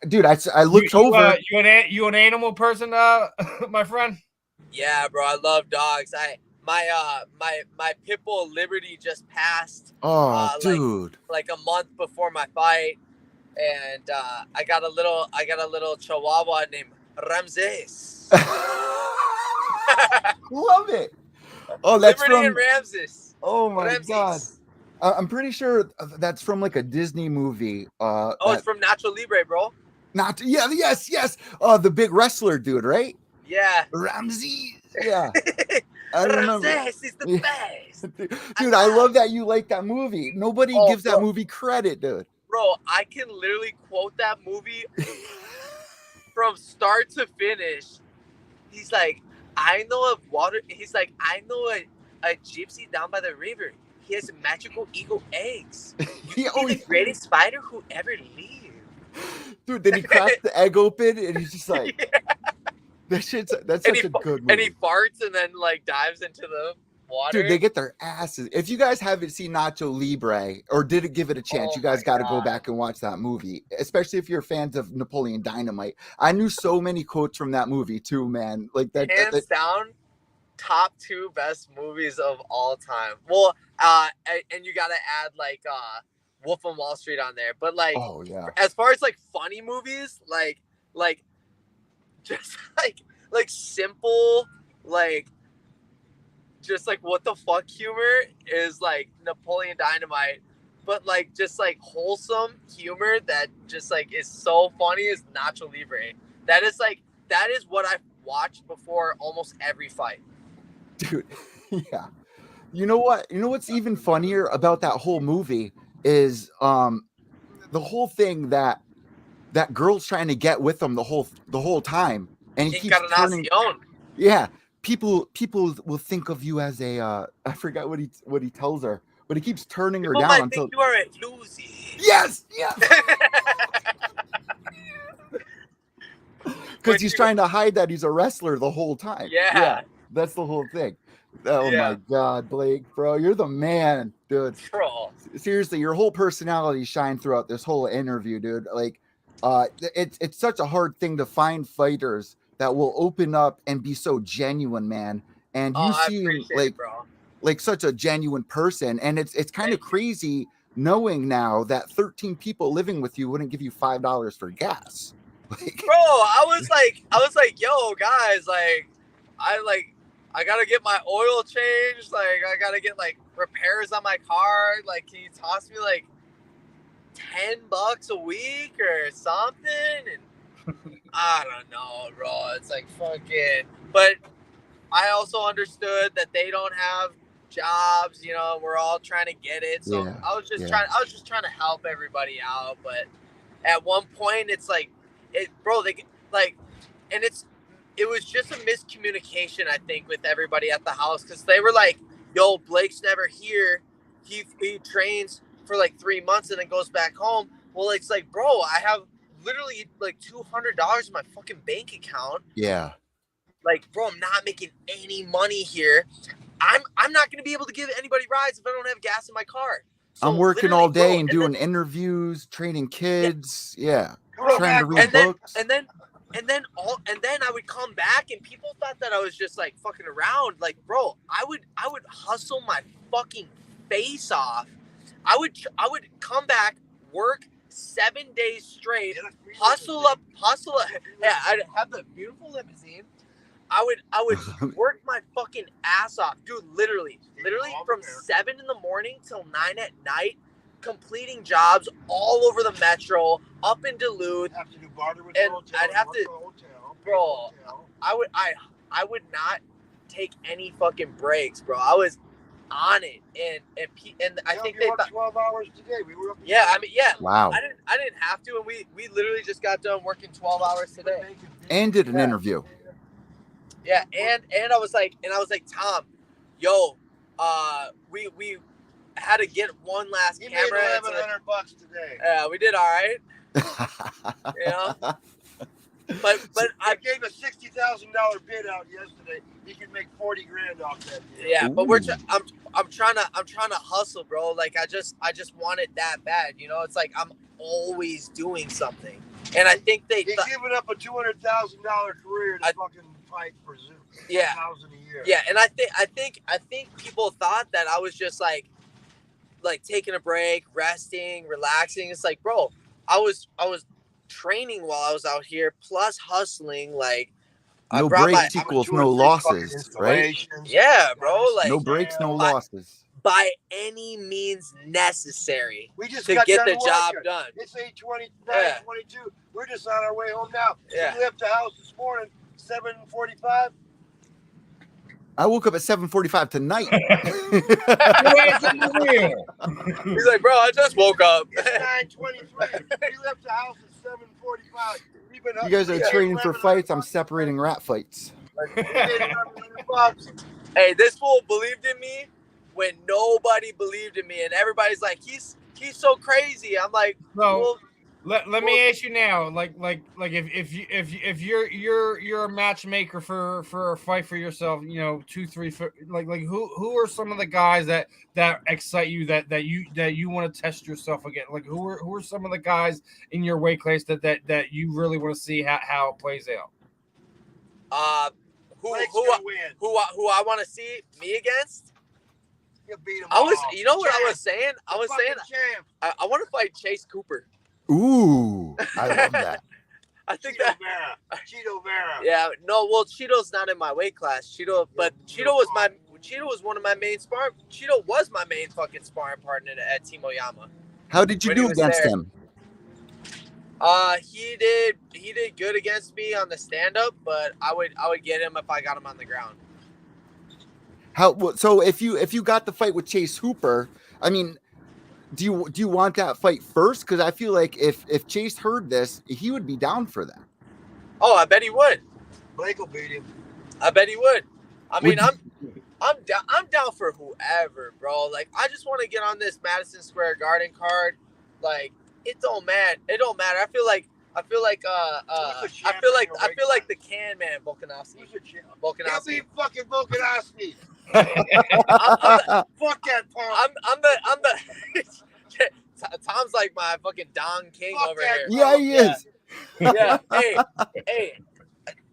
dude. I looked over. You an animal person, my friend? Yeah, bro. I love dogs. My pit bull Liberty just passed. Oh, dude. Like a month before my fight, and I got a little Chihuahua named Ramses. Love it. Oh, that's Liberty and Ramses. Oh my Ramses. God. I'm pretty sure that's from like a Disney movie. It's from Nacho Libre, bro. Yes. The big wrestler dude, right? Yeah. Ramses. Yeah. I remember. Ramses is the best. Dude, I love that you like that movie. Nobody gives that movie credit, dude. Bro, I can literally quote that movie from start to finish. He's like, I know a gypsy down by the river. He has magical eagle eggs. He's the greatest spider who ever lived. Dude, then he cracks the egg open and he's just like, that's such a good movie. And he farts and then like dives into the water. Dude, they get their asses. If you guys haven't seen Nacho Libre or didn't give it a chance, you guys got to go back and watch that movie, especially if you're fans of Napoleon Dynamite. I knew so many quotes from that movie too, man. Like that. Hands down, top 2 best movies of all time. Well, and you got to add like Wolf on Wall Street on there. But like, oh yeah, as far as like funny movies, like just like simple, like just like what the fuck humor is like Napoleon Dynamite, but like just like wholesome humor that just like is so funny is Nacho Libre. That is what I've watched before almost every fight. Dude, yeah. You know what? You know what's even funnier about that whole movie is the whole thing that girl's trying to get with him the whole time, and he keeps turning. Yeah, people will think of you as a I forgot what he tells her, but he keeps turning her down until you are a floozy. Yes. Because he's trying to hide that he's a wrestler the whole time. Yeah. That's the whole thing. Oh my God, Blake, bro, you're the man, dude. Bro. Seriously, your whole personality shined throughout this whole interview, dude. Like, it's such a hard thing to find fighters that will open up and be so genuine, man. And you seem like such a genuine person, and it's kind of crazy knowing now that 13 people living with you wouldn't give you $5 for gas. Bro, I was like, yo, guys, like, I gotta get my oil changed. Like, I gotta get like repairs on my car. Like, can you toss me like $10 a week or something? And I don't know, bro. It's like fucking. But I also understood that they don't have jobs. You know, we're all trying to get it. So I was just trying to help everybody out. But at one point, it's like, it was just a miscommunication, I think, with everybody at the house, because they were like, yo, Blake's never here. He trains for like 3 months and then goes back home. Well, it's like, bro, I have literally like $200 in my fucking bank account. Yeah. Like, bro, I'm not making any money here. I'm not going to be able to give anybody rides if I don't have gas in my car. So I'm working all day and doing interviews, training kids. Trying to read books. And then I would come back and people thought that I was just like fucking around. Like, bro, I would hustle my fucking face off. I would come back, work 7 days straight, hustle up. Yeah, I'd have the beautiful limousine. I would work my fucking ass off, dude. Literally from 7 in the morning till 9 at night, completing jobs all over the metro, up in Duluth. Have to do barter with and hotel, I'd have to, bro. I would not take any fucking breaks, bro. I was on it, and I think they thought 12 hours today. We were up. Wow. I didn't have to, and we literally just got done working 12 hours today. And did an interview. Yeah, and I was like, Tom, yo, we had to get one last camera. Made $1,100 today. Yeah, we did all right. You know, but I gave a $60,000 bid out yesterday. He could make $40,000 off that deal. Yeah, but I'm trying to hustle, bro. Like I just want it that bad. You know, it's like I'm always doing something, and I think he's giving up a $200,000 career to fucking fight for $1,000 a year. Yeah, and I think people thought that I was just like taking a break, resting, relaxing. It's like, bro, I was training while I was out here, plus hustling. Like, no breaks equals no losses, right? Yeah, bro. Like, no breaks, no losses. By any means necessary. We just to get the job done. It's 8:20, 9:22. We're just on our way home now. Yeah. We left the house this morning, 7:45. I woke up at 7:45 tonight. He's like, bro, I just woke up. It's 9:23. We left the house at 7:45. You guys are training for fights. I'm separating rat fights. Hey, this fool believed in me when nobody believed in me, and everybody's like, he's so crazy. I'm like, no. Well, let me ask you now, like if you're a matchmaker for a fight for yourself, you know, 2, 3, like who are some of the guys that excite you that you want to test yourself again? Like who are some of the guys in your weight class that you really want to see how it plays out? Who I want to see me against? You beat him you know what I was saying? I want to fight Chase Cooper. Ooh, I love that. I think Cheeto Vera. Yeah, no, well, Cheeto's not in my weight class. Cheeto was one of my main sparring. Cheeto was my main fucking sparring partner at Team Oyama. How did you do against him? He did good against me on the stand up, but I would get him if I got him on the ground. So if you got the fight with Chase Hooper, I mean, Do you want that fight first? Because I feel like if Chase heard this, he would be down for that. Oh, I bet he would. Blake will beat him. I bet he would. I mean, I'm down for whoever, bro. Like, I just want to get on this Madison Square Garden card. Like, it don't matter. I feel like the Can Man Volkanovski. He'll be fucking Volkanovski. Fuck that Tom. I'm the Tom's like my fucking Don King over here. Yeah, he is. Yeah. Hey.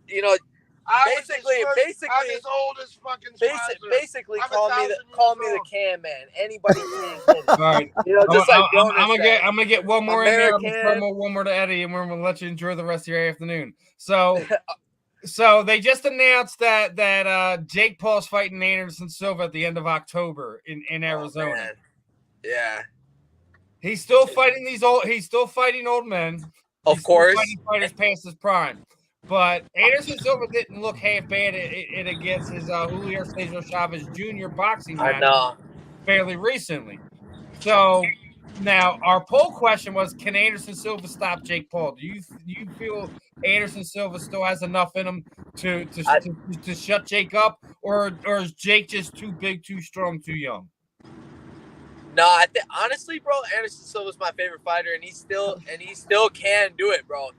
You know, basically call me the Can Man. Anybody can get it. All right. You know, just I'm gonna get one more American. in there. One more to Eddie, and we're gonna let you enjoy the rest of your afternoon. So they just announced that Jake Paul's fighting Anderson Silva at the end of October in Arizona. Man. Yeah. He's still fighting old men. Of course. Fighting fighters past his prime. But Anderson Silva didn't look half bad against his Julio Cesar Chavez Jr. boxing match fairly recently. So now our poll question was: can Anderson Silva stop Jake Paul? Do you feel Anderson Silva still has enough in him to shut Jake up, or is Jake just too big, too strong, too young? No, I think honestly, bro, Anderson Silva's my favorite fighter, and he still can do it, bro.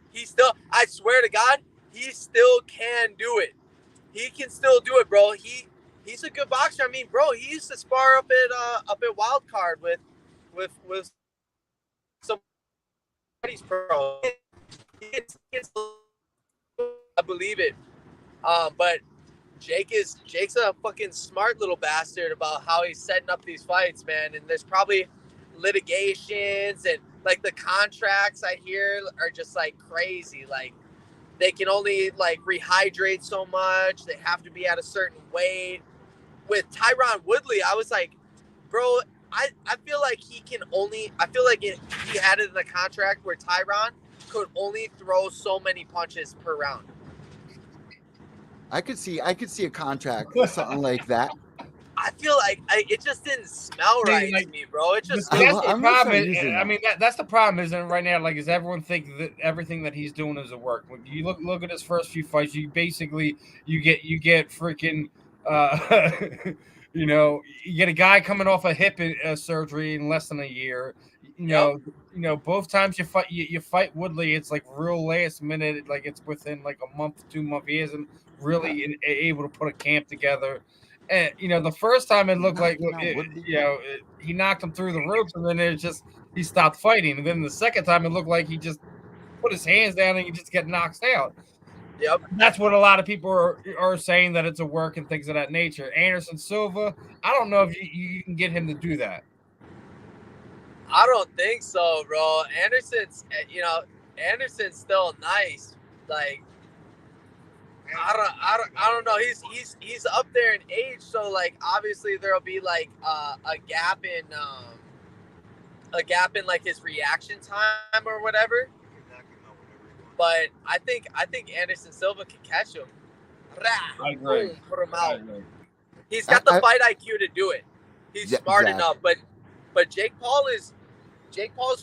I swear to God, he still can do it. He can still do it, bro. He's a good boxer. I mean, bro, he used to spar up at Wild Card with some pro. I believe it. But Jake's a fucking smart little bastard about how he's setting up these fights, man. And there's probably litigations and like the contracts I hear are just like crazy. Like they can only like rehydrate so much. They have to be at a certain weight. With Tyron Woodley, I was like, bro, I feel like he had it in the contract where Tyron could only throw so many punches per round. I could see a contract or something like that. I feel like it just didn't smell right to me, bro. It just that's the problem. I mean, that's the problem, isn't it? Right now, like, is everyone think that everything that he's doing is a work? When you look at his first few fights, you get freaking, you know, you get a guy coming off a hip surgery in less than a year. You know, both times you fight Woodley, it's like real last minute, like it's within like a month, 2 months. He isn't really able to put a camp together. And you know, the first time it looked like he knocked him through the ropes, and then he stopped fighting. And then the second time it looked like he just put his hands down and he just get knocked out. Yep, that's what a lot of people are saying, that it's a work and things of that nature. Anderson Silva, I don't know if you can get him to do that. I don't think so, bro. Anderson's still nice. Like, I don't know. He's up there in age, so like obviously there'll be like a gap in like his reaction time or whatever. But I think Anderson Silva can catch him. I agree. Boom, put him out. He's got the fight IQ to do it. He's smart enough, but Jake Paul's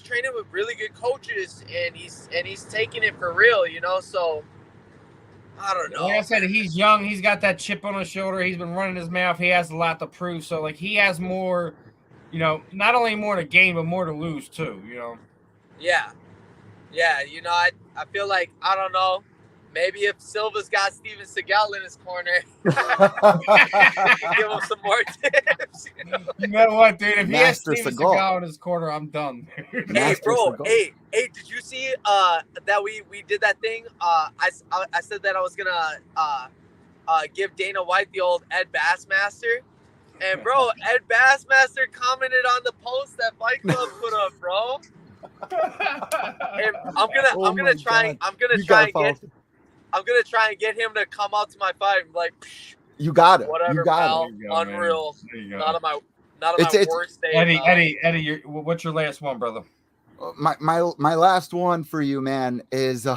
training with really good coaches, and he's taking it for real, you know. So I don't know. Like I said, he's young. He's got that chip on his shoulder. He's been running his mouth. He has a lot to prove. So like he has more, you know, not only more to gain but more to lose too. You know. Yeah. You know, I feel like, I don't know. Maybe if Silva's got Steven Seagal in his corner, give him some more tips. You know what, dude? If he has Steven Seagal in his corner, I'm done. Hey, bro. Hey, did you see that we did that thing? I said that I was gonna give Dana White the old Ed Bassmaster, and bro, Ed Bassmaster commented on the post that Fight Club put up, bro. And I'm gonna try and get him to come out to my fight and be like, you got it. Whatever, pal. Unreal. Not on my worst day. Eddie, what's your last one, brother? My last one for you, man, is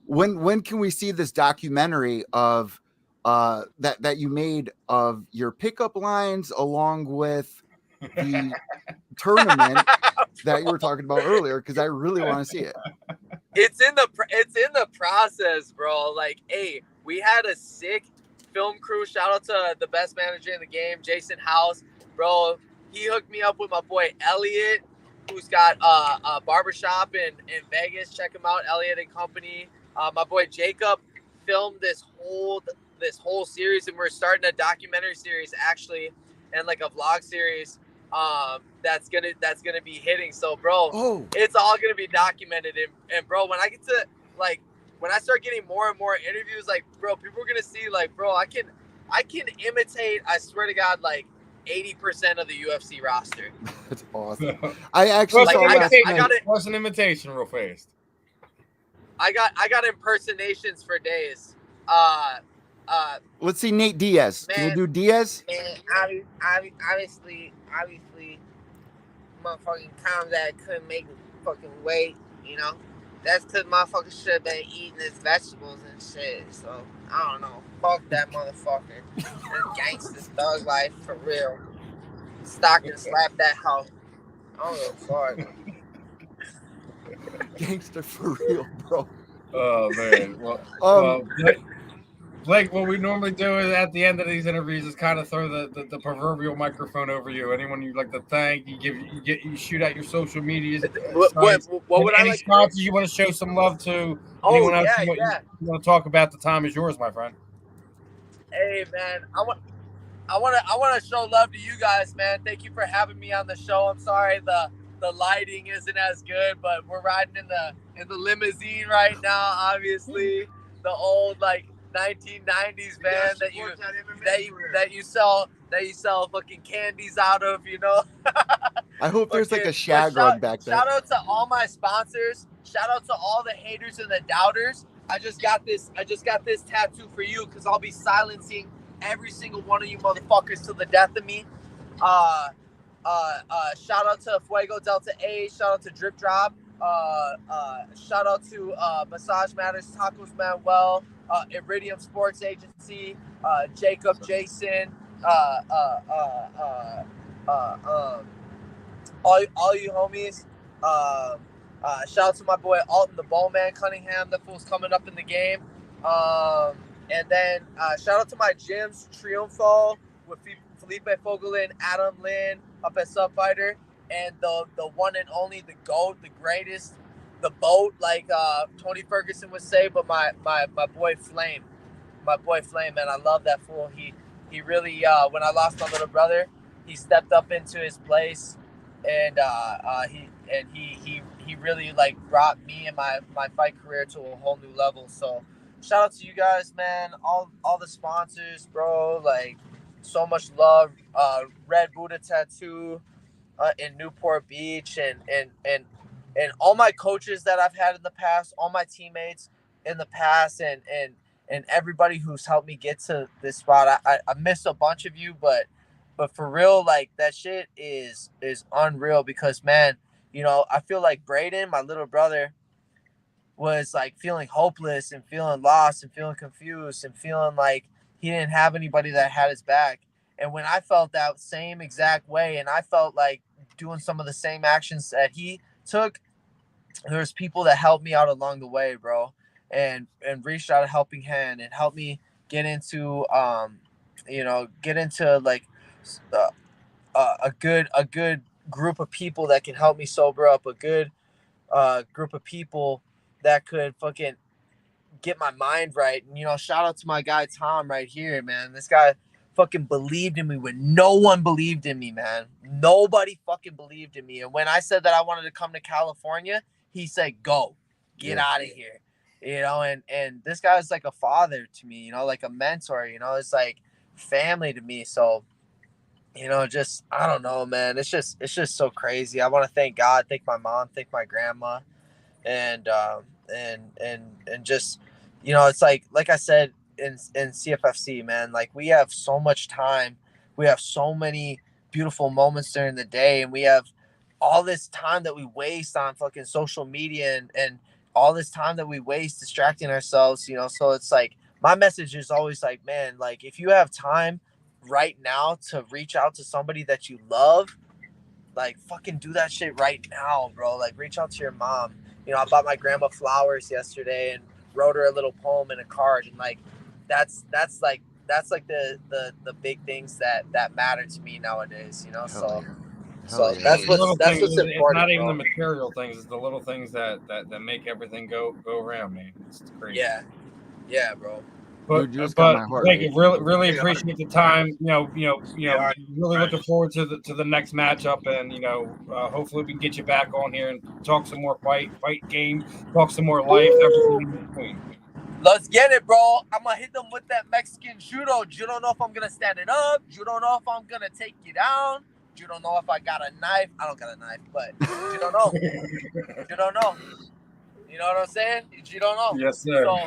when can we see this documentary of that you made of your pickup lines, along with the tournament that you were talking about earlier, because I really want to see it. It's in the process, bro. Like, hey, we had a sick film crew. Shout out to the best manager in the game, Jason House, bro. He hooked me up with my boy Elliot, who's got a barbershop in Vegas. Check him out, Elliot and Company. My boy Jacob filmed this whole series, and we're starting a documentary series actually, and like a vlog series. That's gonna be hitting. So, bro, it's all gonna be documented. And bro, when I get to when I start getting more and more interviews, like, bro, people are gonna see, like, bro, I can imitate. I swear to God, like 80% of the UFC roster. That's awesome. I actually saw last night. What's an imitation, real fast? I got impersonations for days. Let's see Nate Diaz. Man, can you do Diaz? Man, obviously, motherfucking Khamzat couldn't make fucking weight, you know. That's because motherfucker should have been eating his vegetables and shit. So, I don't know. Fuck that motherfucker. That gangster thug life, for real. Stock and slap that house. I don't know, fuck. Gangster for real, bro. Oh, man. Well, Blake, what we normally do is at the end of these interviews is kind of throw the proverbial microphone over you. Anyone you'd like to thank, you shoot out your social medias. What would I like? Sponsors you want to show some love to? Anyone else you want to talk about? The time is yours, my friend. Hey, man, I want to show love to you guys, man. Thank you for having me on the show. I'm sorry the lighting isn't as good, but we're riding in the limousine right now. Obviously, the old 1990s van that you sell fucking candies out of, you know. I hope there's like a shag rug back there. Shout out to all my sponsors. Shout out to all the haters and the doubters. I just got this tattoo for you because I'll be silencing every single one of you motherfuckers till the death of me. Shout out to Fuego Delta A. Shout out to Drip Drop. Shout out to Massage Matters, Tacos Manuel, Iridium Sports Agency, Jacob, Jason, all you homies. Shout out to my boy Alton the Bowman Cunningham. That fool's coming up in the game. And then shout out to my gyms, Triunfo with Felipe Fogelin, Adam Lin up at Subfighter, and the one and only, the GOAT, the greatest, the boat, like Tony Ferguson would say, but my boy Flame, man, I love that fool. He really when I lost my little brother, he stepped up into his place, and he really like brought me and my fight career to a whole new level. So shout out to you guys, man, all the sponsors, bro, like so much love. Red Buddha Tattoo in Newport Beach, and all my coaches that I've had in the past, all my teammates in the past, and everybody who's helped me get to this spot. I missed a bunch of you, but for real, like that shit is unreal, because, man, you know, I feel like Braden, my little brother, was like feeling hopeless and feeling lost and feeling confused and feeling like he didn't have anybody that had his back. And when I felt that same exact way, and I felt like doing some of the same actions that he took, there's people that helped me out along the way, bro, and reached out a helping hand and helped me get into like a good group of people that can help me sober up, a good group of people that could fucking get my mind right. And, you know, shout out to my guy Tom right here, man. This guy fucking believed in me when no one believed in me, man. Nobody fucking believed in me. And when I said that I wanted to come to California, he said, go, get out of here. You know, and this guy is like a father to me, you know, like a mentor, you know, it's like family to me. So, you know, just, I don't know, man. It's just so crazy. I want to thank God, thank my mom, thank my grandma, and just, you know, it's like I said in CFFC, man, like we have so much time, we have so many beautiful moments during the day, and we have all this time that we waste on fucking social media and all this time that we waste distracting ourselves, you know. So it's like, my message is always like, man, like if you have time right now to reach out to somebody that you love, like fucking do that shit right now, bro. Like reach out to your mom. You know, I bought my grandma flowers yesterday and wrote her a little poem and a card, and like that's like the big things that matter to me nowadays, you know. Hell So yeah. that's Little what's things, it's important, not even bro. the material things, it's the little things that make everything go around, man. It's crazy. Yeah, bro. But Dude, you just got my heart Blake, racing. really appreciate the time. Really looking forward to the next matchup, and hopefully we can get you back on here and talk some more fight game, talk some more life, everything in between. Let's get it, bro. I'm gonna hit them with that Mexican judo. You don't know if I'm gonna stand it up. You don't know if I'm gonna take you down. You don't know if I got a knife. I don't got a knife, but you don't know. You don't know. You know what I'm saying? You don't know. Yes, sir. So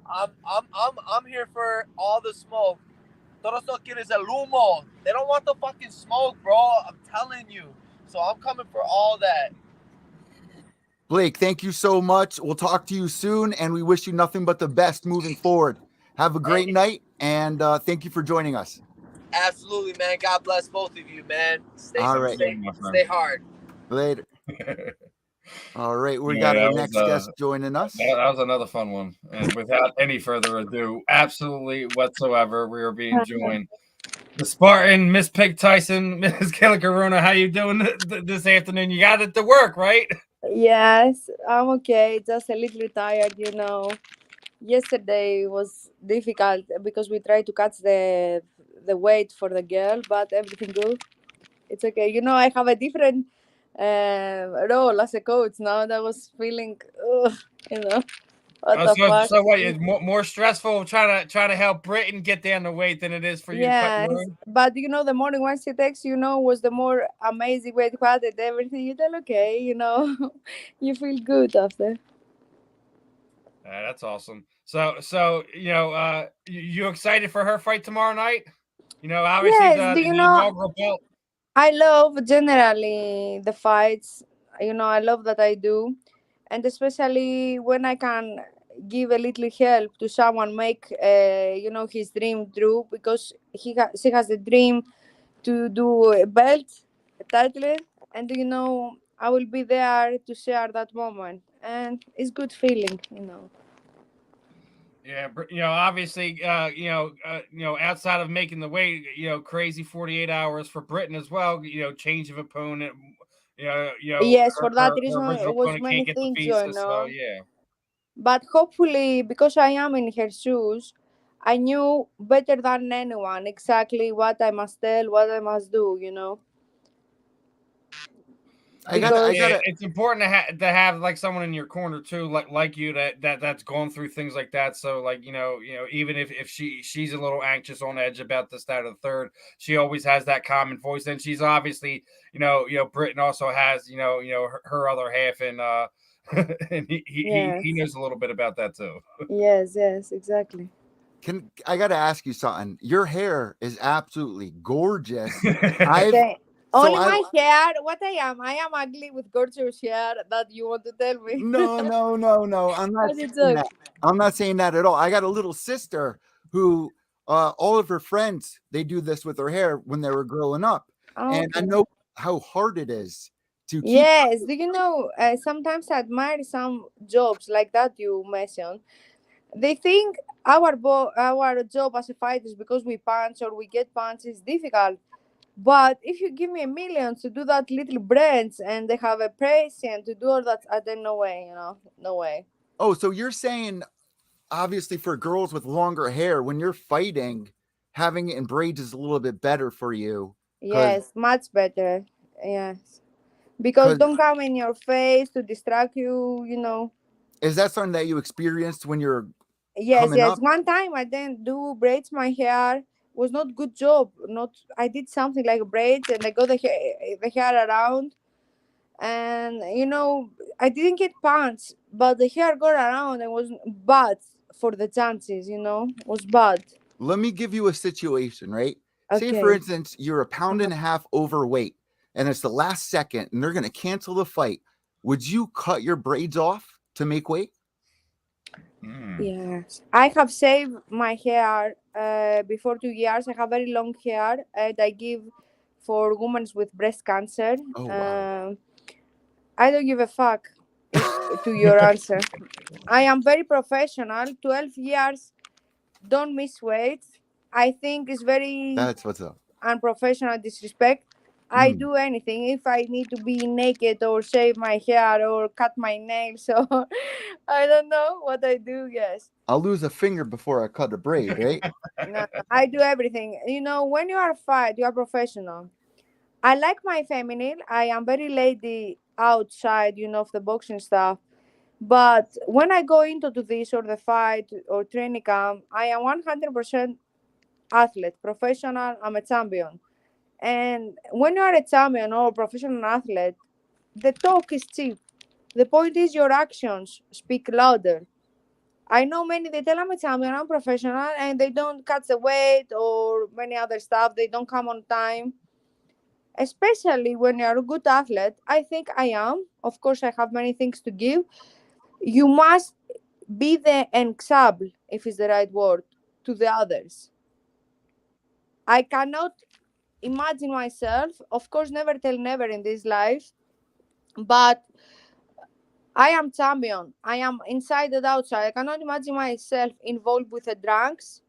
I'm here for all the smoke. Todos lo quieres el humo. They don't want the fucking smoke, bro. I'm telling you. So I'm coming for all that. Blake, thank you so much. We'll talk to you soon, and we wish you nothing but the best moving forward. Have a great night, and thank you for joining us. Absolutely, man. God bless both of you, man. Stay hard. Later. All right, we got our next guest joining us. That was another fun one. And without any further ado, absolutely whatsoever, we are being joined. The Spartan, Miss Pig Tyson, Miss Koirouni. How you doing this afternoon? You got it to work, right? Yes, I'm okay. Just a little tired, Yesterday was difficult because we tried to catch the weight for the girl, but everything good. It's okay. I have a different role as a coach now. That was feeling, what the fuck. So what? It's more stressful trying to help Britain get down the weight than it is for you to cut your own? But the morning when she texts, was the more amazing way to cut it. Everything you tell, okay, you feel good after. That's awesome. So you excited for her fight tomorrow night? Obviously Yes, the inaugural belt. I love generally the fights. I love that I do, and especially when I can give a little help to someone make his dream true, because she has a dream to do a belt, a title, and I will be there to share that moment, and it's good feeling. Yeah, obviously, outside of making the weight, crazy 48 hours for Britain as well. Change of opponent. Yes, for that reason, her it was opponent many can't get the things visa, going so on. yeah. But hopefully, because I am in her shoes, I knew better than anyone exactly what I must tell, what I must do. It's important to have like someone in your corner too, like you that's gone through things like that. So like even if she's a little anxious on edge about this, that, or the third, she always has that common voice. And she's obviously Britain also has her other half, and and he knows a little bit about that too. Yes, exactly. I got to ask you something? Your hair is absolutely gorgeous. Only my hair. What I am ugly with gorgeous hair. That you want to tell me? No. I'm not saying that. I'm not saying that at all. I got a little sister who, all of her friends, they do this with her hair when they were growing up, and I know how hard it is to keep. Yes, do you know? Sometimes I admire some jobs like that you mentioned. They think our job as a fighter is because we punch or we get punched is difficult. But if you give me a million to do that little brands and they have a patient to do all that, then no way, no way. Oh, so you're saying, obviously, for girls with longer hair, when you're fighting, having it in braids is a little bit better for you. Yes, much better. Yes, because don't come in your face to distract you. Is that something that you experienced when you're? Yes. Up? One time I didn't do braids my hair. Was not good job. I did something like braids and I got the hair around, and I didn't get punched, but the hair got around and was bad for the chances. Was bad. Let me give you a situation, right? Okay. Say for instance you're a pound and a half overweight, and it's the last second, and they're going to cancel the fight. Would you cut your braids off to make weight? Yes, I have saved my hair before 2 years. I have very long hair, and I give for women with breast cancer. Oh, wow. I don't give a fuck to your answer. I am very professional. 12 years, don't miss weight. I think it's very That's what's up. unprofessional, disrespect. I do anything if I need to be naked or shave my hair or cut my nails. So I don't know what I do. Yes. I'll lose a finger before I cut a braid, right? No, I do everything. When you are fight, you are professional. I like my feminine. I am very lady outside, of the boxing stuff. But when I go into this or the fight or training camp, I am 100% athlete, professional. I'm a champion. And when you are a champion or professional athlete, the talk is cheap. The point is your actions speak louder. I know many, they tell I'm a champion, I'm professional, and they don't cut the weight or many other stuff. They don't come on time. Especially when you're a good athlete, I think I am. Of course, I have many things to give. You must be the example, if it's the right word, to the others. I cannot imagine myself, of course, never tell never in this life, but I am champion. I am inside and outside. I cannot imagine myself involved with the drugs.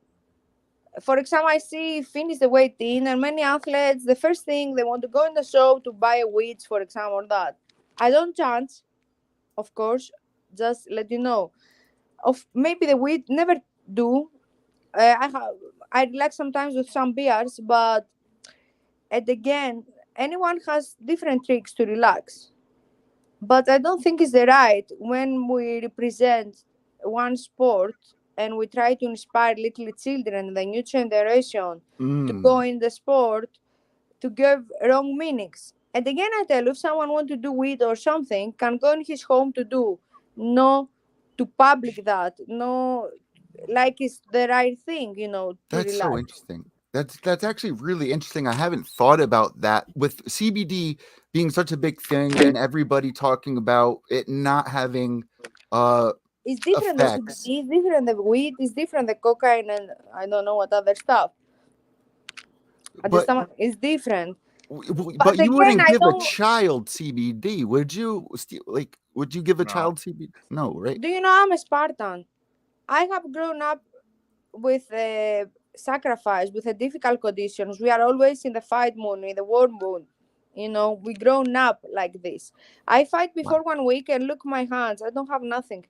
For example, I see finish the weight in, and many athletes, the first thing they want to go in the show to buy a weeds, for example, or that. I don't judge, of course, just let you know. Of maybe the weed never do. I relax sometimes with some beers, but and again, anyone has different tricks to relax. But I don't think it's the right when we represent one sport and we try to inspire little children, the new generation, to go in the sport, to give wrong meanings. And again, I tell you, if someone want to do weed or something, can go in his home to do, no to public that, no, like it's the right thing, to That's relax. so interesting. That's actually really interesting. I haven't thought about that with CBD being such a big thing and everybody talking about it not having it's different effects. the CBD, it's different the weed, it's different the cocaine, and I don't know what other stuff. But it's different. But you again, wouldn't give a child CBD, would you? Like, would you give a child CBD? No, right? Do you know I'm a Spartan? I have grown up with sacrifice, with the difficult conditions. We are always in the fight moon, in the war moon. We grown up like this. I fight before 1 week and look my hands. I don't have nothing.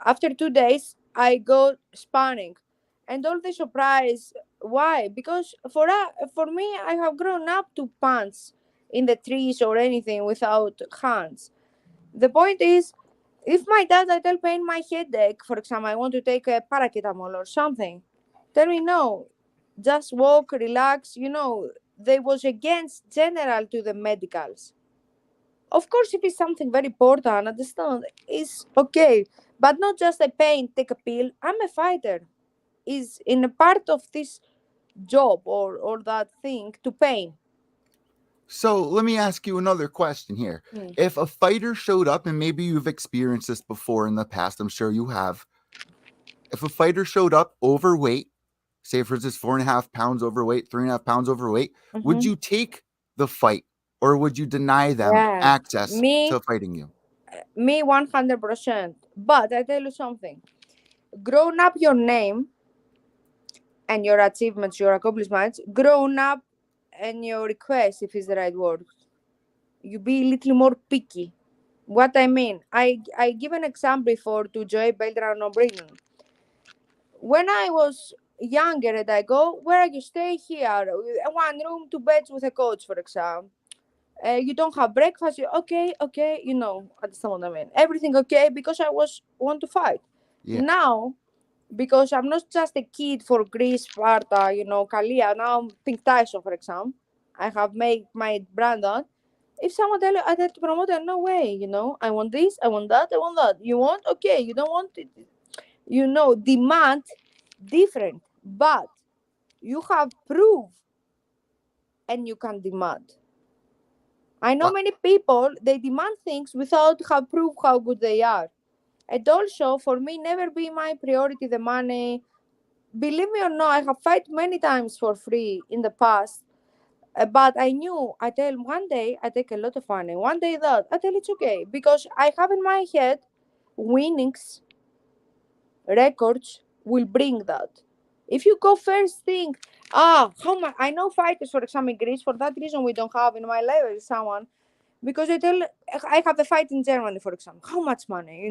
After 2 days, I go sparring. And all the surprise, why? Because for me, I have grown up to punch in the trees or anything without hands. The point is, if my dad, I tell pain my headache, for example, I want to take a paracetamol or something, tell me no, just walk, relax. They was against general to the medicals. Of course, if it's something very important, understand, it's okay. But not just a pain, take a pill. I'm a fighter. Is in a part of this job or that thing to pain. So let me ask you another question here. If a fighter showed up, and maybe you've experienced this before in the past, I'm sure you have. If a fighter showed up overweight, say for instance 4.5 pounds overweight, 3.5 pounds overweight, would you take the fight or would you deny them access to fighting you? Me 100%. But I tell you something. Grown up your name and your achievements, your accomplishments, grown up and your request, if it's the right word, you be a little more picky. What I mean, I give an example before to Joy Beltran O'Brien. When I was younger and I go, where you stay here, 1 room, 2 beds with a coach, for example. You don't have breakfast, okay, understand what I mean. Everything okay because I want to fight. Now, because I'm not just a kid for Greece, Sparta, Kallia. Now I'm Pink Tyson, for example. I have made my brand on. If someone tell you, I tell to promoter, no way, I want this, I want that, I want that. You want? Okay, you don't want it. Demand different, but you have proof and you can demand. I know many people, they demand things without have proof how good they are. And also, for me, never be my priority the money. Believe me or not, I have fight many times for free in the past. But I knew, I tell one day I take a lot of money. One day that I tell it's okay because I have in my head winnings, records will bring that. If you go first think, how much I know fighters, for example, in Greece, for that reason we don't have in my level someone because I have a fight in Germany, for example. How much money,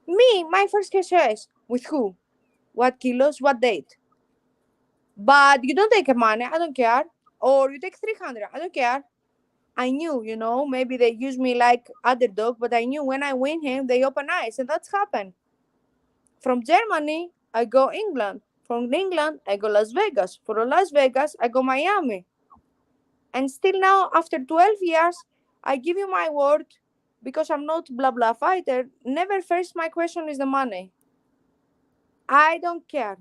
Me, my first KSS, with who? What kilos, what date? But you don't take a money, I don't care. Or you take 300, I don't care. I knew, maybe they use me like underdog, but I knew when I win him, they open eyes, and that's happened. From Germany, I go England. From England, I go Las Vegas. From Las Vegas, I go Miami. And still now, after 12 years, I give you my word, because I'm not blah blah fighter. Never first my question is the money. I don't care.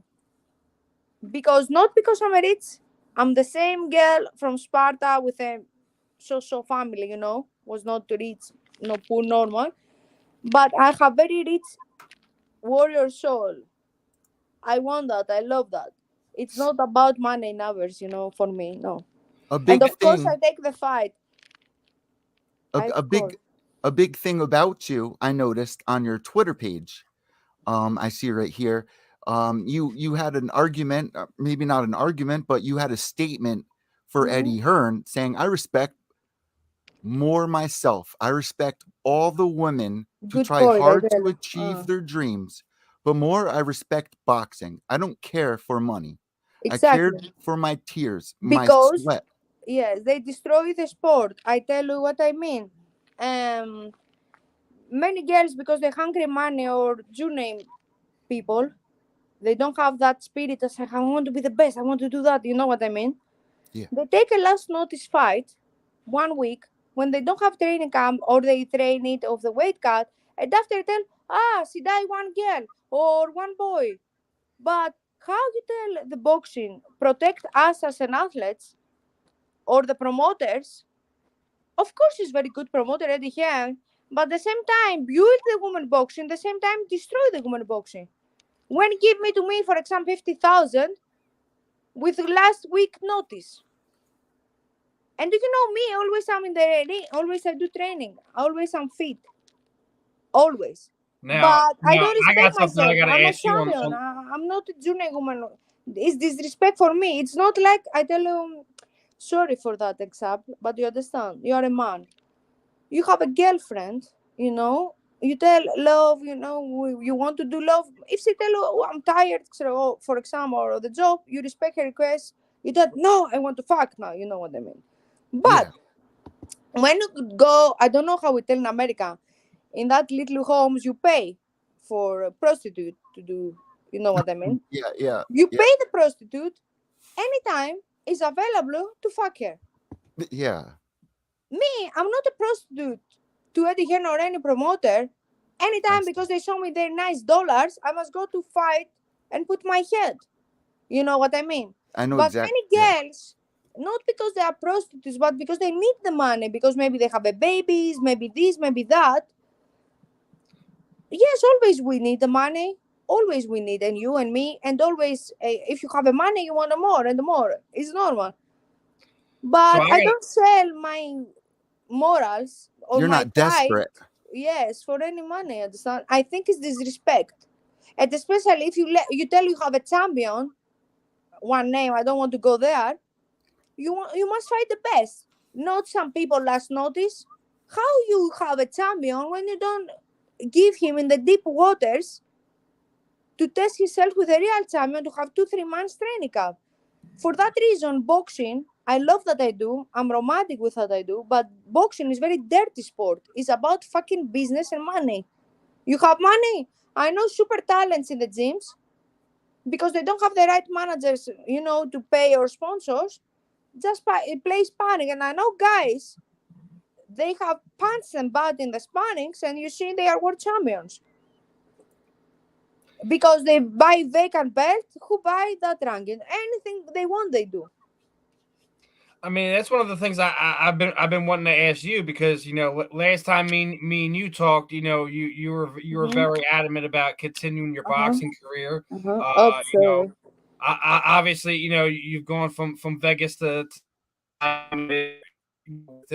Not because I'm rich. I'm the same girl from Sparta with a so family, was not rich, no poor, normal. But I have very rich warrior soul. I want that. I love that. It's not about money numbers, for me. No. A And big of course, I thing, take the fight. a big thing about you, I noticed on your Twitter page. I see right here. You had an argument, maybe not an argument, but you had a statement for Eddie Hearn saying, "I respect more myself. I respect all the women to try hard to achieve their dreams, but more I respect boxing. I don't care for money. I cared for my tears, my sweat." Yes, they destroy the sport. I tell you what I mean. Many girls, because they're hungry money, or you name people, they don't have that spirit as I want to be the best. I want to do that. You know what I mean? Yeah. They take a last notice fight 1 week when they don't have training camp, or they train it of the weight cut, and after tell, she died one girl or one boy. But how you tell the boxing protect us as an athletes or the promoters? Of course, he's very good promoter, Eddie Hearn, but at the same time, build the women boxing, the same time, destroy the women boxing. When give me to me, for example, 50,000 with last week notice. And you know me, always I'm in the ring, always I do training, always I'm fit. Always. But I don't respect myself. I'm a champion. I'm not a junior woman. It's disrespect for me. It's not like I tell you, sorry for that example, but you understand. You are a man. You have a girlfriend, you tell love, you want to do love. If she tell you, I'm tired, so, for example, or the job, you respect her request. You tell, no, I want to fuck now. You know what I mean? But when you go, I don't know how we tell in America, in that little homes, you pay for a prostitute to do, you know what I mean? Yeah. You pay the prostitute anytime is available to fuck her. Yeah. Me, I'm not a prostitute to Eddie Hearn or any promoter. Anytime because they show me their nice dollars, I must go to fight and put my head. You know what I mean? I know but exactly. Many girls, not because they are prostitutes, but because they need the money, because maybe they have a babies, maybe this, maybe that. Yes, always we need the money. Always we need, and you and me, and always, if you have the money, you want more and more. It's normal. But I don't sell my morals or you're my not desperate. Yes, for any money. Understand? I think it's disrespect, and especially if you tell you have a champion, one name. I don't want to go there. You must fight the best, not some people last notice. How you have a champion when you don't give him in the deep waters to test himself with a real champion to have 2-3 months training camp? For that reason, boxing, I love that I do. I'm romantic with what I do, but boxing is very dirty sport. It's about fucking business and money. You have money. I know super talents in the gyms because they don't have the right managers, to pay or sponsors. Just play sparring, and I know guys, they have punched them bad in the sparrings, and you see they are world champions because they buy vacant belt. Who buy that ranking? Anything they want, they do. I mean, that's one of the things I've been wanting to ask you, because last time me and you talked, you were very adamant about continuing your boxing career. Obviously, you've gone from Vegas to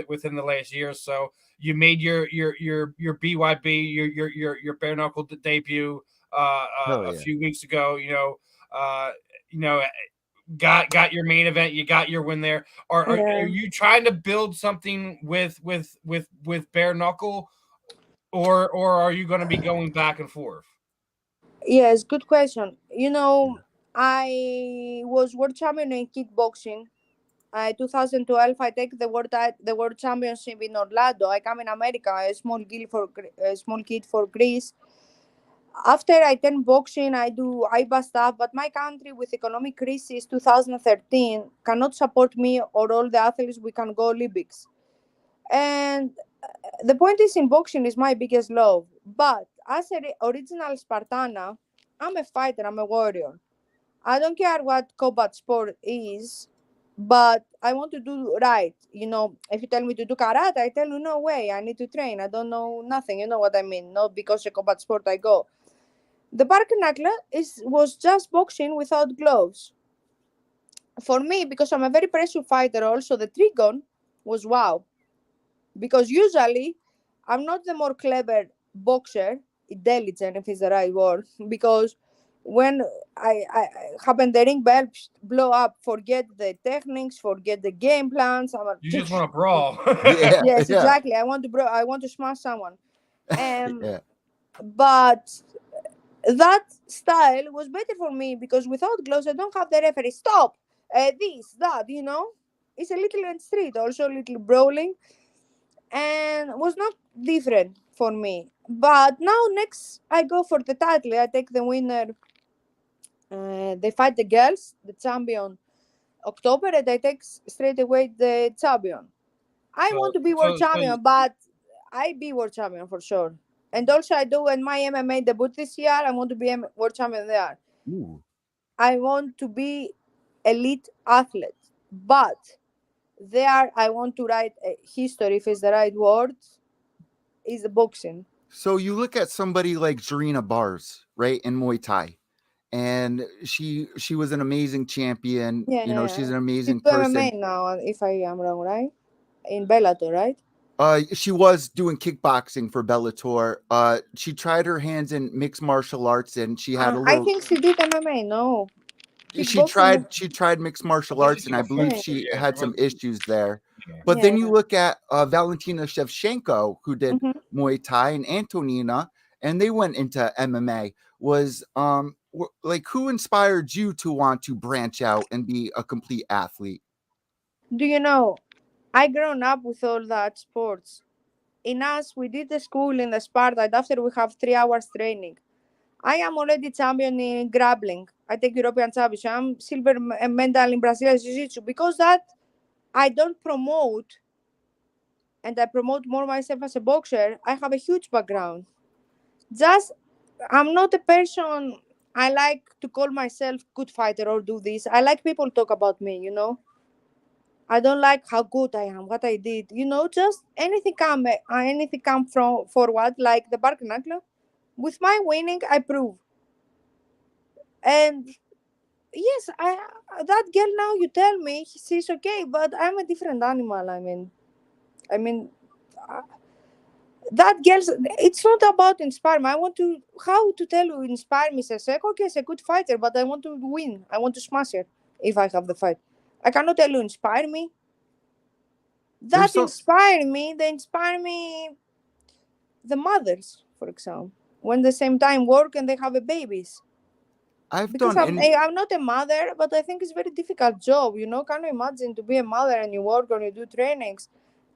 within the last year or so. You made your BYB, your bare knuckle debut a few weeks ago. Got your main event, you got your win there. Are you trying to build something with bare knuckle, or are you going to be going back and forth? Yes, good question. I was world champion in kickboxing. 2012, I take the world championship in Orlando. I come in America, a small kid for Greece. After I turn boxing, I do IBA stuff, but my country with economic crisis 2013 cannot support me or all the athletes. We can go Olympics. And the point is, in boxing is my biggest love. But as an original Spartana, I'm a fighter, I'm a warrior. I don't care what combat sport is, but I want to do right. If you tell me to do karate, I tell you no way. I need to train. I don't know nothing. You know what I mean? Not because a combat sport I go. The barker knuckle was just boxing without gloves. For me, because I'm a very pressure fighter, also the trigon was wow. Because usually I'm not the more clever boxer, intelligent if it's the right word, because when I happen the ring bell blow up, forget the techniques, forget the game plans. You just want to brawl. Yes, exactly. I want to smash someone. But that style was better for me because without gloves I don't have the referee stop this that it's a little in street, also a little brawling, and was not different for me. But now next I go for the title. I take the winner. They fight the girls, the champion, October, and I take straight away the champion. I want to be world champion, but I be world champion for sure. And also I do in my MMA debut this year. I want to be world champion there. Ooh. I want to be elite athlete, but there I want to write history, if it's the right word, is the boxing. So you look at somebody like Zarina Bars, right, in Muay Thai, and she was an amazing champion. Yeah. She's an amazing She's person. MMA now, if I am wrong, right? In Bellator, right? She was doing kickboxing for Bellator. She tried her hands in mixed martial arts, and she had a little. I think she did MMA. No, She tried mixed martial arts, and I believe she had some issues there. But then you look at Valentina Shevchenko, who did Muay Thai, and Antonina, and they went into MMA. Was like, who inspired you to want to branch out and be a complete athlete? Do you know? I grown up with all that sports. In us, we did the school in the Sparta, and after we have 3 hours training. I am already champion in grappling. I take European championship. I'm silver medal in Brazilian Jiu-Jitsu. Because that I don't promote, and I promote more myself as a boxer, I have a huge background. Just, I'm not a person, I like to call myself good fighter or do this. I like people talk about me. I don't like how good I am, what I did. Just anything come from forward, like the bark knuckle. With my winning, I prove. And yes, that girl now you tell me she's okay, but I'm a different animal. I mean, that girl. It's not about inspire me. I want to how to tell you inspire me. Says okay, it's a good fighter, but I want to win. I want to smash her if I have the fight. I cannot tell you inspire me. That inspire me. They inspire me. The mothers, for example, when the same time work and they have a babies. I'm not a mother, but I think it's a very difficult job. Can you imagine to be a mother and you work or you do trainings?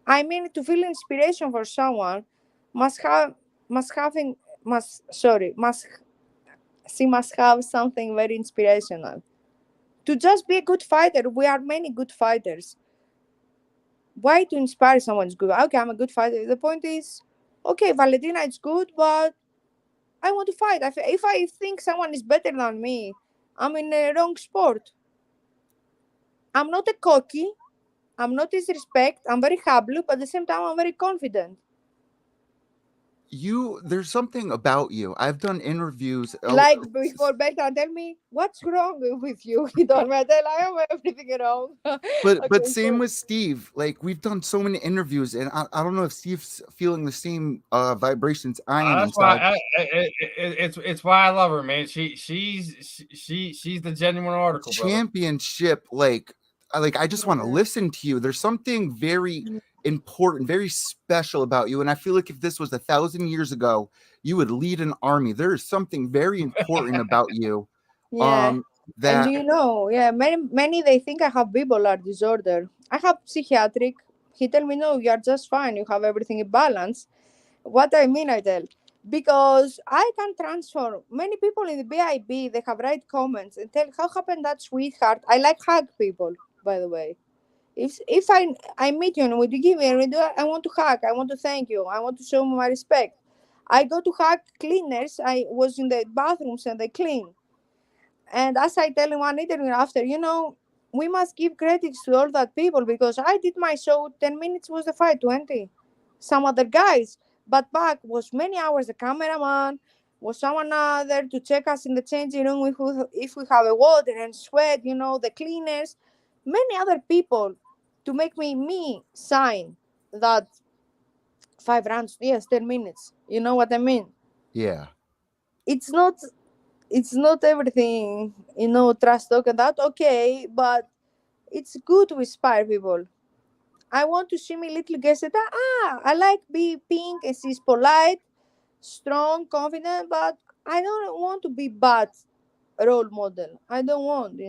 I mean, to feel inspiration for someone she must have something very inspirational. To just be a good fighter, we are many good fighters. Why to inspire someone is good? Okay, I'm a good fighter. The point is, okay, Valentina is good, but I want to fight. If I think someone is better than me, I'm in a wrong sport. I'm not a cocky. I'm not disrespect. I'm very humble, but at the same time, I'm very confident. there's something about you. I've done interviews. Like before Bertrand tell me what's wrong with you. He told me I have everything wrong. But same with Steve. Like we've done so many interviews, and I don't know if Steve's feeling the same vibrations I am That's inside. why it's why I love her, man. She's the genuine article, championship. Brother. Like I just want to listen to you. There's something very important, very special about you, and I feel like if this was 1,000 years ago, you would lead an army. There is something very important about you. Yeah. That and you know, many they think I have bipolar disorder. I have psychiatric. He tell me no, you are just fine. You have everything in balance. What I mean, I tell, because I can transform many people in the BIB. They have write comments and tell how happened that sweetheart. I like hug people, by the way. If I meet you and would you give me a window, I want to hug. I want to thank you. I want to show my respect. I go to hug cleaners. I was in the bathrooms and they clean. And as I tell in one interview after, we must give credits to all that people because I did my show, 10 minutes was the fight, 20. Some other guys. But back was many hours, the cameraman, was someone there to check us in the changing room if we have a water and sweat, the cleaners, many other people to make me sign that 5 rounds, yes, 10 minutes. You know what I mean? Yeah. It's not everything, trash talk and that, okay, but it's good to inspire people. I want to see me little girl say, I like be pink and she's polite, strong, confident, but I don't want to be bad role model. I don't want.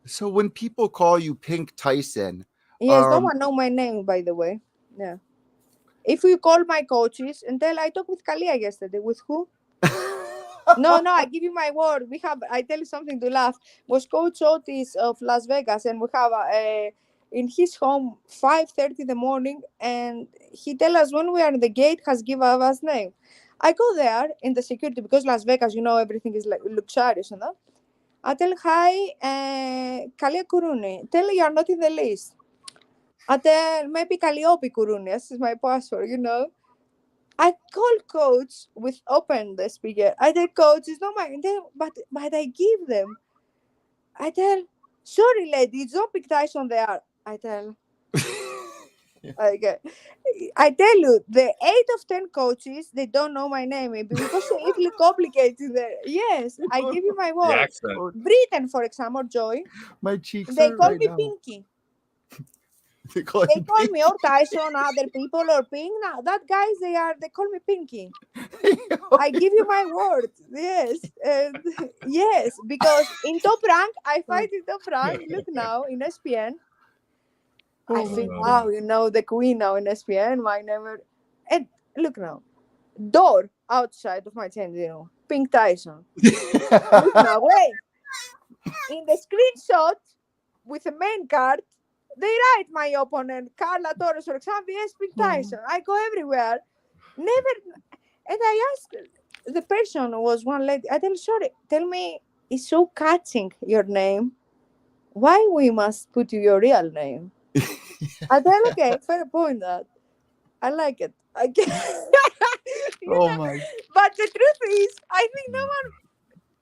So when people call you Pink Tyson, Yes, no one know my name, by the way. Yeah. If you call my coaches and tell, I talked with Kallia yesterday. With who? No, I give you my word. I tell you something to laugh. Was Coach Otis of Las Vegas, and we have in his home 5:30 in the morning, and he tell us when we are in the gate, has give us name. I go there in the security because Las Vegas, everything is like luxurious and that. I tell hi, Kallia Koirouni. Tell you are not in the list. I tell maybe Kalliopi Koirouni. This is my password, I call coach with open the speaker. I tell coach, it's not my name, but I give them. I tell, sorry lady, it's not Big Tyson there. I tell. Okay. I tell you, the 8 of 10 coaches, they don't know my name because it's a little complicated there. Yes, I give you my word. Britain, for example, Joy. My cheeks they call right me now. Pinky. They call me or Tyson, other people or Pink. Now that guys, they call me Pinky. I give you my word. Yes. Yes, because in Top Rank, I fight in Top Rank. Look now in SPN. I think, wow, the queen now in SPN. My never. And look now. Door outside of my changing room. Pink Tyson. Look now, wait. In the screenshot with the main card, they write my opponent, Carla Torres or Xavier Pink Tyson. I go everywhere. Never. And I asked the person, was one lady, I tell, sorry, tell me, it's so catching your name. Why we must put your real name? I tell, okay, fair point that. I like it. I my. But the truth is, I think no one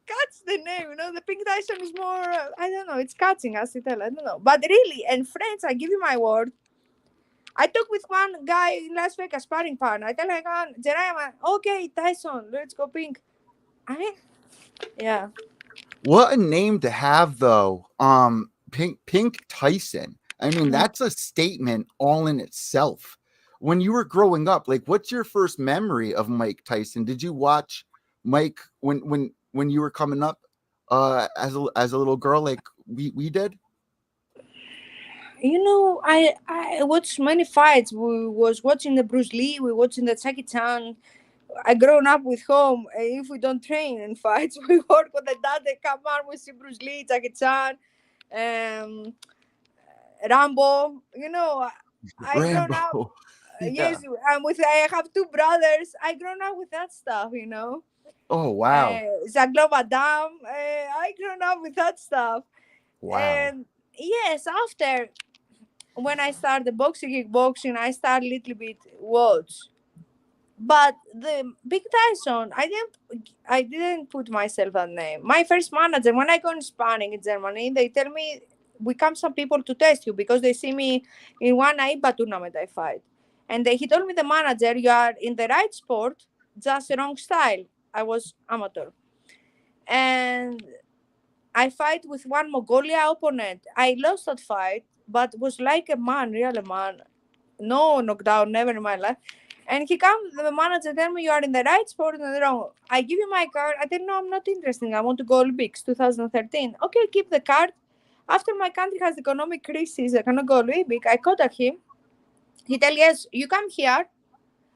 cuts the name. The Pink Tyson is more, I don't know, it's catching, as I tell, I don't know. But really, and friends, I give you my word. I talked with one guy in Las Vegas, sparring partner. I tell him, Jeremiah, okay, Tyson, let's go Pink. Yeah. What a name to have, though. Pink Tyson. I mean, that's a statement all in itself. When you were growing up, like, what's your first memory of Mike Tyson? Did you watch Mike when you were coming up as a little girl, like we did? I watched many fights. We was watching the Bruce Lee. We watching the Jackie Chan. I grown up with home. If we don't train in fights, we work with the dad. They come on, we see Bruce Lee, Jackie Chan, Rambo. I grown up. Yes, I have 2 brothers. I grown up with that stuff. Oh wow. Jean-Claude Van Damme. I grown up with that stuff. Wow. And yes, after when I started boxing, kickboxing, I started a little bit watch. But the Big Tyson, I didn't put myself that name. My first manager, when I go in sparring in Germany, they tell me we come some people to test you because they see me in one AIBA tournament I fight, and he told me the manager, you are in the right sport, just the wrong style. I was amateur, and I fight with one Mongolia opponent. I lost that fight, but was like a man, really man. No knockdown, never in my life. And he comes, the manager tell me you are in the right sport and the wrong. I give you my card. I tell no, I'm not interested. I want to go Olympics 2013. Okay, keep the card. After my country has economic crisis, I cannot go Olympic. I contact him. He tell yes, you come here.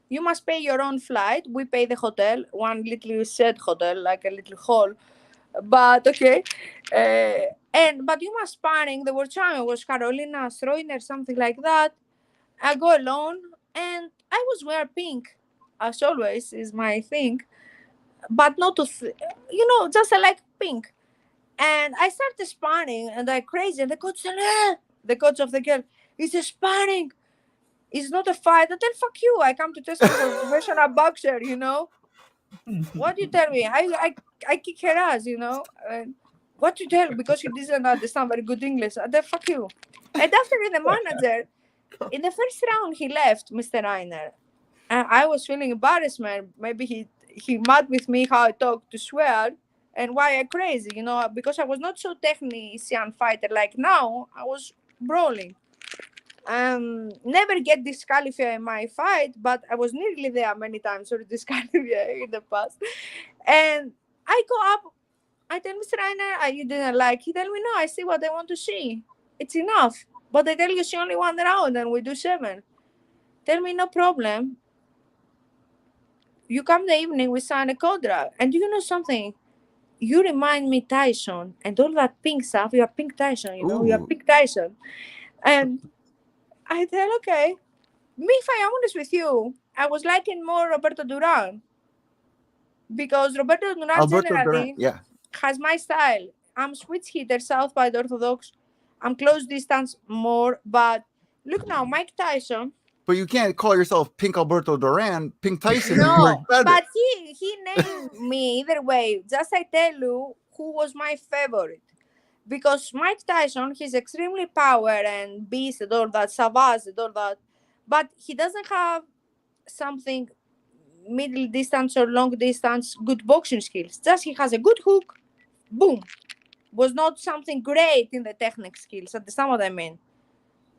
You must pay your own flight. We pay the hotel, one little shed hotel, like a little hall. But okay. But you must sparring. The world champion was Carolina Stroiner, something like that. I go alone, and I was wear pink, as always is my thing, but not to, just I like pink. And I started sparring, and I crazy. And the coach said, the coach of the girl, it's a sparring. It's not a fight. I tell fuck you. I come to test for a professional boxer. What you tell me? I kick her ass. What you tell? Because she doesn't understand very good English. I tell fuck you. And after the manager. In the first round, he left, Mr. Reiner. And I was feeling embarrassment. Maybe he mad with me how I talk to swear and why I crazy, because I was not so technician fighter like now. I was brawling. Never get disqualified in my fight, but I was nearly there many times or disqualified in the past. And I go up. I tell Mr. Reiner, you didn't like. He tell me no. I see what I want to see. It's enough. But I tell you, she only 1 round and we do 7. Tell me, no problem. You come the evening, we sign a contract. And you know something? You remind me Tyson and all that pink stuff. You are Pink Tyson, you are Pink Tyson. And I tell, okay. Me, if I am honest with you, I was liking more Roberto Duran. Because Roberto Duran generally has my style. I'm switch hitter, southpaw orthodox. I'm close distance more, but look now, Mike Tyson. But you can't call yourself Pink Alberto Duran. Pink Tyson. No, but he named me either way. Just I tell you who was my favorite. Because Mike Tyson, he's extremely power and beast and all that, savage and all that. But he doesn't have something middle distance or long distance good boxing skills. Just he has a good hook. Boom. Was not something great in the technique skills. Understand what I mean?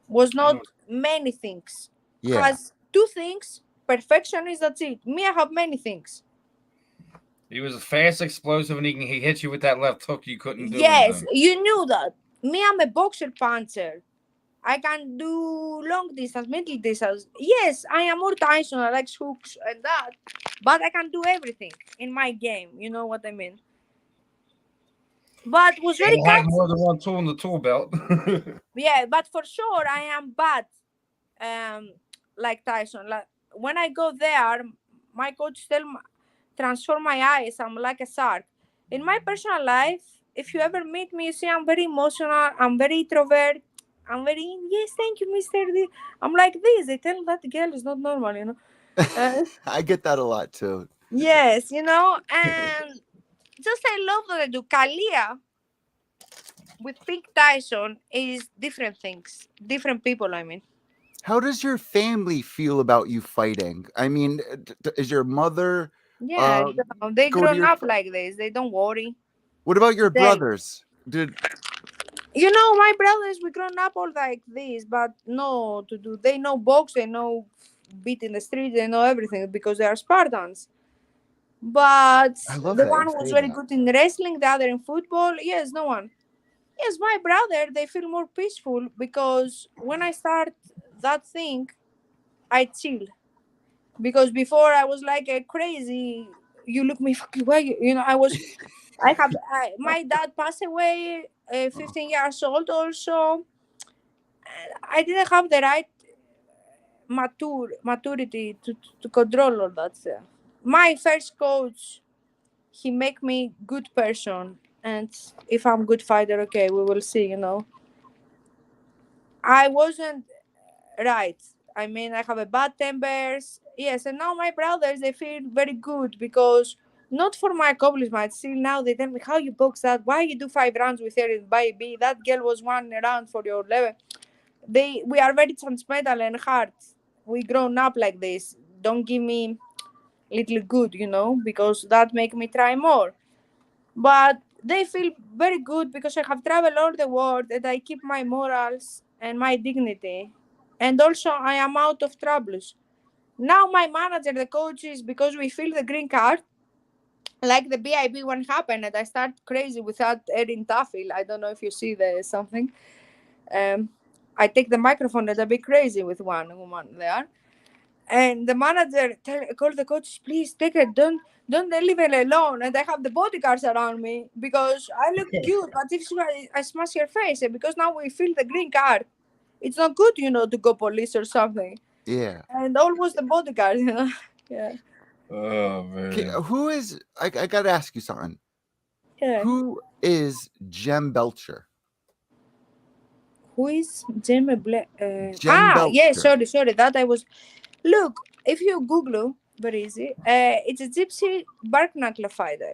Was not many things. Yeah. Has 2 things. Perfection is that's it. Me, I have many things. He was fast, explosive, and he hit you with that left hook you couldn't do. Yes, you knew that. Me, I'm a boxer puncher. I can do long distance, middle distance. Yes, I am more Tyson. I like hooks and that. But I can do everything in my game. You know what I mean? But was very I have more than one tool in the tool belt. Yeah, but for sure I am bad. Like Tyson. Like when I go there, my coach transform my eyes. I'm like a shark. In my personal life, if you ever meet me, you see I'm very emotional. I'm very introvert. I'm very yes, thank you, Mr. D. I'm like this. They tell that girl is not normal, I get that a lot too. Yes, and just I love that I do. Kallia with Pink Tyson is different things, different people. I mean. How does your family feel about you fighting? I mean, is your mother? Yeah, they grown up like this. They don't worry. What about your brothers? My brothers, we grown up all like this, but no to do. They know box, they know beat in the street, they know everything because they are Spartans. But the one who's very good in wrestling, the other in football, yes, no one. Yes, my brother, they feel more peaceful because when I start that thing, I chill. Because before I was like a crazy. You look me fucking way. My dad passed away 15 years old also. I didn't have the right maturity to control all that stuff. My first coach, he make me good person. And if I'm good fighter, okay, we will see, I wasn't right. I mean, I have a bad tempers. Yes, and now my brothers, they feel very good because not for my accomplishments. Still now they tell me how you box that, why you do 5 rounds with her in baby. That girl was 1 round for your level. We are very transmetal and hard. We grown up like this. Don't give me little good, because that make me try more. But they feel very good because I have traveled all the world and I keep my morals and my dignity. And also I am out of troubles. Now my manager, the coaches, because we fill the green card, like the BIB one happened, and I start crazy without Erin Tafel. I don't know if you see the something. I take the microphone and I be crazy with one woman there. And the manager called the coaches, please take it, don't leave it alone. And I have the bodyguards around me because I look cute, but if I smash your face, and because now we fill the green card, it's not good, to go police or something. Yeah. And almost the bodyguard, yeah. Oh man. Okay, who is? I gotta ask you something. Yeah. Who is Jem Belcher? Who is Jamie Black? Jem Yeah, Belcher. sorry. That I was. Look, if you Google, very easy. It's a gypsy bark knuckle fighter,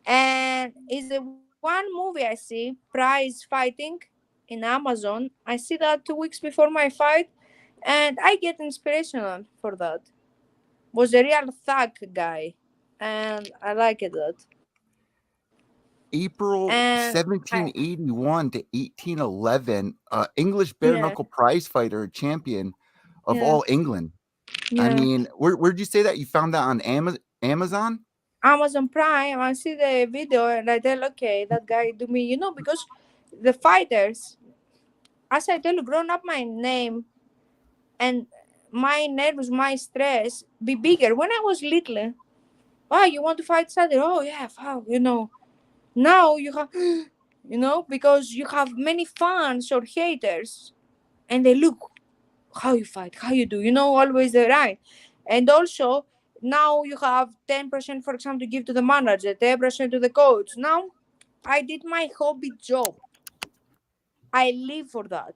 and it's the one movie I see. Prize fighting in Amazon. I see that 2 weeks before my fight, and I get inspirational for that. Was a real thug guy, and I like it that. April And 1781 to 1811, English bare yeah, knuckle prize fighter, champion of yeah, all England. I yeah. mean, where'd you say that? You found that on Amazon? Amazon Prime, I see the video and I tell, okay, that guy do me, because the fighters, as I tell you, grown up my name and my nerves, my stress be bigger. When I was little, oh, you want to fight Saturday? Oh, yeah, fuck, Now you have, because you have many fans or haters and they look how you fight, how you do, always the right. And also, now you have 10%, for example, to give to the manager, 10% to the coach. Now, I did my hobby job. I live for that.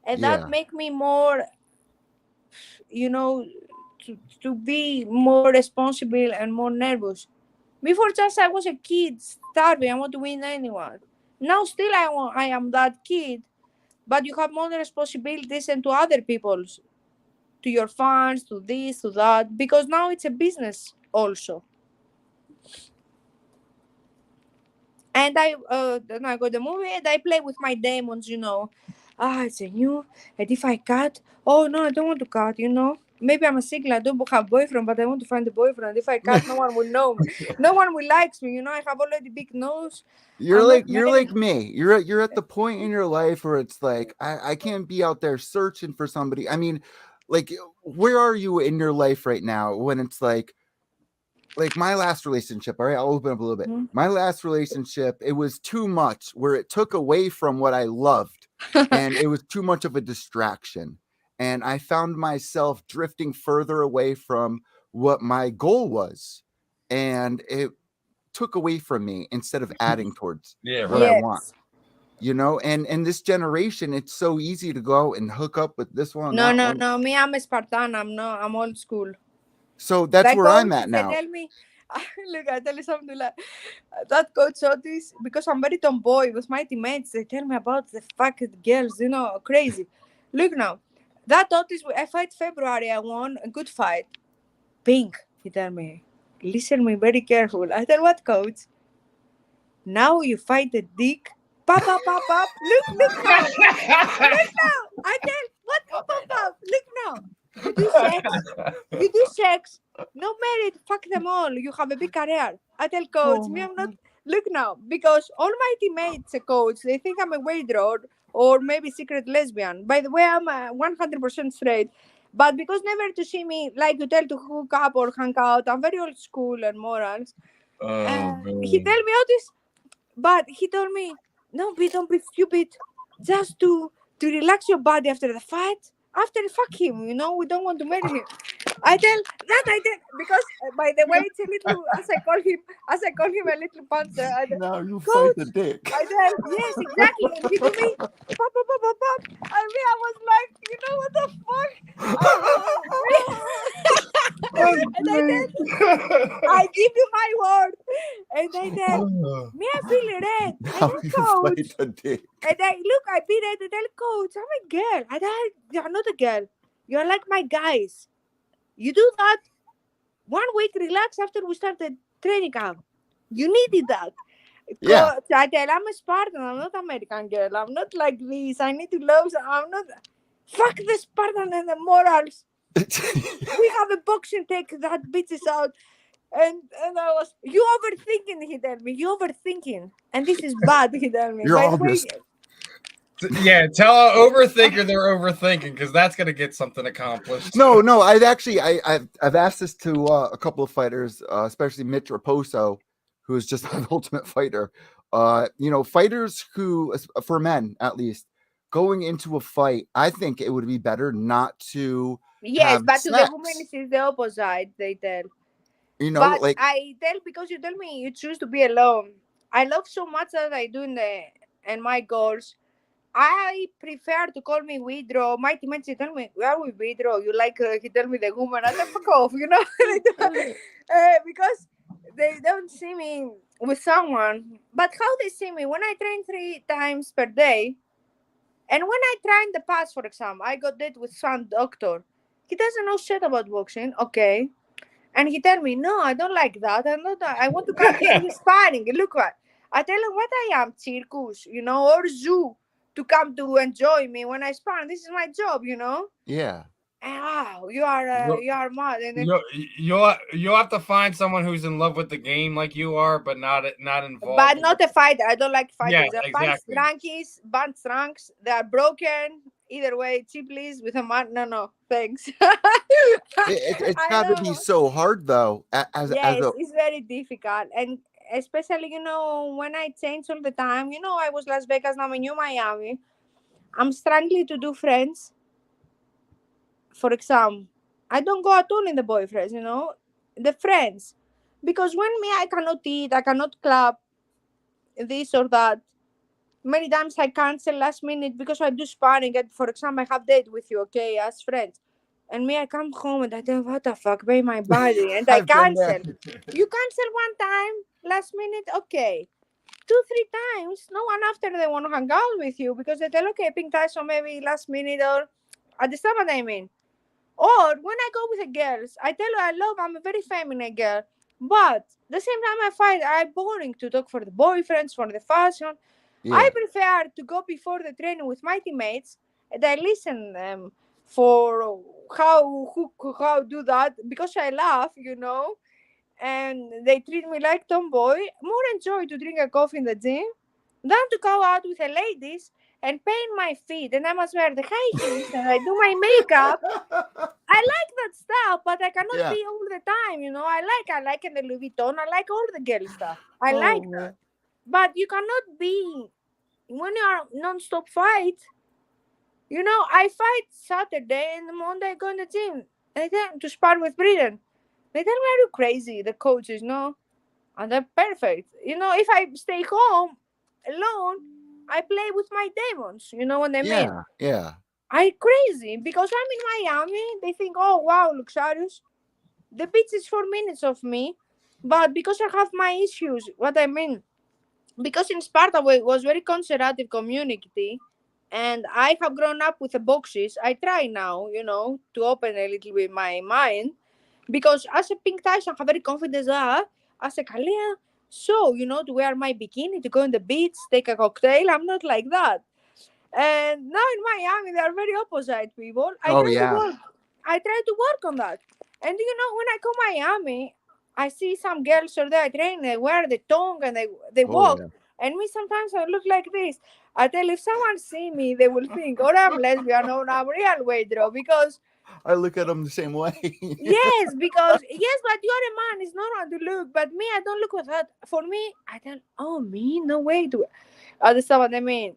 And that Yeah. make me more, you know, to be more responsible and more nervous. Before just I was a kid, starving, I want to win anyone. Now still I am that kid, but you have more responsibilities and to other people's, to your fans, to this, to that, because now it's a business also. And then I got the movie and I play with my demons, it's a new, and if I cut, oh no, I don't want to cut, Maybe I'm a single, I don't have boyfriend, but I want to find a boyfriend. If I cut, no one will know me. No one will like me, I have already big nose. You're like me. You're at the point in your life where it's like I can't be out there searching for somebody. I mean, like, where are you in your life right now when it's like my last relationship? All right, I'll open up a little bit. Mm-hmm. My last relationship, it was too much where it took away from what I loved, and it was too much of a distraction. And I found myself drifting further away from what my goal was, and it took away from me instead of adding towards what I want. And this generation, it's so easy to go and hook up with this one. No. Me, I'm a Spartan. I'm old school. So that's where I'm at now. They tell me, look, I tell you something like that. Coach Otis, because I'm very tomboy with my teammates, they tell me about the fucking girls, crazy. Look now, that Otis, I fight February, I won a good fight. Pink, he tell me, listen me very careful. I tell what, coach? Now you fight the dick. Pop. Look now. Look now. I tell what? Pop. Look now. You do sex. No merit. Fuck them all. You have a big career. I tell coach, me, I'm not. Look now, because all my teammates, coach, they think I'm a waiter or maybe secret lesbian. By the way, I'm 100% straight. But because never to see me, like you tell, to hook up or hang out, I'm very old school and morals. He tell me all this, but he told me, no, don't be stupid. Just to relax your body after the fight. After fuck him, we don't want to marry him. I tell because by the way, it's a little as I call him a little puncher. Now you fight the dick. I tell yes, exactly. And he do me pop. And me, I was like, what the fuck? And I give you my word. And I tell, me, I feel red. I tell coach. And I be red. I tell coach, I'm a girl. I tell, you're not a girl. You're like my guys. You do that 1 week, relax after we start the training camp. You needed that. Yeah. Coach, I tell, I'm a Spartan. I'm not American girl. I'm not like this. I need to love. I'm not. Fuck the Spartan and the morals. We have a boxing, take that bitches out. And I was, you overthinking, he told me. You overthinking. And this is bad, he told me. You're By the way, honest. Yeah, tell an overthinker they're overthinking, because that's gonna get something accomplished. No, I've asked this to a couple of fighters, especially Mitch Raposo, who is just an ultimate fighter. Fighters who, for men at least, going into a fight, I think it would be better not to. yes, but sex. to the women it's the opposite, they tell. But like I tell, because you tell me you choose to be alone. I love so much that I do in my goals. I prefer to call me Widro. My teammates tell me, where are we Widro? You like, he tell me the woman, I tell, fuck off, because they don't see me with someone. But how they see me, when I train 3 times per day, and when I try in the past, for example, I got date with some doctor. He doesn't know shit about boxing, okay? And he tell me, no, I don't like that. I want to come to see you sparring. Look what. I tell him what I am, circus, or zoo, to come to enjoy me when I spar. This is my job, Yeah. And wow, you are mad. And then, you'll have to find someone who's in love with the game like you are, but not involved. But not a fighter. I don't like fighters. Yeah, They're exactly. band strunks. They are broken. Either way, cheap please with a man. No, thanks. It's got to be so hard though. It's very difficult, and especially when I change all the time. I was Las Vegas, now I'm New Miami. I'm struggling to do friends. For example, I don't go at all in the boyfriends. The friends, because when I cannot eat, I cannot club this or that. Many times I cancel last minute because I do sparring. And for example, I have date with you, okay, as friends. And I come home and I think, what the fuck, by my body. And I cancel. You cancel 1 time, last minute, okay. 2, 3 times, no one after they want to hang out with you because they tell, okay, Pink Tyson maybe last minute, or understand what I mean. Or when I go with the girls, I tell her I'm a very feminine girl. But the same time I find I'm boring to talk for the boyfriends, for the fashion. Yeah. I prefer to go before the training with my teammates and I listen them for how do that, because I laugh, and they treat me like tomboy. More enjoy to drink a coffee in the gym than to go out with the ladies and paint my feet, and I must wear the high heels and I do my makeup. I like that stuff, but I cannot be all the time, I like in the Louis Vuitton. I like all the girl stuff. I like that. But you cannot be when you are non-stop fight. I fight Saturday and Monday I go in the gym and then to spar with Britain. They tell me, are you crazy? The coaches, no. And they're perfect. If I stay home alone, I play with my demons. You know what I mean? Yeah. I crazy because I'm in Miami. They think, oh wow, luxurious. The beach is 4 minutes of me, but because I have my issues, what I mean, because in Sparta we was very conservative community, and I have grown up with the boxes. I try now, to open a little bit my mind, because as a Pink Tyson, I have very confidence as a Kallia. So, to wear my bikini, to go on the beach, take a cocktail. I'm not like that. And now in Miami, they are very opposite people. I try to work on that. And when I come Miami, I see some girls or there train, they wear the tongue and they walk. Yeah. And me sometimes I look like this. I tell, if someone see me, they will think, or I'm lesbian or I'm real Widro, because I look at them the same way. Yes, but you're a man. It's normal to look. But me, I don't look with that. For me, I tell, oh, me, no way to understand what I mean.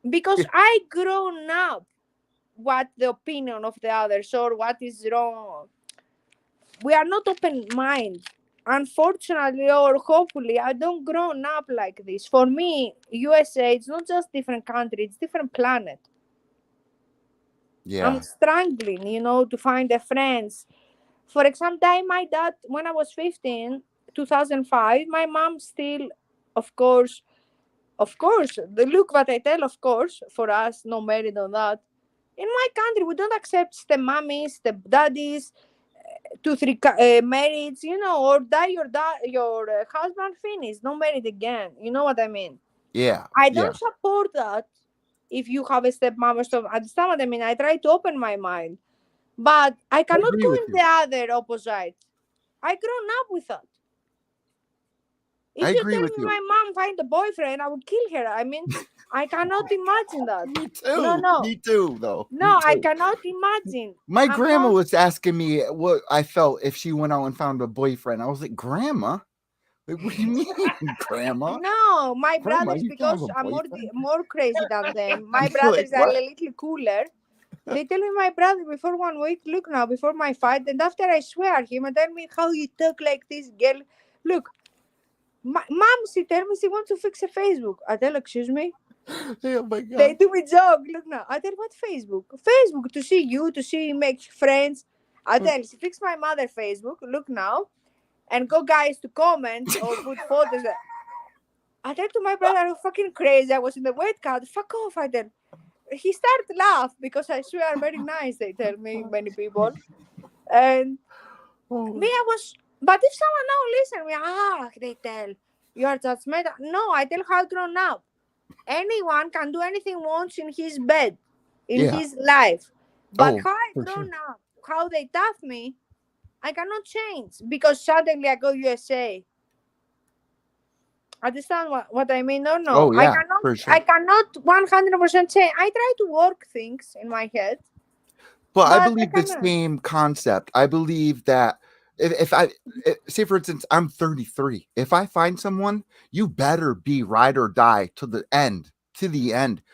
Because I grown up what the opinion of the others or what is wrong. We are not open mind. Unfortunately or hopefully, I don't grown up like this. For me, USA, it's not just different country, it's different planet. Yeah. I'm struggling, to find the friends. For example, my dad, when I was 15, 2005, my mom still, of course, the look what I tell, of course, for us, no merit on that. In my country, we don't accept step mummies, step daddies, 2-3 marriages, or die your husband, finish, no married again. You know what I mean? Yeah. I don't support that. If you have a stepmom or stuff, understand what I mean? I try to open my mind, but I cannot go in the other opposite. I grown up with that. If you tell me my mom find a boyfriend, I would kill her. I mean, I cannot imagine that. Me too. No. Me too, though. No, I cannot imagine. My grandma was asking me what I felt if she went out and found a boyfriend. I was like, Grandma? Like, what do you mean, Grandma? No, my brothers, because I'm more crazy than them. My brothers are a little cooler. They tell me, my brother, before 1 week, look now, before my fight, and after I swear at him and tell me how you talk like this girl. Look, mom, she tell me she wants to fix a Facebook. I tell, excuse me? Oh my God. They do me joke. Look now. I tell, what Facebook? Facebook, to see you, to see make friends. I tell, she fix my mother Facebook. Look now. And go guys to comment or put photos. I tell to my brother, I'm fucking crazy. I was in the weight cut. Fuck off, I tell. He started to laugh because I swear very nice, they tell me, many people. And me, I was, but if someone now listen me, they tell, you are judgmental. No, I tell how grown up. Anyone can do anything wants in his bed, in his life. But how I grown up, how they tough me, I cannot change because suddenly I go USA. Understand what I mean? No. Oh, yeah, I cannot 100% change. I try to work things in my head. But I believe the same concept. I believe that if I say, for instance, I'm 33. If I find someone, you better be ride or die to the end.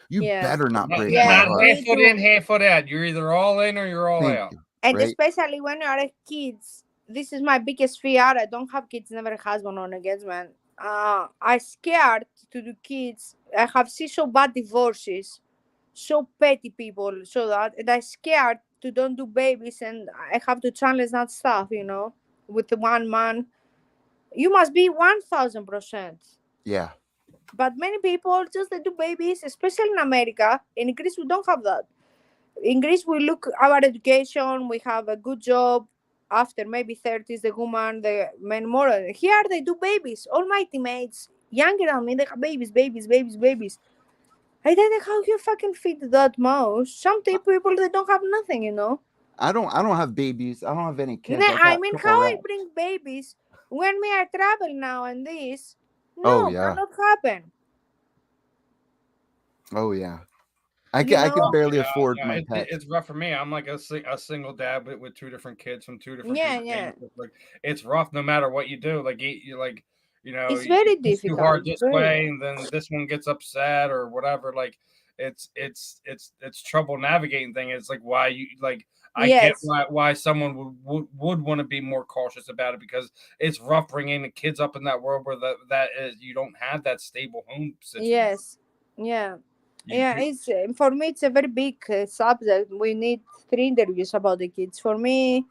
You better not break my heart. Half foot in, half foot out. You're either all in or you're all out. And especially when you are kids, this is my biggest fear. I don't have kids, never a husband or engagement. I scared to do kids. I have seen so bad divorces, so petty people, so that, and I scared to don't do babies, and I have to challenge that stuff, with the one man. You must be 1000%. Yeah. But many people just they do babies, especially in America. In Greece, we don't have that. In Greece, we look our education. We have a good job. After maybe 30s, the woman, the men more. Here they do babies. All my teammates, younger than me, they have babies. I don't know how you fucking fit that most. Some people they don't have nothing, I don't have babies. I don't have any kids. I mean, how I bring babies when we are travel now and this? No, cannot happen. Oh yeah. I can barely afford my pets. It's rough for me. I'm like a single dad with 2 different kids from 2 different people. Like, it's rough no matter what you do. Like it's very difficult. Too hard this way, and then this one gets upset or whatever. Like it's trouble navigating thing. It's like why you like. I get why someone would want to be more cautious about it, because it's rough bringing the kids up in that world where that is you don't have that stable home situation. Yes. Yeah. It's for me. It's a very big subject. We need 3 interviews about the kids. For me,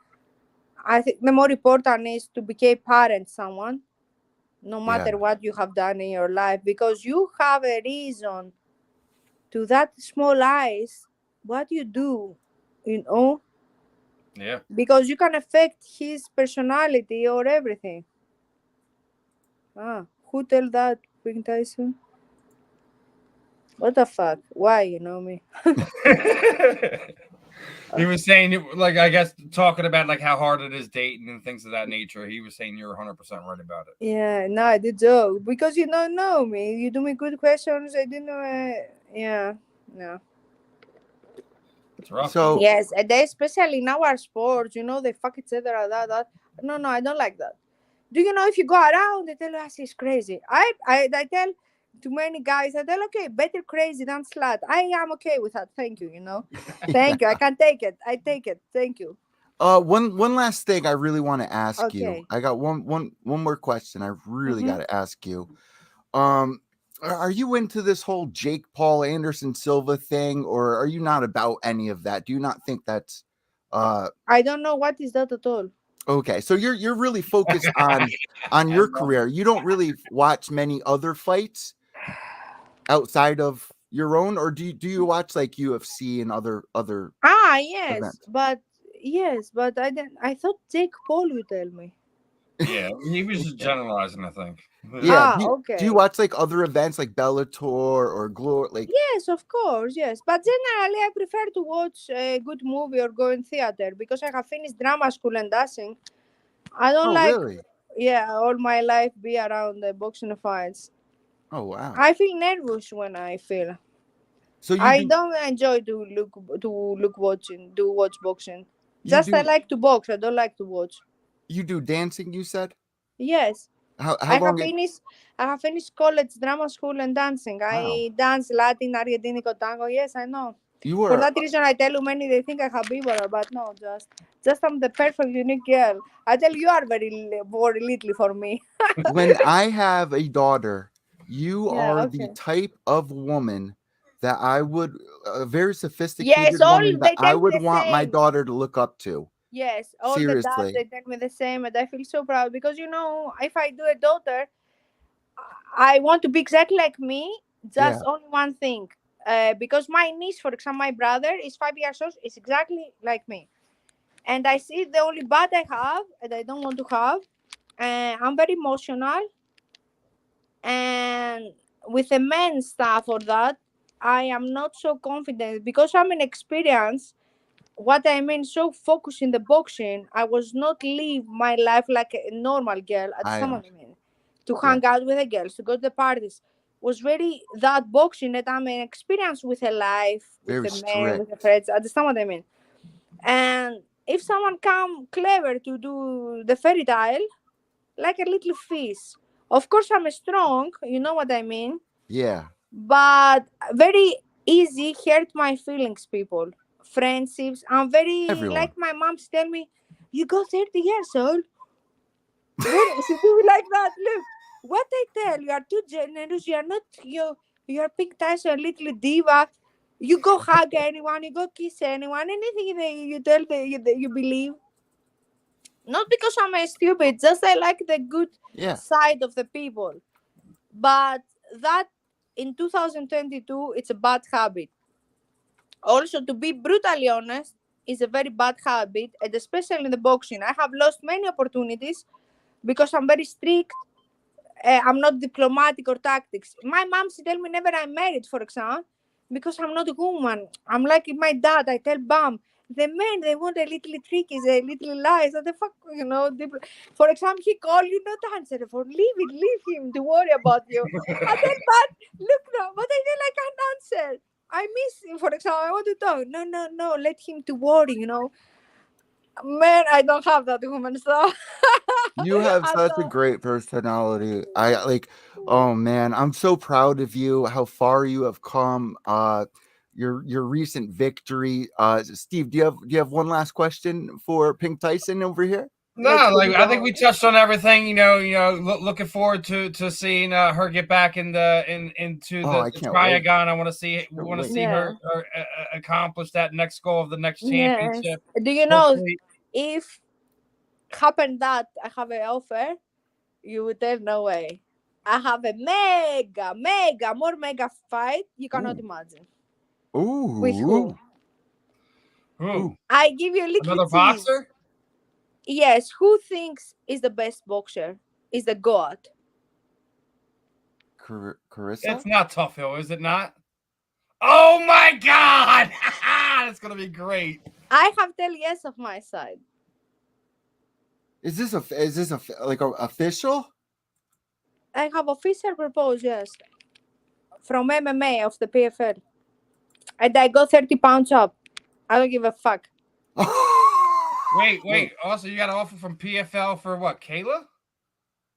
I think the more important is to become parent someone, no matter what you have done in your life, because you have a reason to that small eyes what you do, Yeah. Because you can affect his personality or everything. Who tell that, Pink Tyson? What the fuck? Why you know me? He was saying, like, I guess talking about like how hard it is dating and things of that nature. He was saying you're 100% right about it. Yeah, no, I did joke because you don't know me. You do me good questions. I didn't know. No. It's rough. So yes, and they especially in our sports, they fuck each other that. No, I don't like that. Do you know if you go around, they tell us he's crazy. I tell to many guys, I tell okay, better crazy than slut. I am okay with that. Thank you. Thank you. I can take it. I take it. Thank you. One last thing I really want to ask you. I got one more question. I really got to ask you. Are you into this whole Jake Paul Anderson Silva thing, or are you not about any of that? Do you not think that's I don't know what is that at all. Okay, so you're really focused on your career. You don't really watch many other fights outside of your own, or do you watch like UFC and other Yes, events? but I didn't. I thought Jake Paul would tell me. Yeah, he was just generalizing, I think. Yeah. Okay. Do you watch like other events like Bellator or Glory? Like, Yes, of course, yes. But generally, I prefer to watch a good movie or go in theater because I have finished drama school and dancing. I don't like, really? all my life be around the boxing fights. Oh wow. I feel nervous when I feel. So I don't enjoy to watch boxing. Just I like to box. I don't like to watch. You do dancing, you said? Yes. How I long? have finished college drama school and dancing. Wow. I dance Latin, Argentinico tango. Yes, I know. You For were that reason, I tell you many they think I have bipolar, but no, just I'm the perfect unique girl. I tell you are very little for me. when I have a daughter, you Yeah, are okay. the type of woman that I would a very sophisticated Yes, all woman they that I tell me would the want my same. daughter to look up to. Yes, all the dads they Seriously. tell me the same, and I feel so proud because if I do a daughter, I want to be exactly like me. Just Yeah. only one thing, because my niece, for example, my brother is 5 years old, is exactly like me, and I see the only bad I have, and I don't want to have. I'm very emotional, and with the men stuff or that, I am not so confident because I'm inexperienced. What I mean, so focused in the boxing, I was not live my life like a normal girl. Understand what I mean? To hang out with the girls, to go to the parties, was very that boxing that I'm inexperienced with a life, with Very the men, with the strict. friends. Understand what I mean? And if someone come clever to do the fairy tale, like a little fish, of course I'm strong. You know what I mean? Yeah. But very easy hurt my feelings, people, friendships. I'm very Everyone. like my mom's tell me, you go 30 years old. She do like that. Look, what I tell you are too generous. You are not you are Pink Tyson, little diva. You go hug anyone, you go kiss anyone, anything that you tell that you believe. Not because I'm a stupid, just I like the good side of the people. But that in 2022, it's a bad habit. Also, to be brutally honest, is a very bad habit, and especially in the boxing. I have lost many opportunities because I'm very strict. I'm not diplomatic or tactics. My mom, she tell me never I'm married, for example, because I'm not a woman. I'm like my dad. I tell Bam, the men, they want a little trickies, a little lies. What the fuck, For example, he call you not answer the phone. Leave him to worry about you. I tell Bam, look now, but I tell I can't answer. I miss him, for example. I want to talk. No, let him to worry, Man, I don't have that woman stuff. You have such a great personality. I like, oh man, I'm so proud of you, how far you have come. Your recent victory. Steve, do you have one last question for Pink Tyson over here? No, I think we touched on everything. Looking forward to seeing her get back into the triagon. I want to see her accomplish that next goal of the next championship. Yes. Do you know if happened that I have an offer, you would tell no way. I have a more mega fight you cannot imagine. Ooh. With who? Who? I give you a little another boxer. Yes, who thinks is the best boxer? Is the god? Carissa? It's not Tough Hill, is it not? Oh my God! That's gonna be great. I have tell yes of my side. Is this official? I have official propose, yes, from MMA of the PFL, and I got 30 pounds up. I don't give a fuck. Wait. Also, you got an offer from PFL for what? Kayla?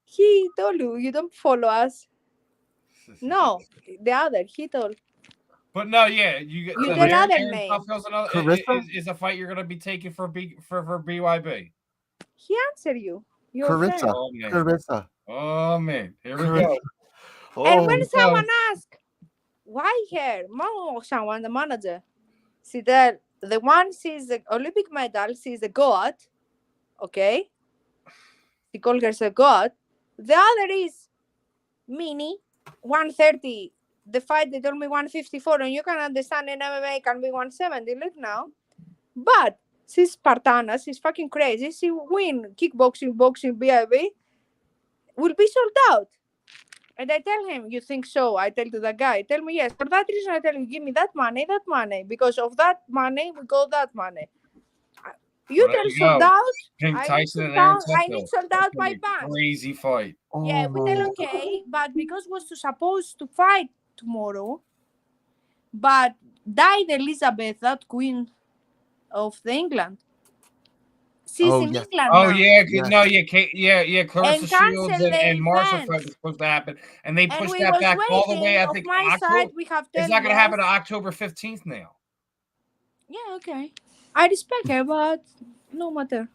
He told you don't follow us. No, the other. He told. But no, yeah, you the other name. Is a fight you're gonna be taking for BYB. He answered you. Carissa. Oh man, here we go. And when someone asks, why her? Someone, the manager, see that the one sees the Olympic medal, sees the god, okay? She called herself God. The other is Mini, 130. The fight they told me 154, and you can understand in MMA can be 170. Look now, but she's Spartana. She's fucking crazy. She win kickboxing, boxing, BIB will be sold out. And I tell him, you think so? I tell to the guy, tell me yes. For that reason, I tell you, give me that money. Because of that money, we got that money. You Well, tell sold out. Pink I Tyson need and sold Aaron out. I need sold out my pants. Crazy fight. Yeah, we tell my okay, but because was supposed to fight tomorrow, but died Elizabeth, that queen of the England. She's in yes. England Oh now. yeah, Yes. no, yeah, Clarissa And Shields cancel the and Marshall event. fight was supposed to happen, and they And pushed we that was back all the way. I waiting think of my October. side, we have 10 It's not going to happen years. on October 15th now. Yeah, okay. I respect her, but no matter.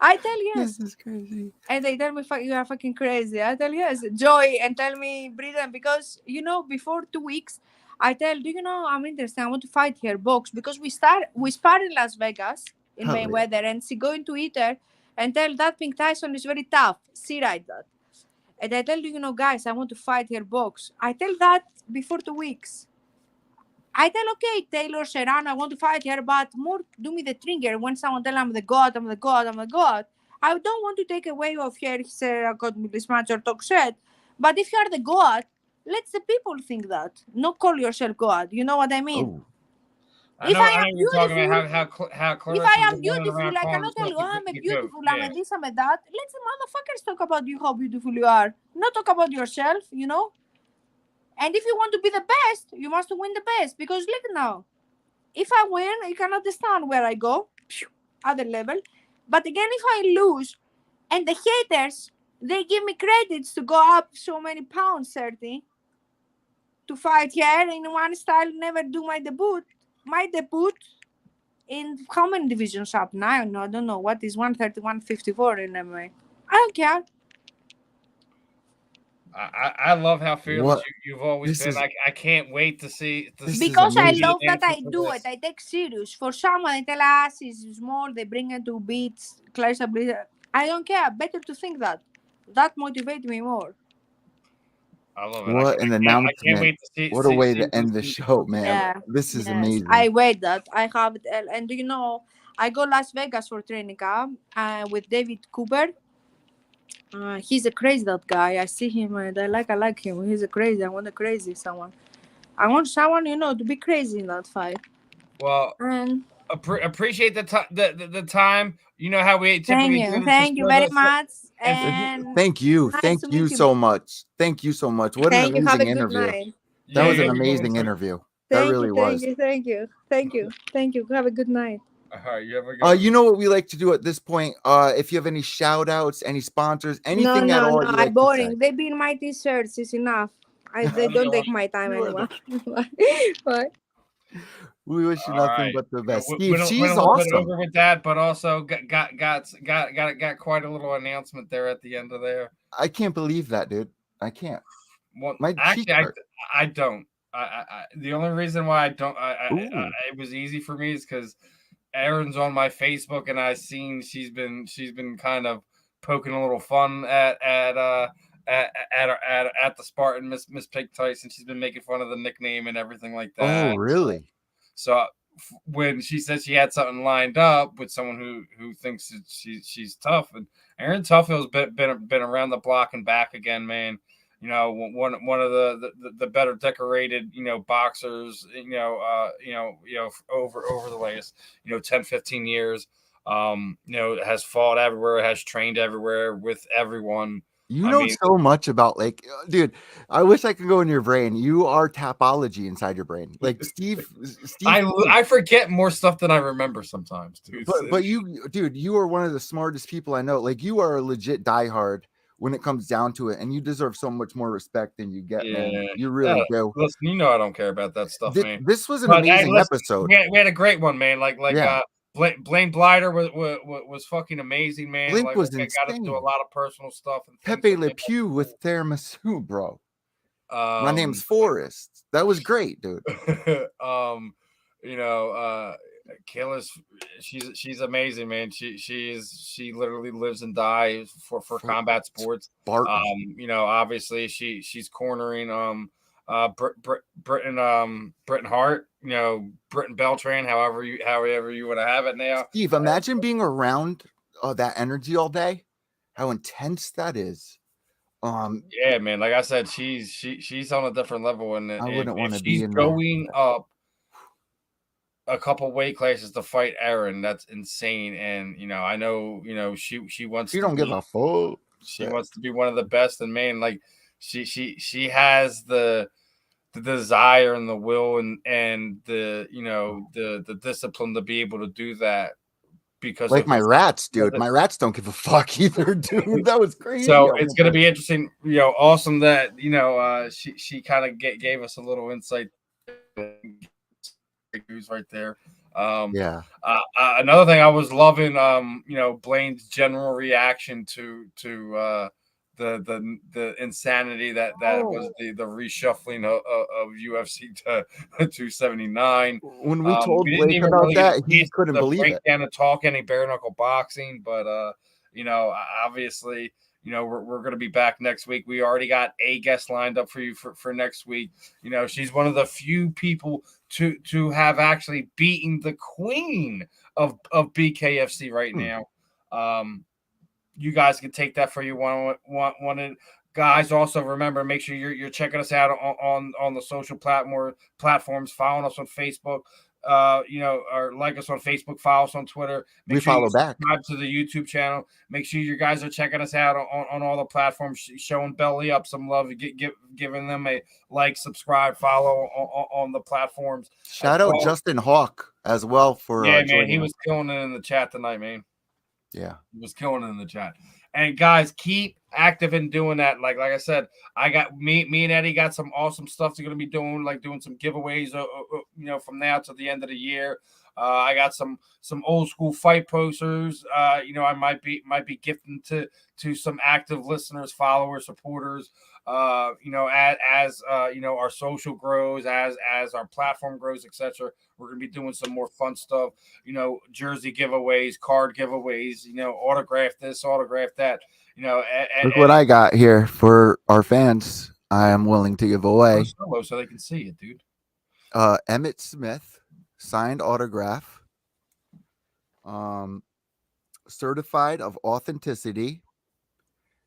I tell yes. This is crazy. And they tell me you are fucking crazy. I tell yes. Joy and tell me Britain, because before 2 weeks I tell, do you know I'm interested. I want to fight here box, because we spar in Las Vegas in Hell Mayweather, and she going to eat her and tell that Pink Tyson is very tough. She write that. And I tell guys, I want to fight here box. I tell that before 2 weeks. I tell, okay, Taylor Serrano, I want to fight her, but more do me the trigger when someone tell I'm the God, I'm the God, I'm the God. I don't want to take away of her, Sarah got me this match or talk shit. But if you are the God, let the people think that. Not call yourself God. You know what I mean? Oh. I know you're talking about how if I am beautiful, I cannot tell you, I'm a beautiful, I'm a this, I'm a that. Let the motherfuckers talk about you, how beautiful you are. Not talk about yourself, And if you want to be the best, you must win the best. Because look now, if I win, you can understand where I go, other level. But again, if I lose, and the haters, they give me credits to go up so many pounds, 30, to fight here in one style, never do my debut. My debut in how many divisions up now? No, I don't know. What is 130, 154 in MMA? I don't care. I love how fearless you've always been. I can't wait to see. Because I love that I do it. I take serious. For someone, they tell us is small. They bring it to beats. I don't care. Better to think that. That motivates me more. I love it. What an announcement. I can't wait to see. What a way to end the show, man. Yeah, this is amazing. I wait that. I have it. And do you know, I go Las Vegas for training camp with David Cooper. He's a crazy, that guy. I see him and I like him. He's a crazy. I want a crazy someone. I want someone, to be crazy in that fight. Well, and appreciate the time. You know how we typically do. Thank you very much. And thank you so much. Thank you so much. What an amazing interview. That was an amazing interview. That really was. Thank you. Have a good night. All right, you have a good you know what we like to do at this point? If you have any shout outs, any sponsors, anything at all. No, I'm boring. They've been my t-shirts. It's enough. They don't take my time anymore. What? We wish you nothing but the best. Steve, she's awesome. Over with that, but also got quite a little announcement there at the end of there. I can't believe that, dude. I can't. Well, actually, I don't. The only reason why I don't, it was easy for me is because Erin's on my Facebook, and I've seen she's been kind of poking a little fun at the Spartan, Miss Pink Tyson. She's been making fun of the nickname and everything like that. Oh, really? So when she said she had something lined up with someone who thinks that she's tough, and Erin Tuffield's been around the block and back again, man. One of the better decorated, boxers, over the last, 10, 15 years, has fought everywhere, has trained everywhere with everyone. You know so much about, dude, I wish I could go in your brain. You are topology inside your brain. Like Steve I forget more stuff than I remember sometimes, dude. But you are one of the smartest people I know. Like, you are a legit diehard when it comes down to it, and you deserve so much more respect than you get, man. You really do. Listen, I don't care about that stuff, man. This was an amazing episode. We had a great one, man. Blake Bilder was fucking amazing, man. Blake was insane. I got to do a lot of personal stuff. And Pepe Le Pew with tiramisu, bro. My name's Forrest. That was great, dude. Killis she's amazing, man. She literally lives and dies for combat sports. You know, obviously she's cornering Britton Hart, you know, Britton Beltran, however you want to have it now. Steve, imagine being around that energy all day, how intense that is. Yeah, man. Like I said, she's on a different level, and I wouldn't want to be she's in going up a couple weight classes to fight Erin. That's insane. And you know, I know, you know, she wants. She don't give a fuck. She wants to be one of the best, and man, like she has the desire and the will and the, you know, the discipline to be able to do that. Because like my rats, dude. My rats don't give a fuck either, dude. That was crazy. So it's gonna be interesting, you know, awesome that, you know, she kind of gave us a little insight. News right there. Yeah. Another thing I was loving, you know, Blaine's general reaction to the insanity that was the reshuffling of UFC to 279. When we told Blake about really that, he couldn't believe it. Down and talk any bare knuckle boxing, but you know, obviously, you know, we're going to be back next week. We already got a guest lined up for you for next week. You know, she's one of the few people to have actually beaten the queen of BKFC right now. You guys can take that for you one. Guys, also remember, make sure you're checking us out on the social platforms, following us on Facebook. You know, or like us on Facebook, follow us on Twitter. We follow back. Subscribe to the YouTube channel. Make sure you guys are checking us out on all the platforms, showing Belly Up some love, giving them a like, subscribe, follow on the platforms. Shout out Justin Hawk as well for man, he was killing it in the chat tonight, man. Yeah, he was killing it in the chat. And guys, keep active in doing that. Like I said, I got me and Eddie got some awesome stuff they're gonna be doing, like doing some giveaways, you know, from now to the end of the year. I got some old school fight posters. You know, I might be gifting to some active listeners, followers, supporters. You know, as you know, our social grows, as our platform grows, etc. We're gonna be doing some more fun stuff. You know, jersey giveaways, card giveaways. You know, autograph this, autograph that. You know, look what I got here for our fans. I am willing to give away so they can see it, dude. Emmett Smith signed autograph, certified of authenticity.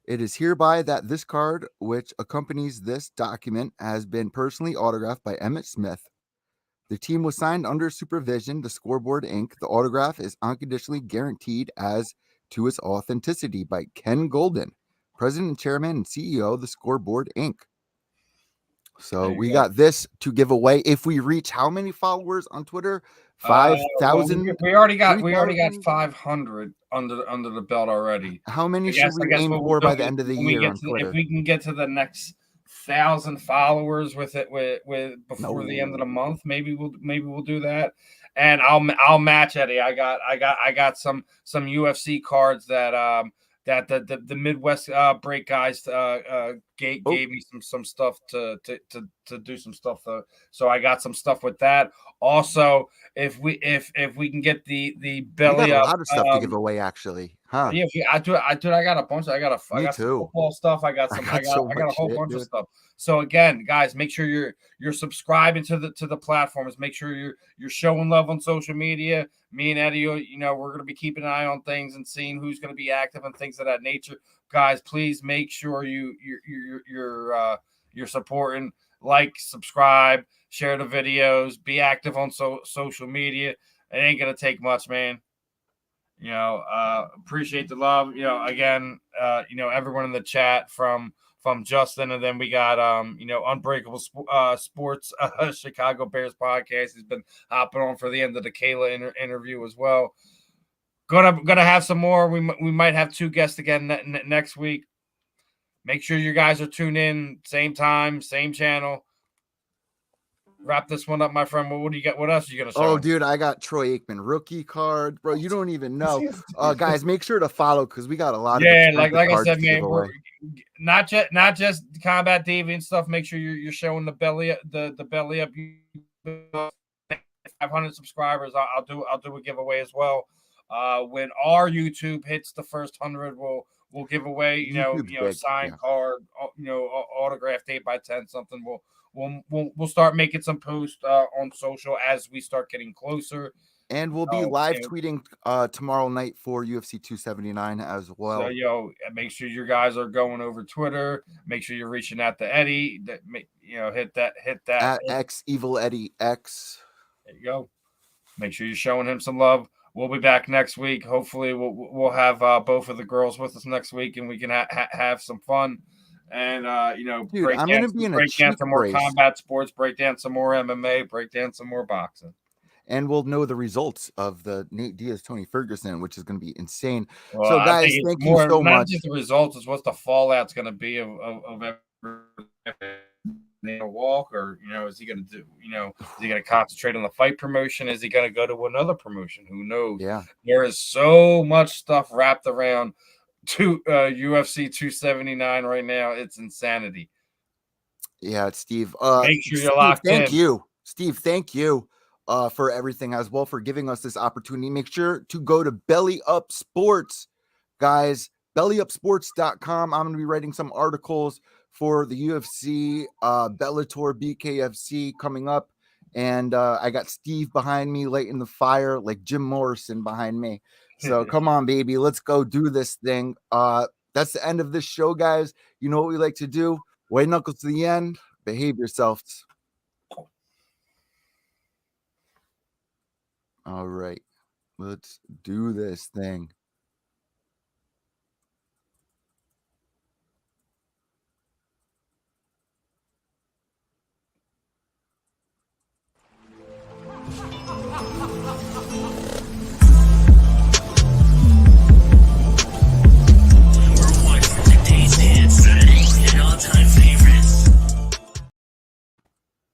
It is hereby that this card, which accompanies this document, has been personally autographed by Emmett Smith. The team was signed under supervision, the Scoreboard Inc. The autograph is unconditionally guaranteed as to its authenticity by Ken Golden, President, Chairman, and CEO of the Scoreboard Inc. So we got this to give away. If we reach how many followers on Twitter? 5,000. We already got 500 under the belt already. How many should we aim for by the end of the year on Twitter? If we can get to the next 1,000 followers with before the end of the month, maybe we'll do that. And I'll match Eddie. I got some UFC cards that that the Midwest break guys gave me some stuff to do some stuff. So I got some stuff with that. Also, if we can get the belly up, a lot of stuff to give away, actually, huh? Yeah, I got a bunch. I got some football stuff. I got a whole bunch of stuff. So again, guys, make sure you're subscribing to the platforms. Make sure you're showing love on social media. Me and Eddie, you know, we're gonna be keeping an eye on things and seeing who's gonna be active and things of that nature. Guys, please make sure you're supporting, like, subscribe, share the videos, be active on social media. It ain't gonna take much, man. You know, appreciate the love. You know, again, you know, everyone in the chat from Justin, and then we got you know, Unbreakable Sports Chicago Bears podcast. He's been hopping on for the end of the Kayla interview as well. Gonna have some more. We might have 2 guests again next week. Make sure you guys are tuned in, same time, same channel. Wrap this one up, my friend. What do you got? What else are you gonna show? Oh, dude, I got Troy Aikman rookie card, bro. You don't even know. Guys, make sure to follow because we got a lot of like I said, man. We're not just combat deviant stuff. Make sure you're showing the belly up. 500 subscribers, I'll do a giveaway as well. When our YouTube hits the first 100, we'll give away signed card, autographed 8x10 something. We'll start making some posts on social as we start getting closer. And we'll be live tweeting tomorrow night for UFC 279 as well. So, make sure you guys are going over Twitter. Make sure you're reaching out to Eddie. Hit that at X Evil Eddie X. There you go. Make sure you're showing him some love. We'll be back next week. Hopefully, we'll have both of the girls with us next week, and we can have some fun. And Dude, break I'm down, gonna be in break a down some more race. combat sports, break down some more MMA, break down some more boxing. And we'll know the results of the Nate Diaz Tony Ferguson, which is going to be insane. Well, so, guys, thank you so much. Not just the results, is what the fallout's going to be of walk, or is he going to do? Is he going to concentrate on the fight promotion? Is he going to go to another promotion? Who knows? Yeah, there is so much stuff wrapped around to UFC 279 right now. It's insanity. Yeah, it's Steve. Make sure you're locked in. Thank you, Steve. Thank you. For everything as well, for giving us this opportunity. Make sure to go to Belly Up Sports, guys. BellyUpSports.com. I'm going to be writing some articles for the UFC, Bellator, BKFC coming up. And I got Steve behind me, lighting the fire, like Jim Morrison behind me. So come on, baby. Let's go do this thing. That's the end of this show, guys. You know what we like to do? White knuckles to the end. Behave yourselves. All right, let's do this thing.